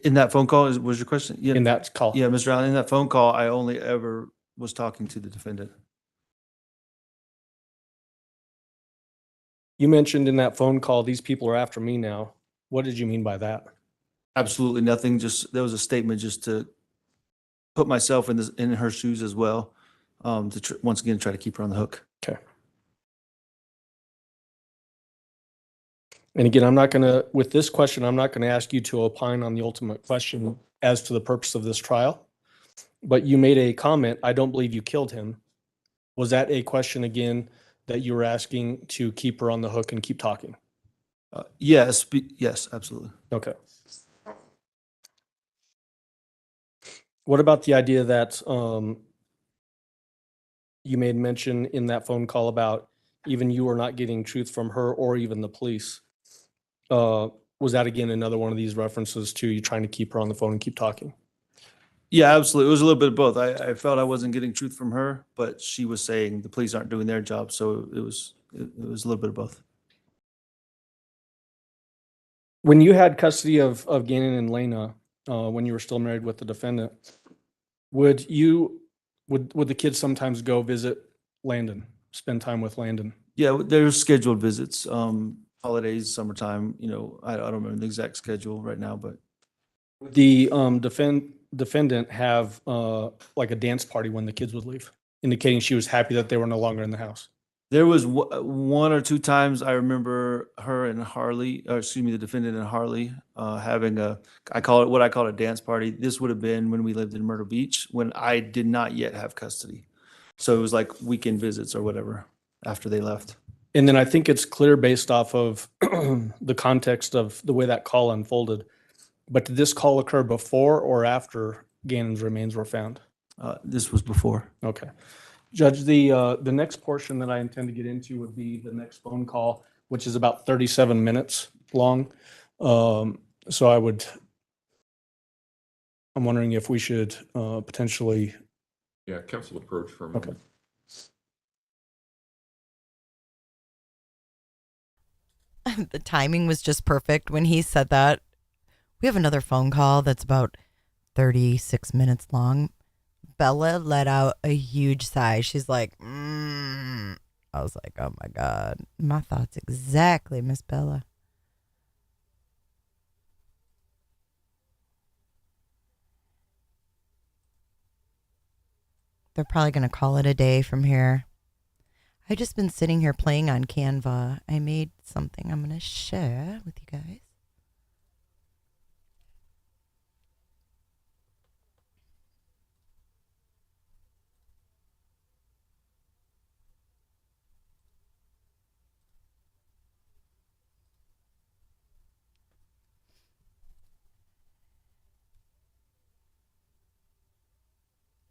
In that phone call, was your question? Yeah. In that call. Yeah, Mr. Allen, in that phone call, I only ever was talking to the defendant. You mentioned in that phone call, these people are after me now. What did you mean by that? Absolutely nothing. Just there was a statement just to put myself in her shoes as well, to once again try to keep her on the hook. Okay. And again, with this question, I'm not gonna ask you to opine on the ultimate question as to the purpose of this trial. But you made a comment, I don't believe you killed him. Was that a question again that you were asking to keep her on the hook and keep talking? Yes, yes, absolutely. Okay. What about the idea that you made mention in that phone call about even you are not getting truth from her or even the police? Was that again another one of these references to you trying to keep her on the phone and keep talking? Yeah, absolutely. It was a little bit of both. I felt I wasn't getting truth from her, but she was saying the police aren't doing their job. So it was a little bit of both. When you had custody of Gannon and Lena, when you were still married with the defendant, would the kids sometimes go visit Landon, spend time with Landon? Yeah, there's scheduled visits, holidays, summertime, I don't remember the exact schedule right now, but. The defendant have like a dance party when the kids would leave, indicating she was happy that they were no longer in the house. There was one or two times I remember her and Harley, or excuse me, the defendant and Harley, having I call it a dance party. This would have been when we lived in Myrtle Beach, when I did not yet have custody. So it was like weekend visits or whatever after they left. And then I think it's clear based off of the context of the way that call unfolded. But did this call occur before or after Gannon's remains were found? This was before. Okay. Judge, the next portion that I intend to get into would be the next phone call, which is about 37 minutes long. So I'm wondering if we should potentially. Yeah, counsel approach for a moment. Okay. The timing was just perfect when he said that. We have another phone call that's about 36 minutes long. Bella let out a huge sigh. She's like, I was like, oh my God. My thoughts exactly, Miss Bella. They're probably going to call it a day from here. I've just been sitting here playing on Canva. I made something I'm going to share with you guys.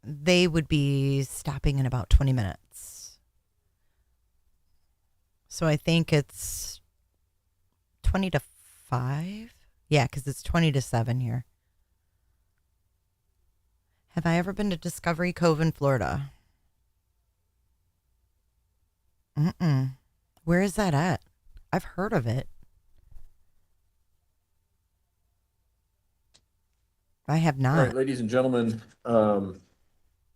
They would be stopping in about 20 minutes. So I think it's 20 to 5. Yeah, because it's 20 to 7 here. Have I ever been to Discovery Cove in Florida? Where is that at? I've heard of it. I have not. All right, ladies and gentlemen,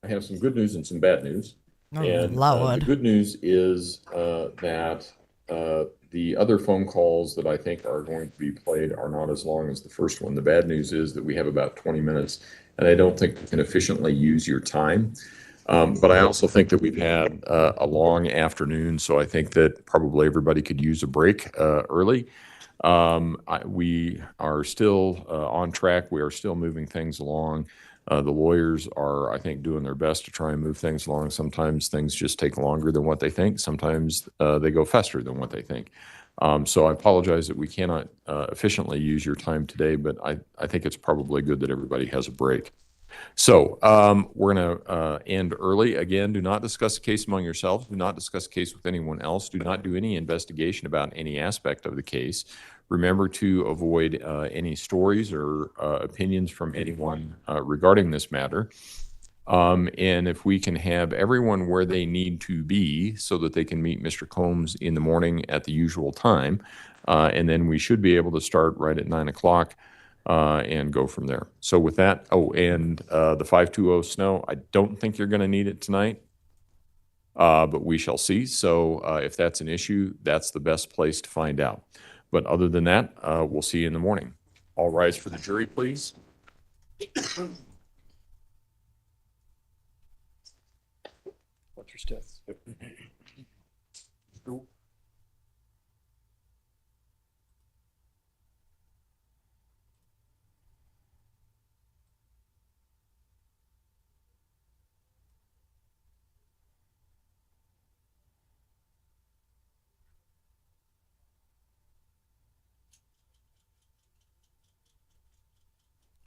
I have some good news and some bad news. Oh, and Lord. The good news is that the other phone calls that I think are going to be played are not as long as the first one. The bad news is that we have about 20 minutes, and I don't think we can efficiently use your time. But I also think that we've had a long afternoon, so I think that probably everybody could use a break early. We are still on track. We are still moving things along. The lawyers are, I think, doing their best to try and move things along. Sometimes things just take longer than what they think. Sometimes they go faster than what they think. So I apologize that we cannot efficiently use your time today, but I think it's probably good that everybody has a break. So we're going to end early. Again, do not discuss a case among yourselves. Do not discuss a case with anyone else. Do not do any investigation about any aspect of the case. Remember to avoid any stories or opinions from anyone regarding this matter. And if we can have everyone where they need to be so that they can meet Mr. Combs in the morning at the usual time, and then we should be able to start right at 9 o'clock and go from there. So with that, and the 520 snow, I don't think you're going to need it tonight, but we shall see. So if that's an issue, that's the best place to find out. But other than that, we'll see you in the morning. All rise for the jury, please. What's your step?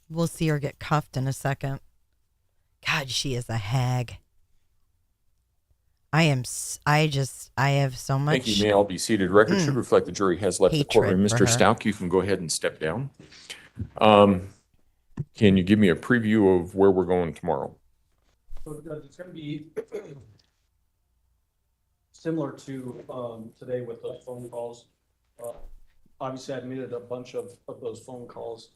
We'll see her get cuffed in a second. God, she is a hag. I have so much. Thank you. You may all be seated. Record should reflect the jury has left the hatred courtroom. for Mr. her. Stauch, you can go ahead and step down. Can you give me a preview of where we're going tomorrow? So it's going to be similar to today with those phone calls. Obviously, I admitted a bunch of those phone calls.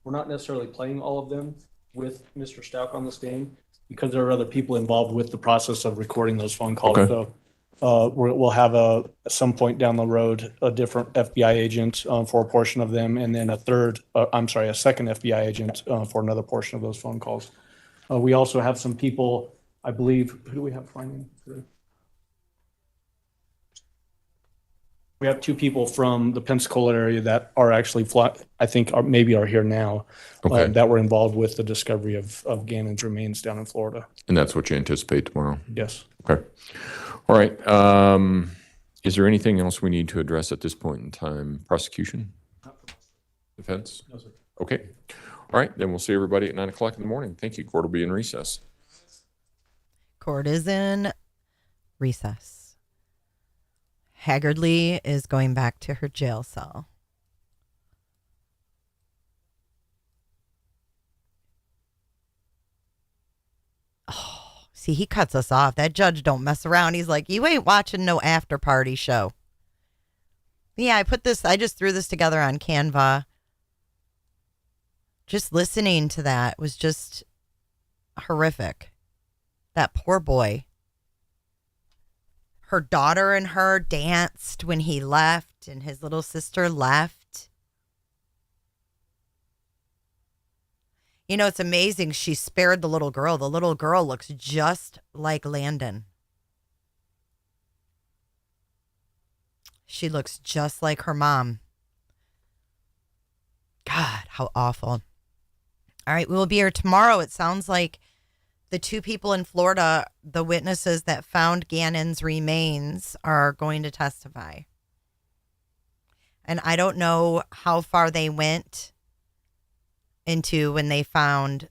We're not necessarily playing all of them with Mr. Stauch on the stand because there are other people involved with the process of recording those phone calls. Okay. So we'll have at some point down the road a different FBI agent for a portion of them, and then a second FBI agent for another portion of those phone calls. We also have some people, I believe, who do we have finding today? We have 2 people from the Pensacola area that are actually, I think, are here now, Okay. that were involved with the discovery of Gannon's remains down in Florida. And that's what you anticipate tomorrow? Yes. Okay. All right. Is there anything else we need to address at this point in time? Prosecution? Defense? No, sir. Okay. All right. Then we'll see everybody at 9 o'clock in the morning. Thank you. Court will be in recess. Court is in recess. Haggardly is going back to her jail cell. Oh, see, he cuts us off. That judge don't mess around. He's like, you ain't watching no after party show. Yeah, I just threw this together on Canva. Just listening to that was just horrific. That poor boy. Her daughter and her danced when he left, and his little sister left. You know, it's amazing. She spared the little girl. The little girl looks just like Landon. She looks just like her mom. God, how awful. All right, we will be here tomorrow. It sounds like the 2 people in Florida, the witnesses that found Gannon's remains, are going to testify. And I don't know how far they went into when they found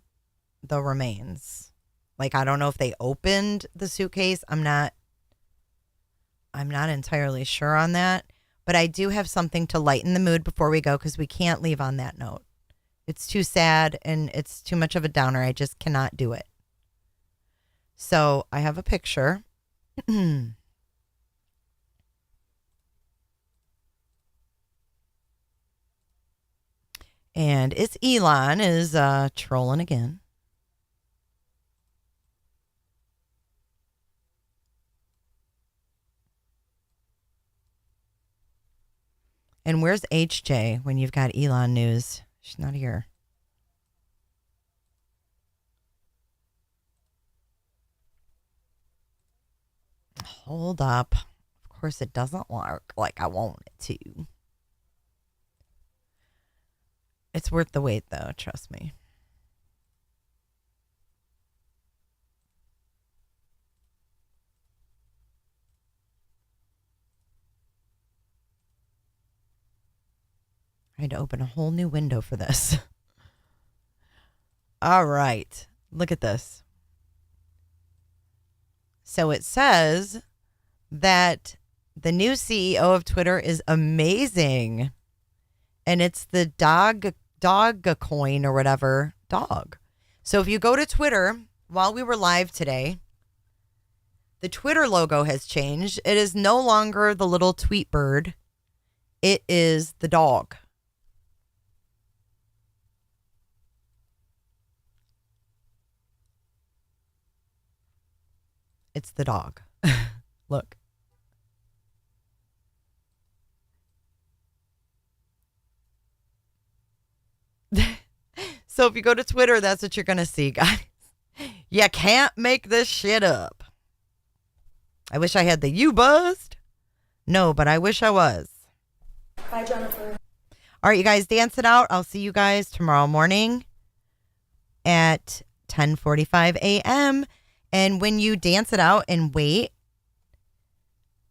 the remains. Like, I don't know if they opened the suitcase. I'm not entirely sure on that. But I do have something to lighten the mood before we go, because we can't leave on that note. It's too sad and it's too much of a downer. I just cannot do it. So I have a picture. And it's Elon is trolling again. And where's HJ when you've got Elon news? She's not here. Hold up. Of course, it doesn't work like I want it to. It's worth the wait, though. Trust me. I had to open a whole new window for this. All right. Look at this. So it says that the new CEO of Twitter is amazing. And it's the dog coin or whatever. Dog. So if you go to Twitter while we were live today, the Twitter logo has changed. It is no longer the little tweet bird. It is the dog. It's the dog. Look. So if you go to Twitter, that's what you're going to see, guys. You can't make this shit up. I wish I had the you buzzed. No, but I wish I was. Bye, Jennifer. All right, you guys, dance it out. I'll see you guys tomorrow morning at 10:45 a.m. And when you dance it out and wait,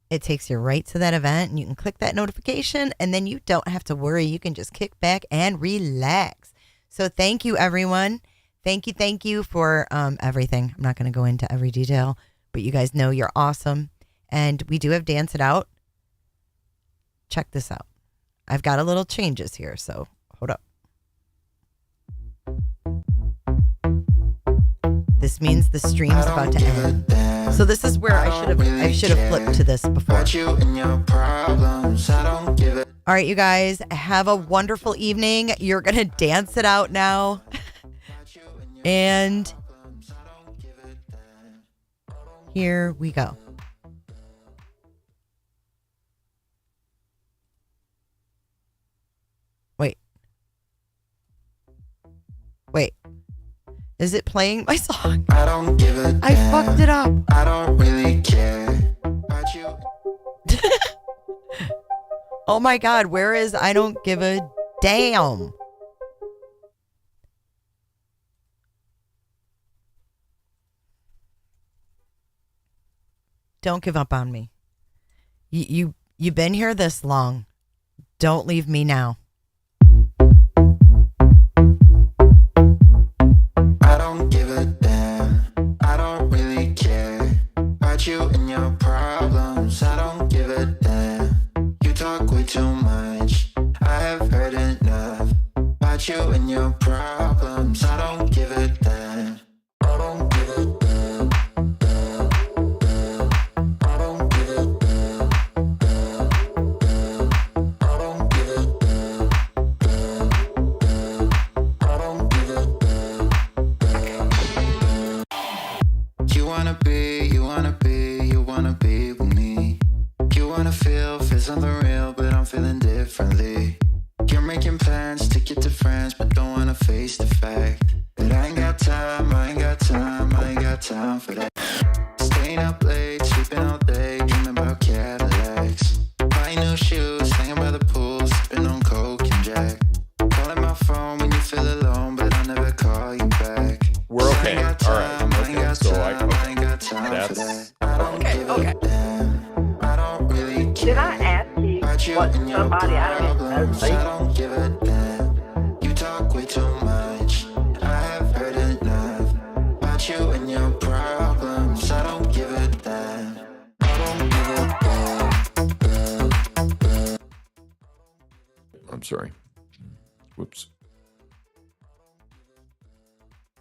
it takes you right to that event, and you can click that notification, and then you don't have to worry. You can just kick back and relax. So thank you, everyone. Thank you for everything. I'm not going to go into every detail, but you guys know you're awesome. And we do have Dance It Out. Check this out. I've got a little changes here, so hold up. This means the stream's about to end. So this is where I should have flipped to this before. All right, you guys, have a wonderful evening. You're going to dance it out now. And here we go. Wait. Is it playing my song? I don't give a I fucked it up. I don't really care about you. Oh my God, where is I don't give a damn? Don't give up on me. You've been here this long. Don't leave me now. I don't give a damn. I don't really care about you and your problems. I don't give a damn. You talk way too much. I have heard enough about you and your problems. I don't give a damn. I don't give a damn. I don't give a damn. I don't give a damn. I don't give a damn. You wanna be with me. You wanna feel something real, but I'm feeling differently. You're making plans to get to friends, but don't wanna face the fact that I ain't got time, I ain't got time, I ain't got time for that. Staying up late, sleeping all day, dreaming about Cadillacs. Buying new shoes, hanging by the pool, sipping on Coke and Jack. Calling my phone when you feel alone, but I'll never call you back. We're okay. All right. Okay. So that's okay. I don't really care. Did I ask you what somebody I don't know I don't give a damn. You talk way too much. I have heard enough about you and your problems. I don't give a damn. I don't give a damn. I'm sorry. Whoops.